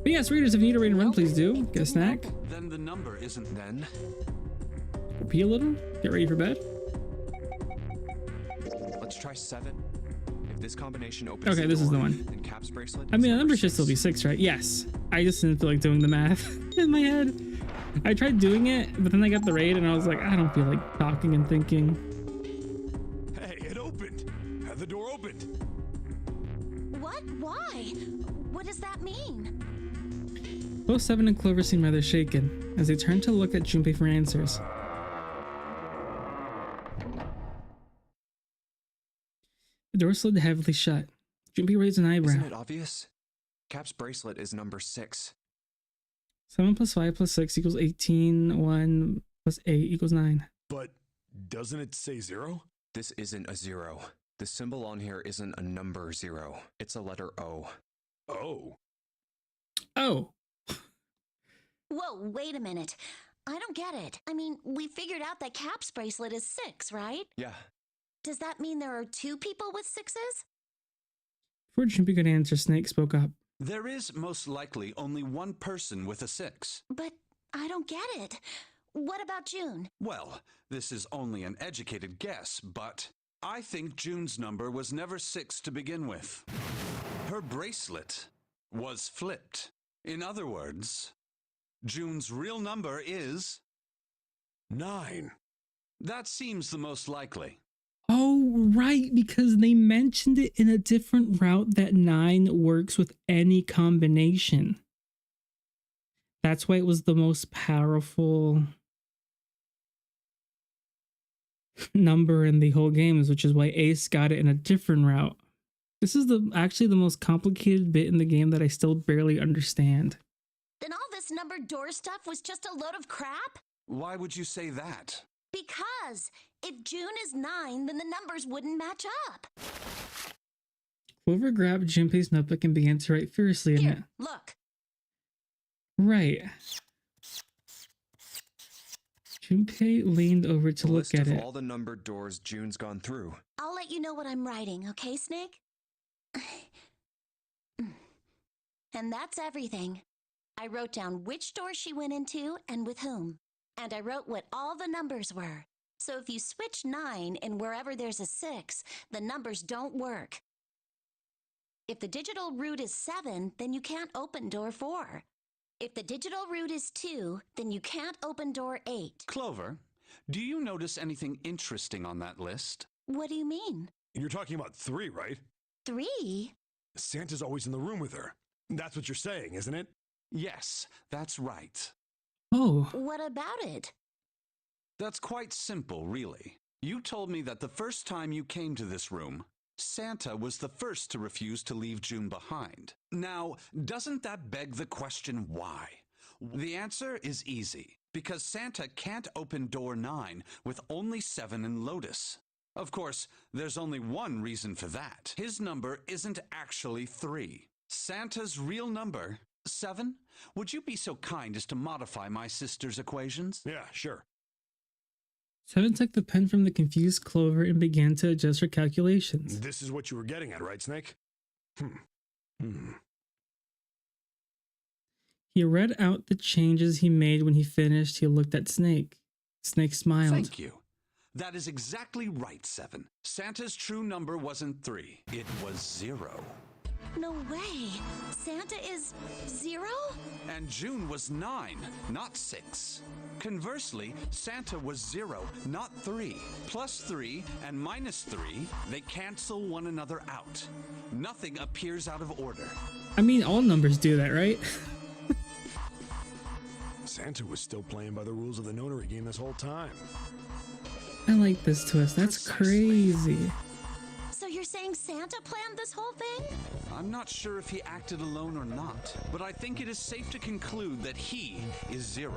but yes, readers, if you need a raid and run, please do get a snack. Then the number isn't. Then pee a little, get ready for bed. Let's try 7. If this combination opens okay, this is the one. Then Cap's bracelet. I mean, the number should still be 6, right? Yes. I just didn't feel like doing the math in my head. I tried doing it, but then I got the raid and I was like, I don't feel like talking and thinking. Hey, it opened. The door opened. What? Why? What does that mean? Both Seven and Clover seem rather shaken as they turn to look at Junpei for answers. The door slid heavily shut. Junpei raised an eyebrow. Isn't it obvious? Cap's bracelet is number 6. 7 plus 5 plus 6 equals 18. 1 plus 8 equals 9. But doesn't it say 0? This isn't a 0. The symbol on here isn't a number 0. It's a letter O. Oh. Oh. Whoa, wait a minute. I don't get it. I mean, we figured out that Cap's bracelet is 6, right? Yeah. Does that mean there are 2 people with 6s? Before Junpei could answer, Snake spoke up. There is most likely only one person with a 6. But I don't get it. What about June? Well, this is only an educated guess, but I think June's number was never 6 to begin with. Her bracelet was flipped. In other words, June's real number is 9. That seems the most likely. Oh, right, because they mentioned it in a different route that 9 works with any combination. That's why it was the most powerful number in the whole games, which is why Ace got it in a different route. This is actually the most complicated bit in the game that I still barely understand. Then all this numbered door stuff was just a load of crap? Why would you say that? Because if June is 9, then the numbers wouldn't match up. Clover grabbed Junpei's notebook and began to write furiously in it. Look. Right. Junpei leaned over to look at it. All the numbered doors June's gone through. I'll let you know what I'm writing, okay, Snake? And that's everything. I wrote down which door she went into and with whom. And I wrote what all the numbers were. So if you switch 9 in wherever there's a 6, the numbers don't work. If the digital root is 7, then you can't open door 4. If the digital root is 2, then you can't open door 8. Clover, do you notice anything interesting on that list? What do you mean? You're talking about 3, right? 3? Santa's always in the room with her. That's what you're saying, isn't it? Yes, that's right. Oh. What about it? That's quite simple, really. You told me that the first time you came to this room, Santa was the first to refuse to leave June behind. Now, doesn't that beg the question why? The answer is easy, because Santa can't open door 9 with only 7 in Lotus. Of course, there's only one reason for that. His number isn't actually 3. Santa's real number, 7? Would you be so kind as to modify my sister's equations? Yeah, sure. 7 took the pen from the confused Clover and began to adjust her calculations. This is what you were getting at, right, Snake? He read out the changes he made. When he finished, he looked at Snake. Snake smiled. Thank you. That is exactly right, 7. Santa's true number wasn't 3. It was 0. No way. Santa is 0? And June was 9, not 6. Conversely, Santa was 0, not 3. Plus 3 and minus 3, they cancel one another out. Nothing appears out of order. I mean, all numbers do that, right? Santa was still playing by the rules of the Nonary game this whole time. I like this twist. That's crazy. So you're saying Santa planned this whole thing? I'm not sure if he acted alone or not, but I think it is safe to conclude that he is 0,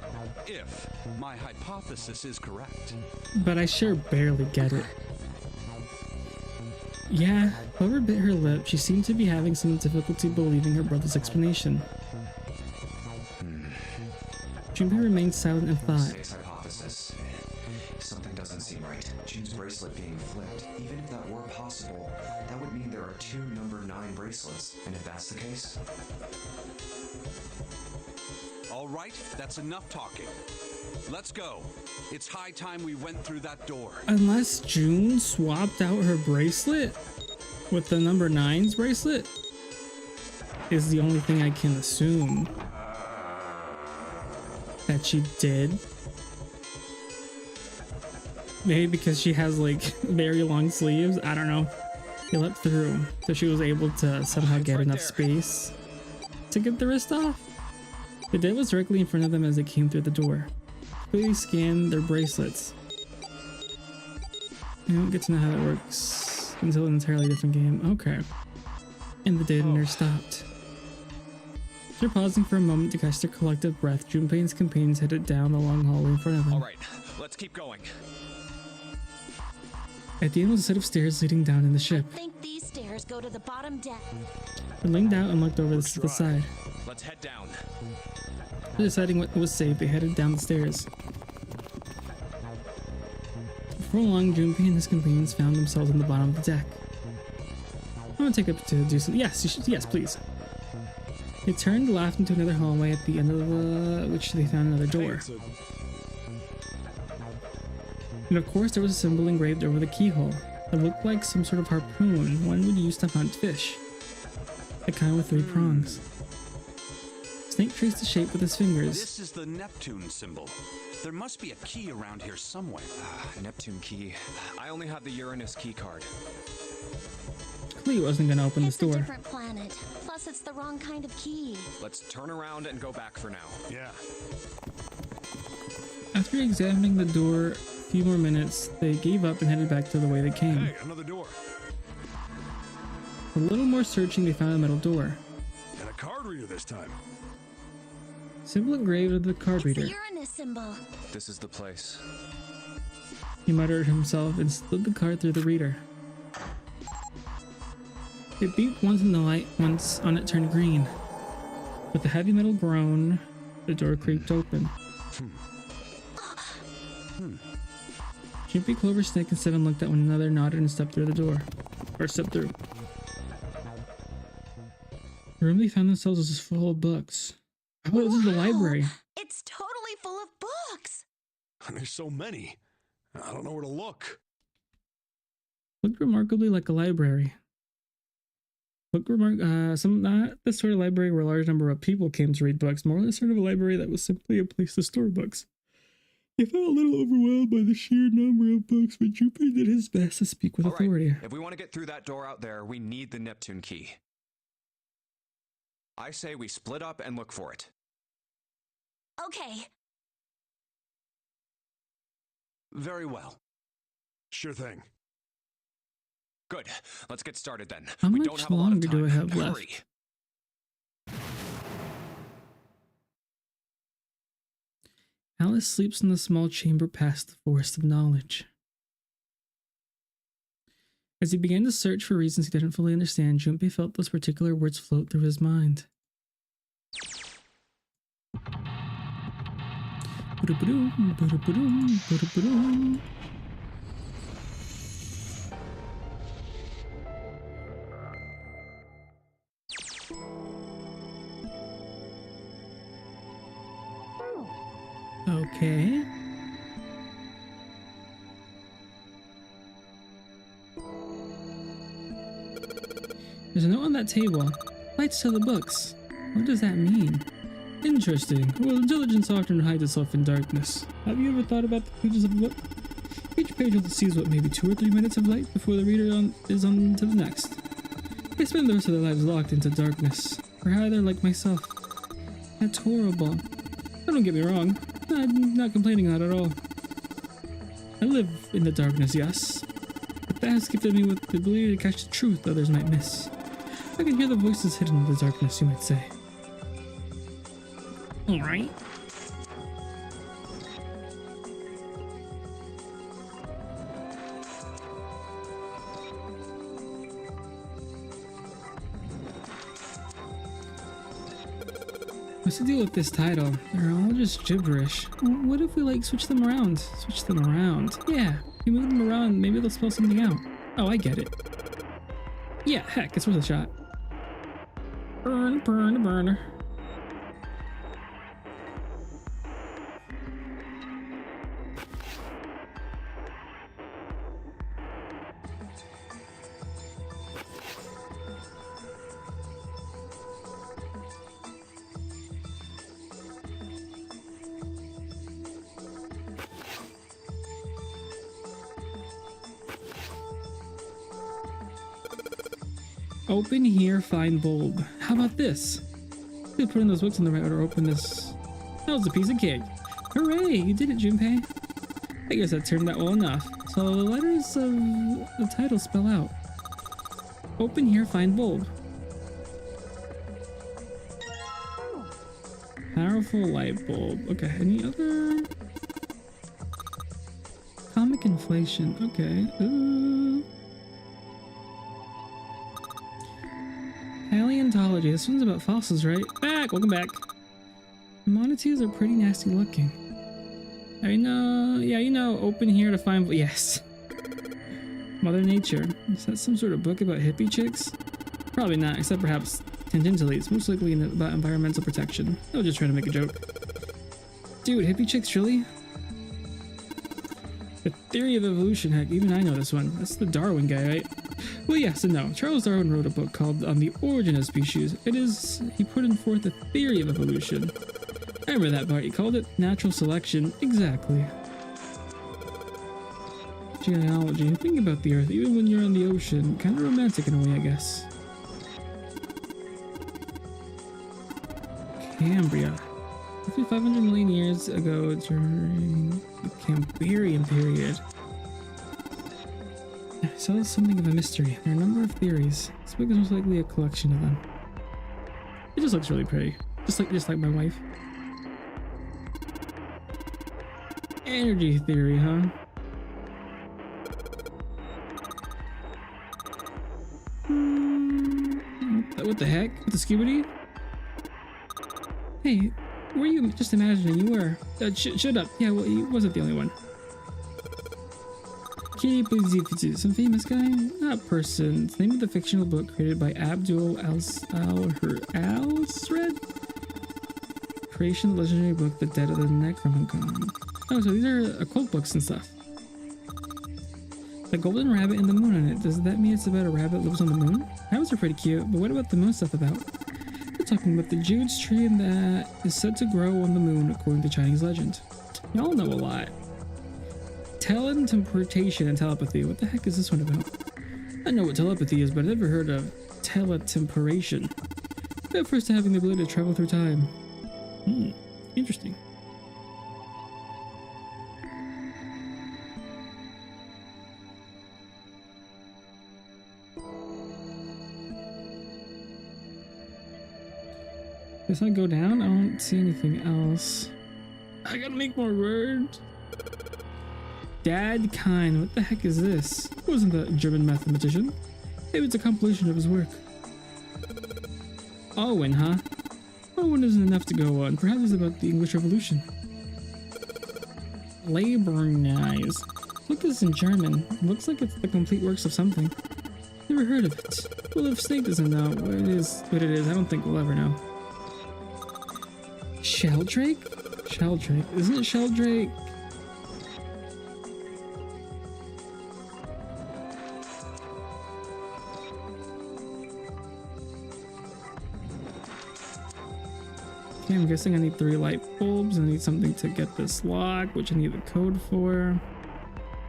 if my hypothesis is correct. But I sure barely get it. Yeah, Clover bit her lip. She seemed to be having some difficulty believing her brother's explanation. Junpei remained silent and thought. Snake's hypothesis. Something doesn't seem right. June's bracelet being flipped. Even if that were possible, that would mean there are 2 number 9 bracelets. And if that's the case... All right, that's enough talking. Let's go. It's high time we went through that door. Unless June swapped out her bracelet with the number 9's bracelet is the only thing I can assume that she did. Maybe because she has like very long sleeves. I don't know. They let through, so she was able to somehow get enough space to get the wrist off. The dead was directly in front of them as they came through the door. Quickly scanned their bracelets. I don't get to know how that works until an entirely different game. Okay. And the dead nurse stopped. After pausing for a moment to catch their collective breath, Junpei and his companions headed down the long hallway in front of them. All right, let's keep going. At the end was a set of stairs leading down in the ship. I think these stairs go to the bottom deck. They leaned out and looked over to the side. Let's head down. After deciding what was safe, they headed down the stairs. Before long, Junpei and his companions found themselves on the bottom of the deck. I'm gonna take up to do some. Yes, you should. Yes, please. They turned left into another hallway at the end of which they found another door. And of course, there was a symbol engraved over the keyhole. It looked like some sort of harpoon one would use to hunt fish. The kind with 3 prongs. Snake traced the shape with his fingers. This is the Neptune symbol. There must be a key around here somewhere. Neptune key. I only have the Uranus key card. Cleo wasn't gonna open this door. It's a different planet. Plus, it's the wrong kind of key. Let's turn around and go back for now. Yeah. After examining the door a few more minutes, they gave up and headed back to the way they came. Hey, another door. A little more searching, they found a metal door. And a card reader this time. Symbol engraved of the card reader. The Uranus symbol. This is the place. He muttered to himself and slid the card through the reader. It beeped once in the light, once on it turned green. With a heavy metal groan, the door creaked open. Junpei, Clover, Snake, and Seven looked at one another, nodded, and stepped through the door. Or stepped through. The room they found themselves was full of books. Oh, this is the library. It's totally full of books. And there's so many. I don't know where to look. Looked remarkably like a library. Not the sort of library where a large number of people came to read books, more the sort of a library that was simply a place to store books. He felt a little overwhelmed by the sheer number of books, but Junpei did his best to speak with authority. Right. If we want to get through that door out there, we need the Neptune key. I say we split up and look for it. Okay. Very well. Sure thing. Good. Let's get started then. How we much don't have a lot of longer time. do I have Hurry. left? Alice sleeps in the small chamber past the forest of knowledge. As he began to search for reasons he didn't fully understand, Junpei felt those particular words float through his mind. Okay. There's a note on that table. Lights to the books. What does that mean? Interesting. Well, intelligence often hides itself in darkness. Have you ever thought about the pages of a book? Each page sees what, maybe 2 or 3 minutes of light before the reader is on to the next. They spend the rest of their lives locked into darkness. Or either like myself. That's horrible. Don't get me wrong. I'm not complaining that at all. I live in the darkness, yes. But that has gifted me with the ability to catch the truth others might miss. I can hear the voices hidden in the darkness, you might say. Alright. What's the deal with this title? They're all just gibberish. What if we like switch them around? Switch them around. Yeah, if you move them around, maybe they'll spell something out. Oh, I get it. Yeah, heck, it's worth a shot. Burn, burn, burn. Open here, find bulb. How about this? They put in those books in the right order. Open this. That was a piece of cake. Hooray! You did it, Junpei. I guess that turned out well enough. So the letters of the title spell out. Open here, find bulb. Powerful light bulb. Okay, any other? Comic inflation. Okay. Paleontology. This one's about fossils, right? Welcome back. Manatees are pretty nasty looking. I know. Yeah, you know. Open here to find. Yes. Mother Nature. Is that some sort of book about hippie chicks? Probably not, except perhaps tangentially. It's most likely about environmental protection. I was just trying to make a joke. Dude, hippie chicks, really? The Theory of Evolution. Heck, even I know this one. That's the Darwin guy, right? Well, yes and no. Charles Darwin wrote a book called On the Origin of Species. He put forth a theory of evolution. I remember that part. He called it natural selection. Exactly. Genealogy. Think about the Earth, even when you're on the ocean. Kind of romantic in a way, I guess. Cambria. Roughly 500 million years ago during the Cambrian period. So that's something of a mystery. There are a number of theories. This book is most likely a collection of them. It just looks really pretty. Just like my wife. Energy theory, huh? What the heck? With the skibidi? Hey, were you just imagining you were? Shut up. Yeah, well, he wasn't the only one. Some famous guy? Not person. It's the name of the fictional book created by Abdul Al-Sred? Creation of the legendary book, The Dead of the Necronomicon. Oh, so these are occult books and stuff. The Golden Rabbit and the Moon on it. Does that mean it's about a rabbit that lives on the moon? Rabbits are pretty cute, but what about the moon stuff about? We're talking about the Jude's tree that is said to grow on the moon according to Chinese legend. Y'all know a lot. Teleportation and telepathy. What the heck is this one about? I know what telepathy is, but I've never heard of teletemporation. It refers to having the ability to travel through time. Interesting. Does that go down? I don't see anything else. I gotta make more words. Dad Kind, what the heck is this? Wasn't that a German mathematician? Maybe it's a compilation of his work. Owen, huh? Owen isn't enough to go on. Perhaps it's about the English Revolution. Labornize. Look at this in German. It looks like it's the complete works of something. Never heard of it. Well, if Snake doesn't know what it is, I don't think we'll ever know. Sheldrake? Sheldrake. Isn't it Sheldrake? Okay, I'm guessing I need 3 light bulbs. I need something to get this lock, which I need the code for.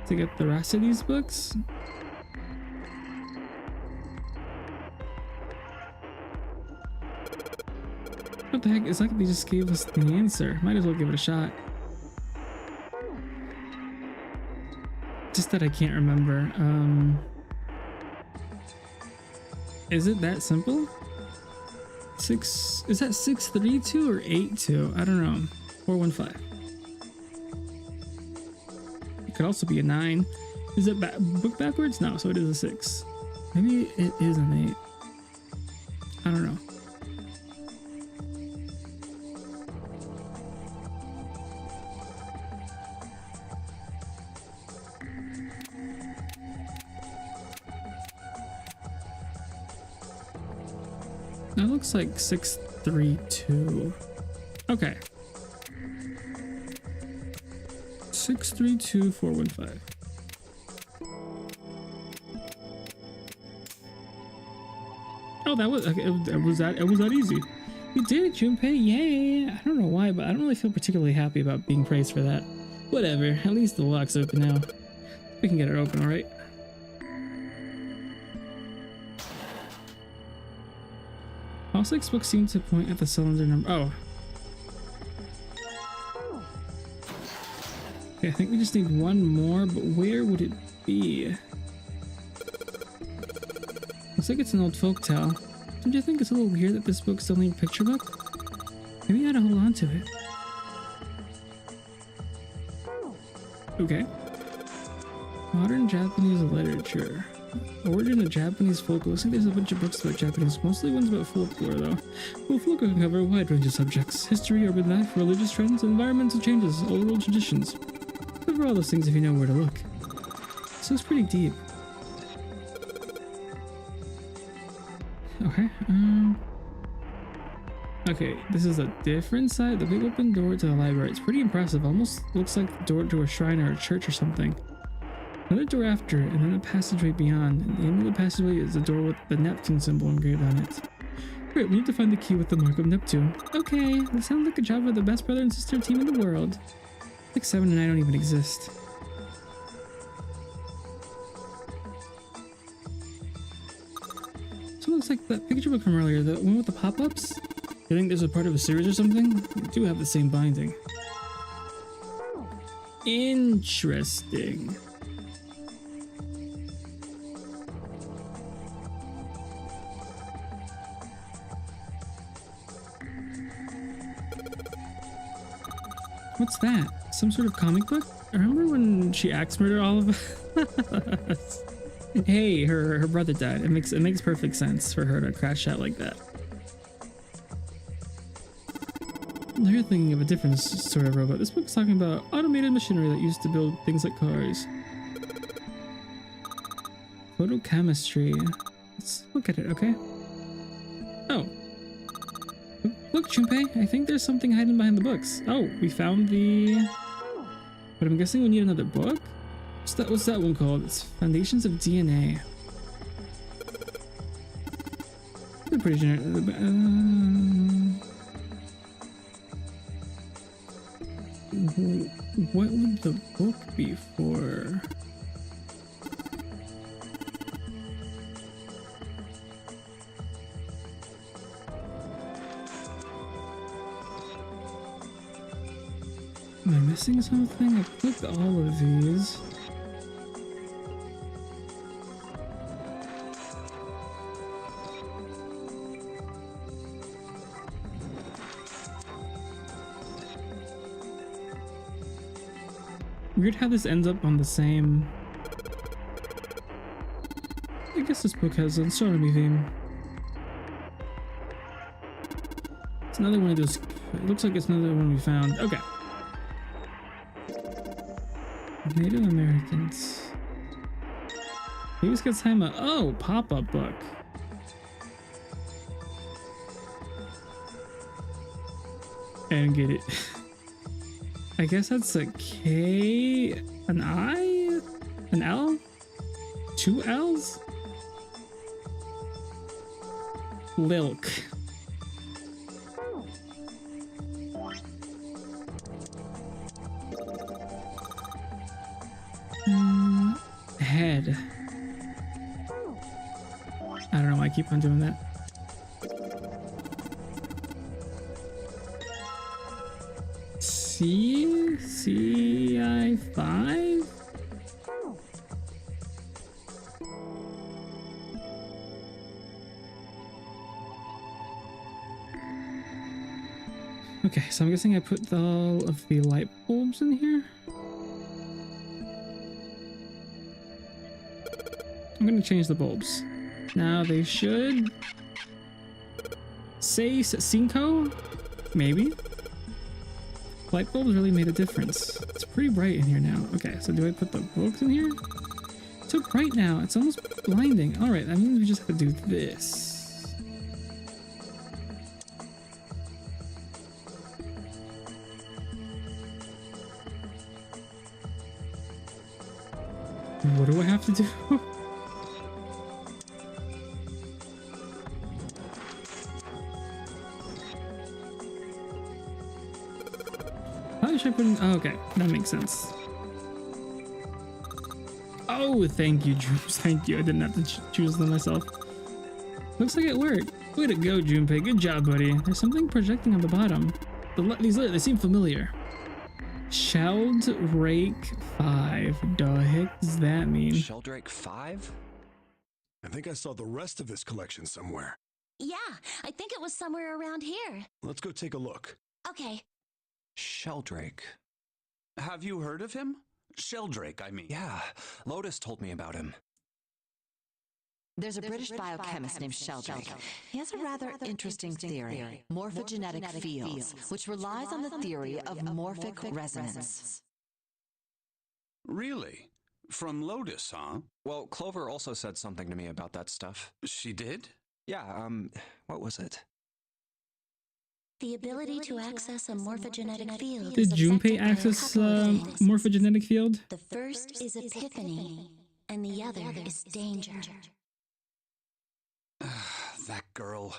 To get the rest of these books. What the heck? It's like they just gave us the answer. Might as well give it a shot. Just that I can't remember. Is it that simple? Is that 632 or 82? I don't know. 415. It could also be a 9. Is it book backwards? No, so it is a 6. Maybe it is an 8. I don't know. That looks like 632. Okay. 632 415. Oh, that was okay. It was that easy. You did it, Junpei. Yay! I don't know why, but I don't really feel particularly happy about being praised for that. Whatever. At least the lock's open now. We can get it open, all right? All 6 books seem to point at the cylinder number. Oh. Okay, I think we just need one more, but where would it be? Looks like it's an old folktale. Don't you think it's a little weird that this book's the only picture book? Maybe I ought to hold on to it. Okay. Modern Japanese literature. Origin of Japanese folk. Looks like there's a bunch of books about Japanese, mostly ones about folklore though. Well, folklore can cover a wide range of subjects. History, urban life, religious trends, environmental changes, old world traditions. Cover all those things if you know where to look. So it's pretty deep. Okay, okay, this is a different side. The big open door to the library. It's pretty impressive. Almost looks like the door to a shrine or a church or something. Another door after, and then a passageway beyond. And the end of the passageway is a door with the Neptune symbol engraved on it. Great, we need to find the key with the mark of Neptune. Okay, that sounds like a job for the best brother and sister team in the world. Like 7 and I don't even exist. So it looks like that picture book from earlier, the one with the pop-ups? You think there's a part of a series or something? They do have the same binding. Interesting. What's that? Some sort of comic book? I remember when she axe murdered all of us. Hey, her brother died. It makes perfect sense for her to crash out like that. Now you're thinking of a different sort of robot. This book's talking about automated machinery that used to build things like cars. Photochemistry. Let's look at it, okay? Oh. Look, Junpei, I think there's something hiding behind the books. Oh, we found the... But I'm guessing we need another book? What's that one called? It's Foundations of DNA. They're pretty generic. What would the book be for? Am I missing something? I clicked all of these. Weird how this ends up on the same... I guess this book has an astronomy theme. It's another one of those... It looks like it's another one we found. Okay. Native Americans. Maybe it's time a... Oh, pop-up book. I didn't get it. I guess that's a K, an I, an L, 2 L's? Lilk. head. I don't know why I keep on doing that. CI5? Okay, so I'm guessing I put all of the light bulbs in here. I'm gonna change the bulbs. Now they should say Cinco? Maybe? Light bulbs really made a difference. It's pretty bright in here now. Okay, so do I put the books in here? It's so bright now, it's almost blinding. Alright, that means we just have to do this. What do I have to do? How should I put in? Oh, okay, that makes sense. Oh, thank you, Juice. Thank you. I didn't have to choose them myself. Looks like it worked. Way to go, Junpei. Good job, buddy. There's something projecting on the bottom. These they seem familiar. Sheldrake 5. The heck does that mean? Sheldrake 5? I think I saw the rest of this collection somewhere. Yeah, I think it was somewhere around here. Let's go take a look. Okay. Sheldrake. Have you heard of him? Sheldrake, I mean. Yeah, Lotus told me about him. There's a British biochemist named Sheldrake. He has a rather interesting theory, morphogenetic fields, which relies on the theory of morphic resonance. Really? From Lotus, huh? Well, Clover also said something to me about that stuff. She did? Yeah, what was it? The ability to access a morphogenetic field. Did Junpei access morphogenetic field? The first is epiphany, and the other is danger. That girl.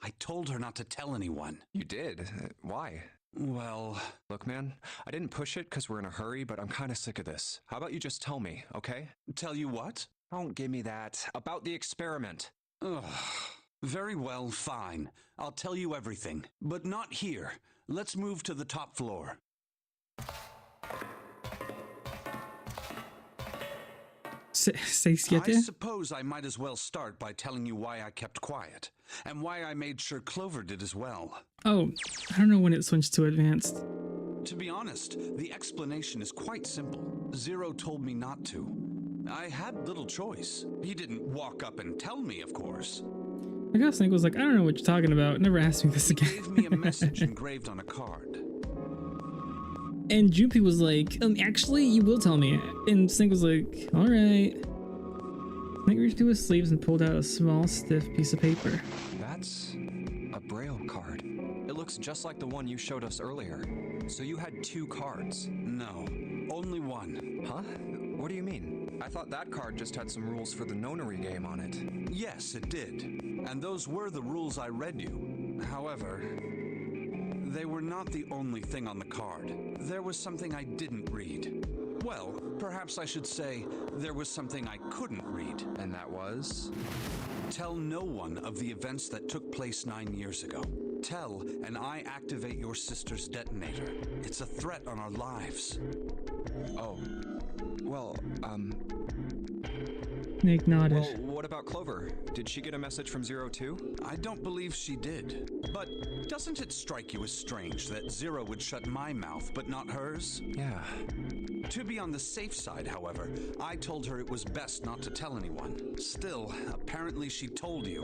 I told her not to tell anyone. You did? Why? Well... Look, man, I didn't push it because we're in a hurry, but I'm kind of sick of this. How about you just tell me, okay? Tell you what? Don't give me that. About the experiment. Ugh. Very well, fine. I'll tell you everything. But not here. Let's move to the top floor. I suppose I might as well start by telling you why I kept quiet, and why I made sure Clover did as well. Oh, I don't know when it switched to advanced. To be honest, the explanation is quite simple. Zero told me not to. I had little choice. He didn't walk up and tell me, of course. I guess Snake was like, I don't know what you're talking about. Never ask me this again. He gave me a message engraved on a card. And Junpei was like, actually, you will tell me. And Snake was like, all right. Snake reached to his sleeves and pulled out a small, stiff piece of paper. That's a Braille card. It looks just like the one you showed us earlier. So you had 2 cards? No, only one. Huh? What do you mean? I thought that card just had some rules for the Nonary game on it. Yes, it did. And those were the rules I read you. However, they were not the only thing on the card. There was something I didn't read. Well, perhaps I should say there was something I couldn't read. And that was? Tell no one of the events that took place 9 years ago. Tell, and I activate your sister's detonator. It's a threat on our lives. Oh. Well, Snake nodded. Well, what about Clover? Did she get a message from Zero too? I don't believe she did. But doesn't it strike you as strange that Zero would shut my mouth, but not hers? Yeah. To be on the safe side, however, I told her it was best not to tell anyone. Still, apparently she told you.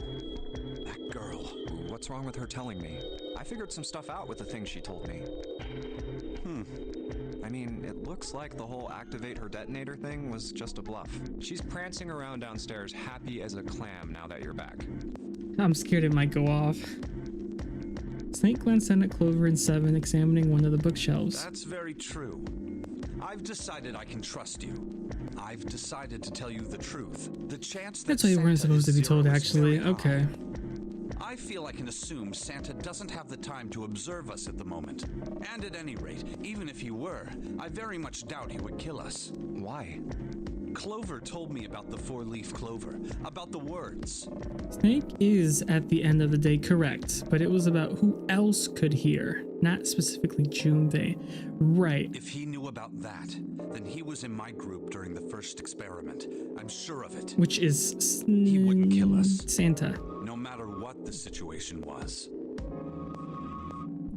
That girl. What's wrong with her telling me? I figured some stuff out with the things she told me. I mean, it looks like the whole activate her detonator thing was just a bluff. She's prancing around downstairs happy as a clam now that you're back. I'm scared it might go off. Snake glanced down at Clover and Seven, examining one of the bookshelves. That's very true. I've decided I can trust you. I've decided to tell you the truth. The chance that That's what you weren't supposed to be told, actually. Okay. I feel I can assume Santa doesn't have the time to observe us at the moment. And at any rate, even if he were, I very much doubt he would kill us. Why? Clover told me about the four-leaf clover, about the words. Snake is, at the end of the day, correct, but it was about who else could hear, not specifically Junpei. Right. If he knew about that, then he was in my group during the first experiment. I'm sure of it. Which is... He wouldn't kill us. Santa. No matter what the situation was.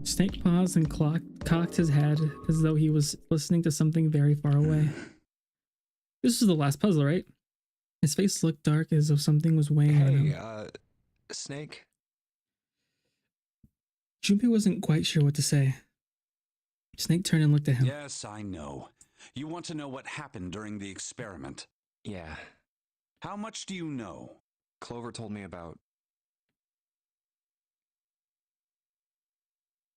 Snake paused and cocked his head as though he was listening to something very far away. This was the last puzzle, right? His face looked dark as though something was weighing on him. Snake? Junpei wasn't quite sure what to say. Snake turned and looked at him. Yes, I know. You want to know what happened during the experiment? Yeah. How much do you know? Clover told me about...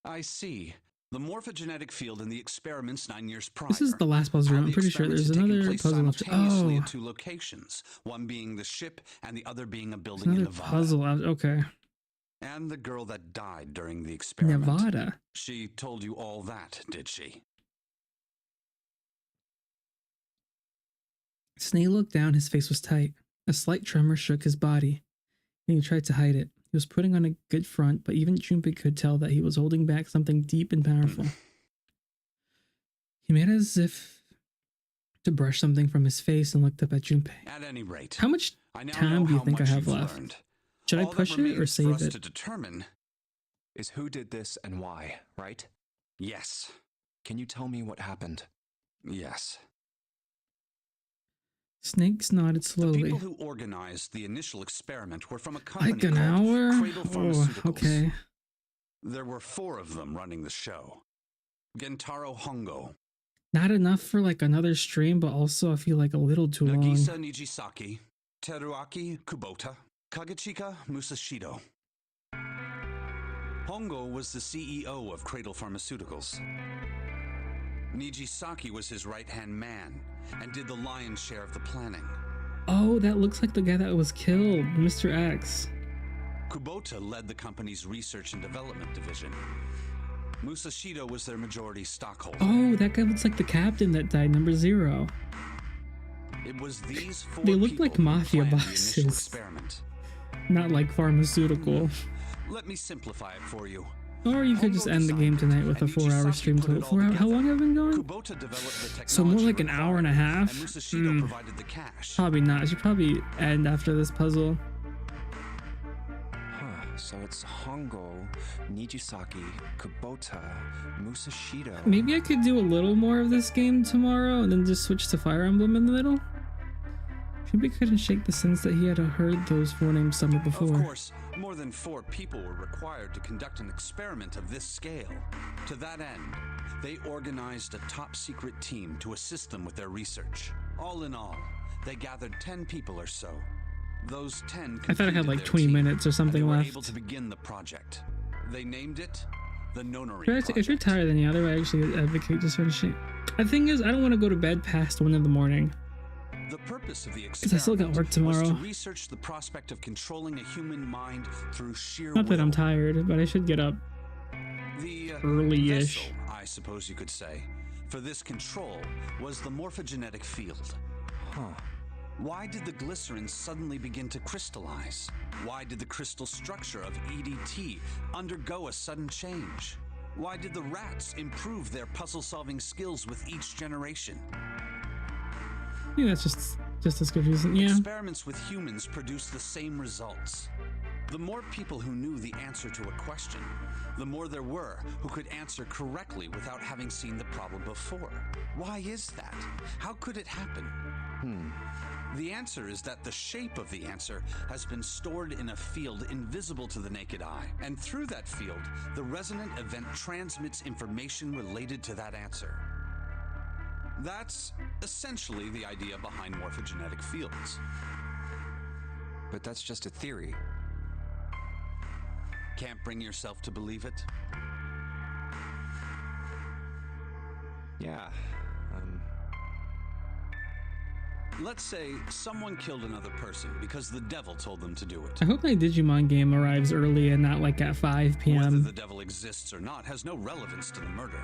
I see. The morphogenetic field in the experiments 9 years prior. This is the last puzzle. I'm pretty sure there's another puzzle left. Oh. At two locations, one being the ship and the other being a building in Nevada. Puzzle out. Okay. And the girl that died during the experiment. Nevada. She told you all that, did she? Snake looked down. His face was tight. A slight tremor shook his body, and he tried to hide it. He was putting on a good front, but even Junpei could tell that he was holding back something deep and powerful. He made as if to brush something from his face and looked up at Junpei. At any rate, how much time do you think I have left? Should I push it or save it? To determine is who did this and why, right? Yes. Can you tell me what happened? Yes. Snakes nodded slowly. The people who organized the initial experiment were from a company like an called hour? Cradle Pharmaceuticals. Oh, okay. There were 4 of them running the show. Gentaro Hongo. Not enough for like another stream, but also I feel like a little too Nagisa long. Nijisaki, Teruaki Kubota, Kagechika Musashido. Hongo was the CEO of Cradle Pharmaceuticals. Nijisaki was his right-hand man and did the lion's share of the planning. Oh, that looks like the guy that was killed, Mr. X. Kubota led the company's research and development division. Musashido was their majority stockholder. Oh, that guy looks like the captain that died, number 0. It was these 4 They look people like mafia who planned bosses. the initial experiment. Not like pharmaceutical. Let me simplify it for you. Or you could just end the game tonight with a 4-hour stream total. 4 hours? How long have I been going? So more like an hour and a half? Probably not. I should probably end after this puzzle. So it's Hongo, Nijisaki, Kubota, Musashido. Maybe I could do a little more of this game tomorrow and then just switch to Fire Emblem in the middle? Maybe couldn't shake the sense that he had heard those 4 names somewhere before. Of course, more than 4 people were required to conduct an experiment of this scale. To that end, they organized a top-secret team to assist them with their research. All in all, they gathered 10 people or so. Those 10 I thought I had like 20 minutes or something left. Able to begin the project. They named it the Nonary Game. If you're tired, then yeah, I actually advocate just finishing. The thing is, I don't want to go to bed past 1 in the morning. The purpose of the experiment because I still got work tomorrow. Was to research the prospect of controlling a human mind through sheer Not will. that I'm tired, but I should get up early-ish. Vessel, I suppose you could say, for this control was the morphogenetic field. Why did the glycerin suddenly begin to crystallize? Why did the crystal structure of EDT undergo a sudden change? Why did the rats improve their puzzle-solving skills with each generation? Yeah, that's just as confusing. Yeah. Experiments with humans produce the same results. The more people who knew the answer to a question, the more there were who could answer correctly without having seen the problem before. Why is that? How could it happen? The answer is that the shape of the answer has been stored in a field invisible to the naked eye, and through that field, the resonant event transmits information related to that answer. That's essentially the idea behind morphogenetic fields. But that's just a theory. Can't bring yourself to believe it? Yeah. Let's say someone killed another person because the devil told them to do it. I hope my Digimon game arrives early and not like at 5 p.m. Whether the devil exists or not has no relevance to the murder.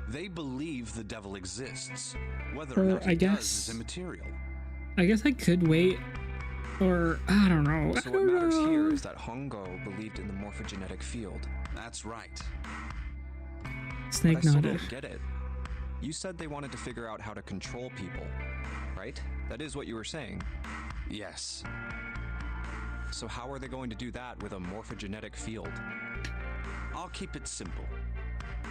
They believe the devil exists. Whether or Or not I he does guess- is immaterial. I guess I could wait, or I don't know. So what matters here is that Hongo believed in the morphogenetic field. That's right. Snake But I still nodded. don't get it. You said they wanted to figure out how to control people, right? That is what you were saying. Yes. So how are they going to do that with a morphogenetic field? I'll keep it simple.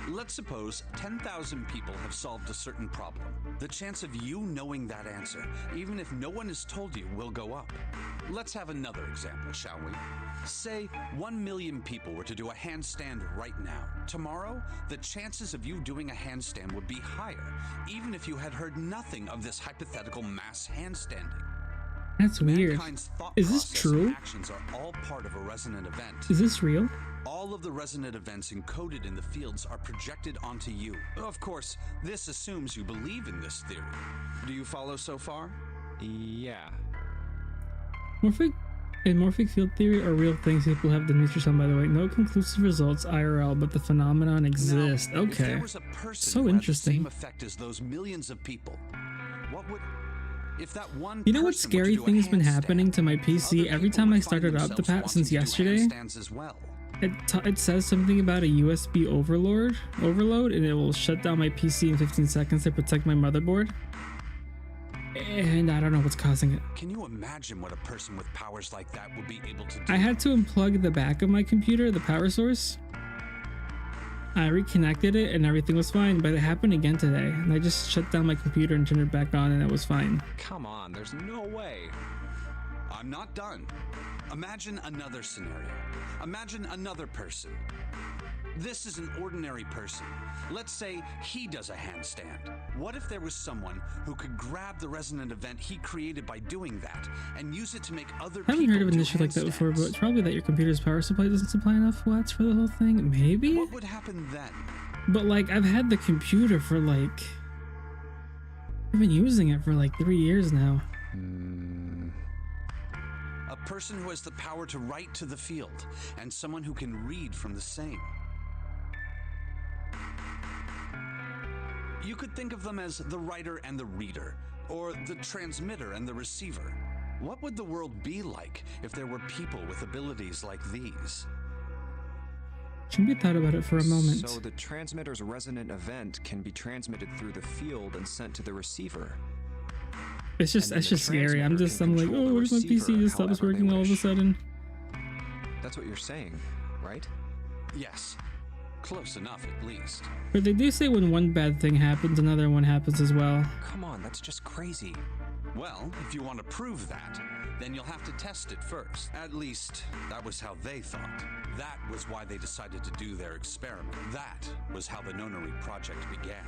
Let's suppose 10,000 people have solved a certain problem. The chance of you knowing that answer, even if no one has told you, will go up. Let's have another example, shall we? Say 1 million people were to do a handstand right now. Tomorrow, the chances of you doing a handstand would be higher, even if you had heard nothing of this hypothetical mass handstanding. That's weird. Mankind's thought Is this process and true? actions are all part of a resonant event. Is this real? All of the resonant events encoded in the fields are projected onto you. Of course, this assumes you believe in this theory. Do you follow so far? Yeah. Morphic field theory are real things people have the nature on, by the way. No conclusive results IRL, but the phenomenon exists. Now, If Okay. there was a person So who had the interesting. same effect as those millions of people, what would... If that one You know what person were to scary do a thing has been handstand, happening to my PC other every people time I would find started up the themselves pat since wanting to do yesterday? handstands as well. It says something about a USB overload, and it will shut down my PC in 15 seconds to protect my motherboard. And I don't know what's causing it. Can you imagine what a person with powers like that would be able to do? I had to unplug the back of my computer, the power source. I reconnected it and everything was fine, but it happened again today. And I just shut down my computer and turned it back on and it was fine. Come on, there's no way. I'm not done. Imagine another scenario. Imagine another person. This is an ordinary person. Let's say he does a handstand. What if there was someone who could grab the resonant event he created by doing that and use it to make other I haven't people heard of an do issue like that before, but handstands? it's probably that your computer's power supply doesn't supply enough watts for the whole thing. Maybe? What would happen then? But like, I've had the computer for like... I've been using it for like 3 years now. A person who has the power to write to the field and someone who can read from the same. You could think of them as the writer and the reader, or the transmitter and the receiver. What would the world be like if there were people with abilities like these? Jimmy thought about it for a moment. So the transmitter's resonant event can be transmitted through the field and sent to the receiver. It's just, And then it's the just scary. I'm transmitter just, can I'm like, control oh, the where's my PC? receiver Just stops however they working all of a wish. sudden. That's what you're saying, right? Yes, close enough at least. But they do say when one bad thing happens, another one happens as well. Come on, that's just crazy. Well, if you want to prove that, then you'll have to test it first. At least, that was how they thought. That was why they decided to do their experiment. That was how the Nonary project began.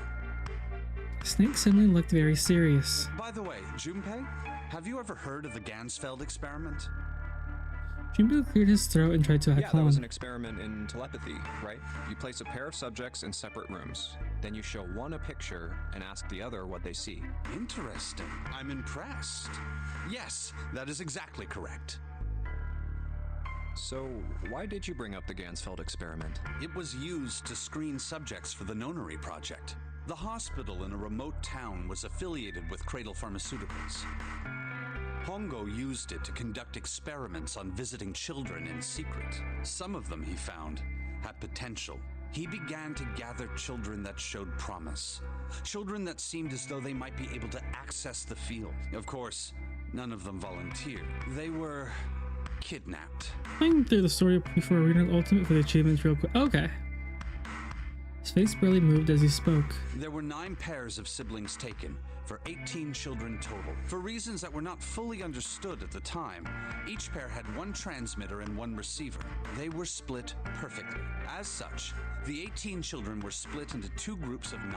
Snake suddenly looked very serious. By the way, Junpei, have you ever heard of the Gansfeld experiment? Jimbo cleared his throat and tried to act Yeah, that was calm. an experiment in telepathy, right? You place a pair of subjects in separate rooms. Then you show one a picture and ask the other what they see. Interesting. I'm impressed. Yes, that is exactly correct. So, why did you bring up the Gansfeld experiment? It was used to screen subjects for the Nonary project. The hospital in a remote town was affiliated with Cradle Pharmaceuticals. Hongo used it to conduct experiments on visiting children in secret. Some of them, he found, had potential. He began to gather children that showed promise. Children that seemed as though they might be able to access the field. Of course, none of them volunteered. They were kidnapped. Playing through the story before reading Ultimate for the achievements real quick. Okay. His face barely moved as he spoke. There were 9 pairs of siblings taken, for 18 children total. For reasons that were not fully understood at the time, each pair had one transmitter and one receiver. They were split perfectly. As such, the 18 children were split into 2 groups of 9.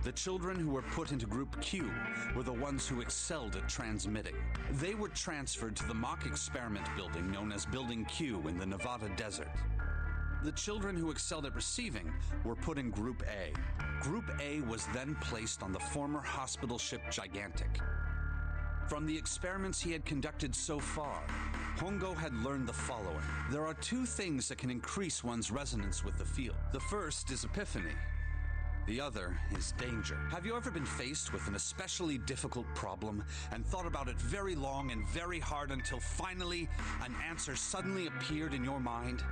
The children who were put into Group Q were the ones who excelled at transmitting. They were transferred to the mock experiment building known as Building Q in the Nevada desert. The children who excelled at receiving were put in Group A. Group A was then placed on the former hospital ship Gigantic. From the experiments he had conducted so far, Hongo had learned the following. There are two things that can increase one's resonance with the field. The first is epiphany. The other is danger. Have you ever been faced with an especially difficult problem and thought about it very long and very hard until finally an answer suddenly appeared in your mind?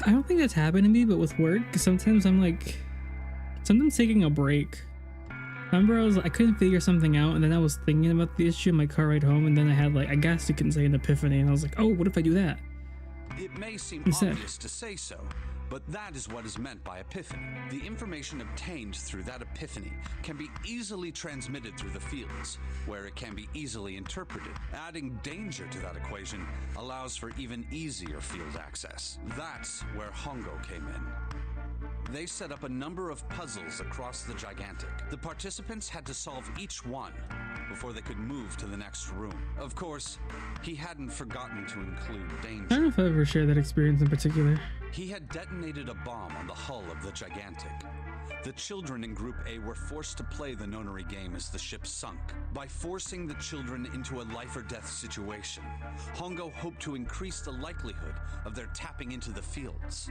I don't think that's happened to me, but with work, sometimes I'm like, sometimes taking a break. Remember, I couldn't figure something out, and then I was thinking about the issue in my car ride home, and then I had, like, I guess you can say an epiphany, and I was like, oh, what if I do that? It may seem Instead. obvious to say so, but that is what is meant by epiphany. The information obtained through that epiphany can be easily transmitted through the fields, where it can be easily interpreted. Adding danger to that equation allows for even easier field access. That's where Hongo came in. They set up a number of puzzles across the Gigantic. The participants had to solve each one before they could move to the next room. Of course, he hadn't forgotten to include danger. I don't know if I ever shared that experience in particular. He had detonated a bomb on the hull of the Gigantic. The children in Group A were forced to play the Nonary game as the ship sunk. By forcing the children into a life-or-death situation, Hongo hoped to increase the likelihood of their tapping into the fields.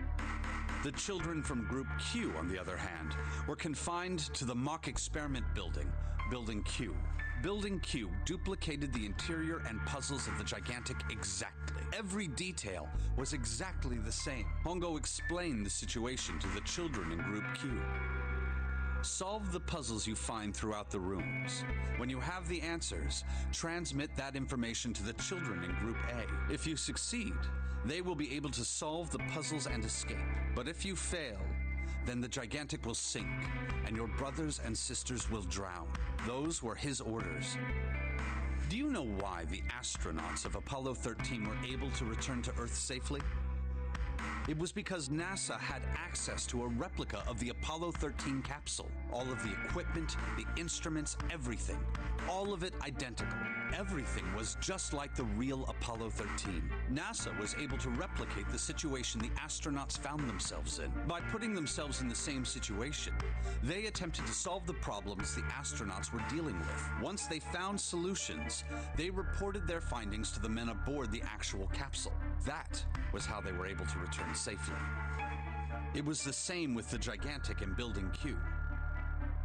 The children from Group Q, on the other hand, were confined to the mock experiment building, Building Q. Building Q duplicated the interior and puzzles of the Gigantic exactly. Every detail was exactly the same. Hongo explained the situation to the children in Group Q. Solve the puzzles you find throughout the rooms. When you have the answers, transmit that information to the children in Group A. If you succeed, they will be able to solve the puzzles and escape. But if you fail, then the Gigantic will sink, and your brothers and sisters will drown. Those were his orders. Do you know why the astronauts of Apollo 13 were able to return to Earth safely? It was because NASA had access to a replica of the Apollo 13 capsule. All of the equipment, the instruments, everything. All of it identical. Everything was just like the real Apollo 13. NASA was able to replicate the situation the astronauts found themselves in. By putting themselves in the same situation, they attempted to solve the problems the astronauts were dealing with. Once they found solutions, they reported their findings to the men aboard the actual capsule. That was how they were able to return safely. It was the same with the Gigantic in Building Q.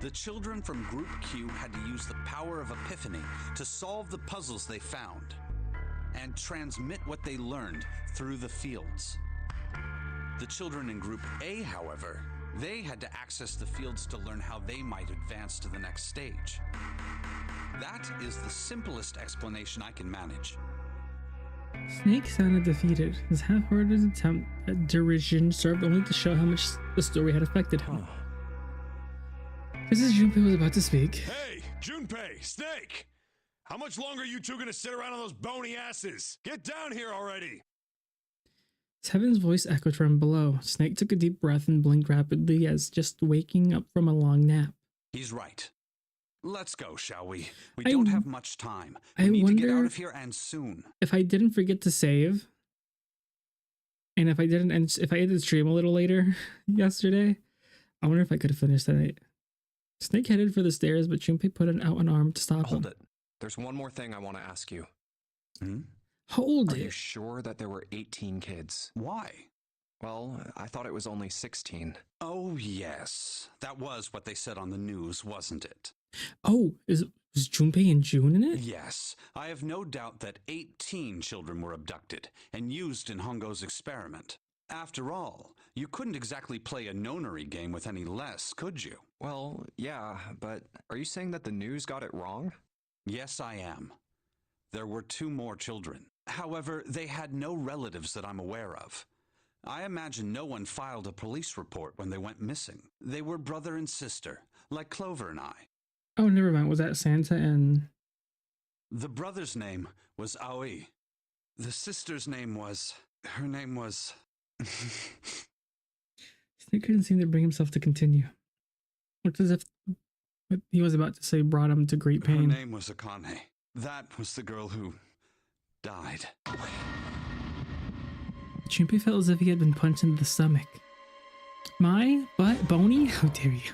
The children from Group Q had to use the power of epiphany to solve the puzzles they found and transmit what they learned through the fields. The children in Group A, however, they had to access the fields to learn how they might advance to the next stage. That is the simplest explanation I can manage. Snake sounded defeated. His half-hearted attempt at derision served only to show how much the story had affected him. Just as Junpei was about to speak. Hey, Junpei, Snake! How much longer are you two gonna sit around on those bony asses? Get down here already! Heaven's voice echoed from below. Snake took a deep breath and blinked rapidly as just waking up from a long nap. He's right. Let's go, shall we? We don't have much time. We need to get out of here and soon. If I didn't forget to save, and if I ended the stream a little later yesterday, I wonder if I could have finished that night. Snake headed for the stairs, but Junpei put out an arm to stop him. Hold it. There's one more thing I want to ask you. Hold it. Are you sure that there were 18 kids? Why? Well, I thought it was only 16. Oh, yes. That was what they said on the news, wasn't it? Oh, was Junpei and June in it? Yes. I have no doubt that 18 children were abducted and used in Hongo's experiment. After all, you couldn't exactly play a Nonary game with any less, could you? Well, yeah, but are you saying that the news got it wrong? Yes, I am. There were 2 more children. However, they had no relatives that I'm aware of. I imagine no one filed a police report when they went missing. They were brother and sister, like Clover and I. Oh, never mind. Was that Santa and... The brother's name was Aoi. The sister's name was... Her name was... Snake couldn't seem to bring himself to continue. Looked as if what he was about to say brought him to great pain. Her name was Akane. That was the girl who died. Junpei felt as if he had been punched in the stomach. My butt bony? How dare you?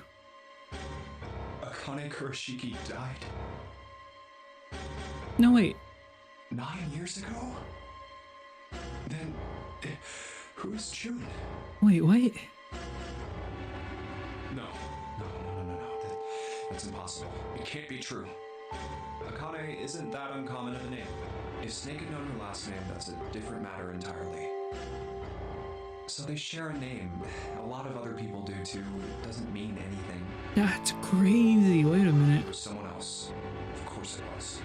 Akane Kurashiki died. No, wait. 9 years ago? Then, who's June? Wait, what? No. That's impossible. It can't be true. Akane isn't that uncommon of a name. If Snake had known her last name, that's a different matter entirely. So they share a name. A lot of other people do too. It doesn't mean anything. That's crazy. Wait a minute. It was someone else. Of course it was.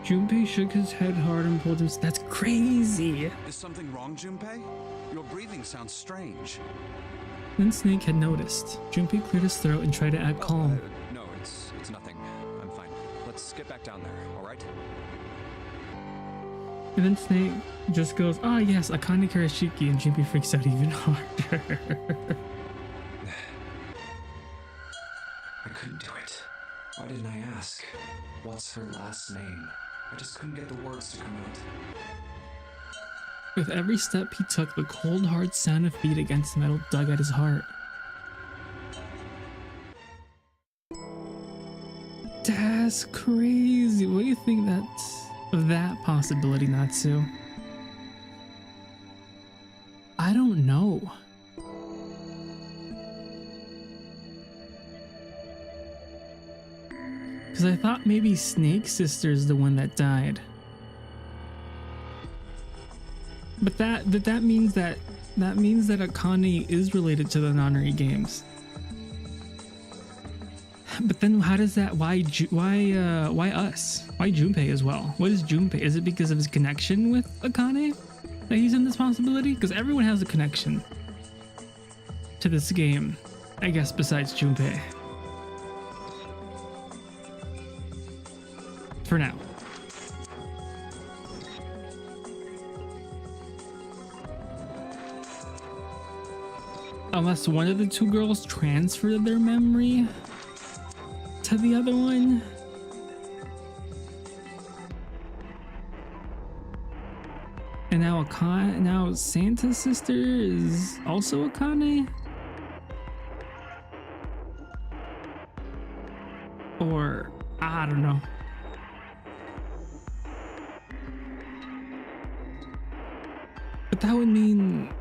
Junpei shook his head hard and pulled his. That's crazy. Is something wrong, Junpei? Your breathing sounds strange. Then Snake had noticed. Junpei cleared his throat and tried to act calm. No, it's nothing. I'm fine. Let's get back down there, all right? And then Snake just goes, "Ah, yes, Akane Karashiki," and Junpei freaks out even harder. I couldn't do it. Why didn't I ask? What's her last name? I just couldn't get the words to come out. With every step he took, the cold, hard sound of feet against metal dug at his heart. That's crazy. What do you think that's of that possibility, Natsu? I don't know. Because I thought maybe Snake's sister is the one that died. But that means that Akane is related to the Nonary games. But then how does that? Why us? Why Junpei as well? What is Junpei? Is it because of his connection with Akane that he's in this possibility? Because everyone has a connection to this game, I guess, besides Junpei. For now. Unless one of the two girls transferred their memory to the other one. And now Santa's sister is also Akane? Or I don't know. But that would mean,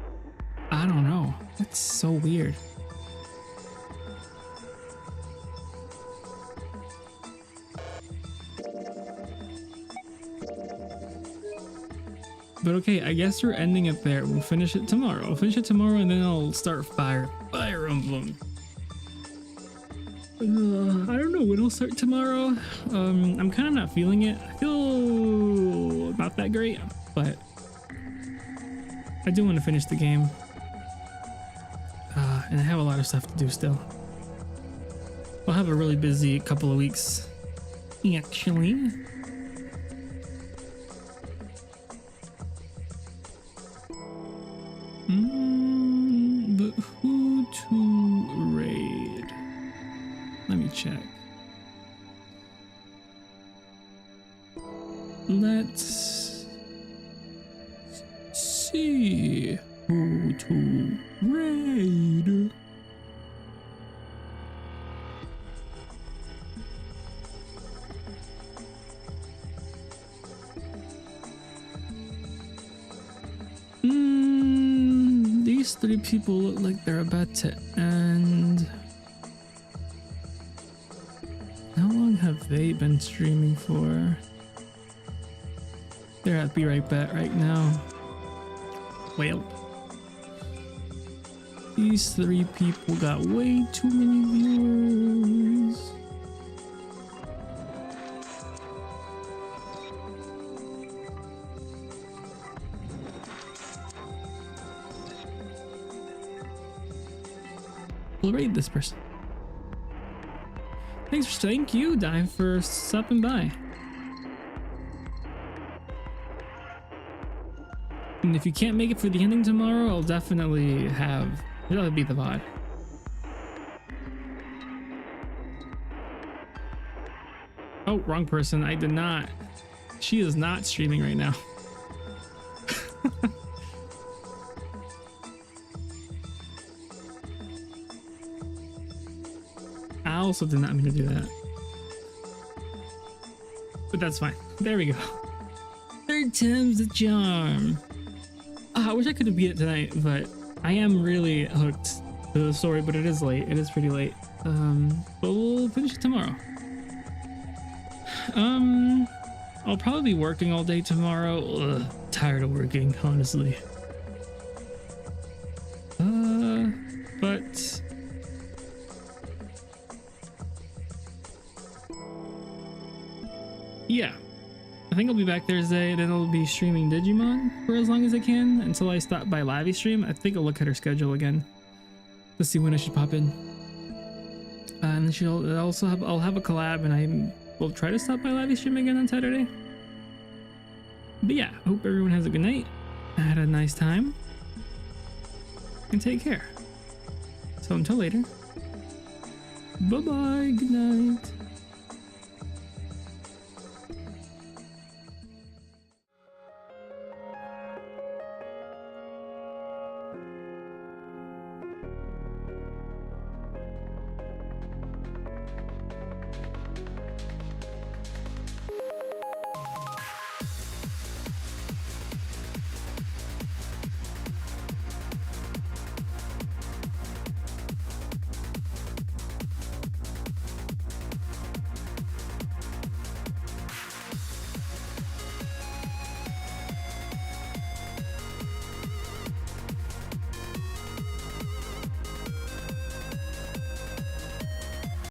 I don't know. That's so weird. But okay, I guess we're ending it there. We'll finish it tomorrow. And then I'll start Fire Emblem. I don't know when I'll start tomorrow. I'm kind of not feeling it. I feel not that great, but I do want to finish the game. And I have a lot of stuff to do still. I'll have a really busy couple of weeks, actually. But who to raid? Let me check. Let's see who to raid. These three people look like they're about to end. How long have they been streaming for? They're at Be Right Bet right now. Well, these three people got way too many viewers. We'll raid this person. Thank you, Dive, for stopping by. And if you can't make it for the ending tomorrow, I'll definitely it'll be the VOD. Oh, wrong person. I did not. She is not streaming right now. I also did not mean to do that. But that's fine. There we go. Third time's the charm. I wish I could have beat it tonight, but I am really hooked to the story, but it is late. It is pretty late. But we'll finish it tomorrow. I'll probably be working all day tomorrow. Ugh, tired of working, honestly. But yeah, I think I'll be back Thursday. Then I'll be streaming Digimon for as long as I can until I stop by Lavi stream. I think I'll look at her schedule again to see when I should pop in. And she'll also have, I'll have a collab, and I will try to stop by Lavi stream again on Saturday. But yeah, I hope everyone has a good night. I had a nice time. And take care. So until later. Bye-bye. Good night.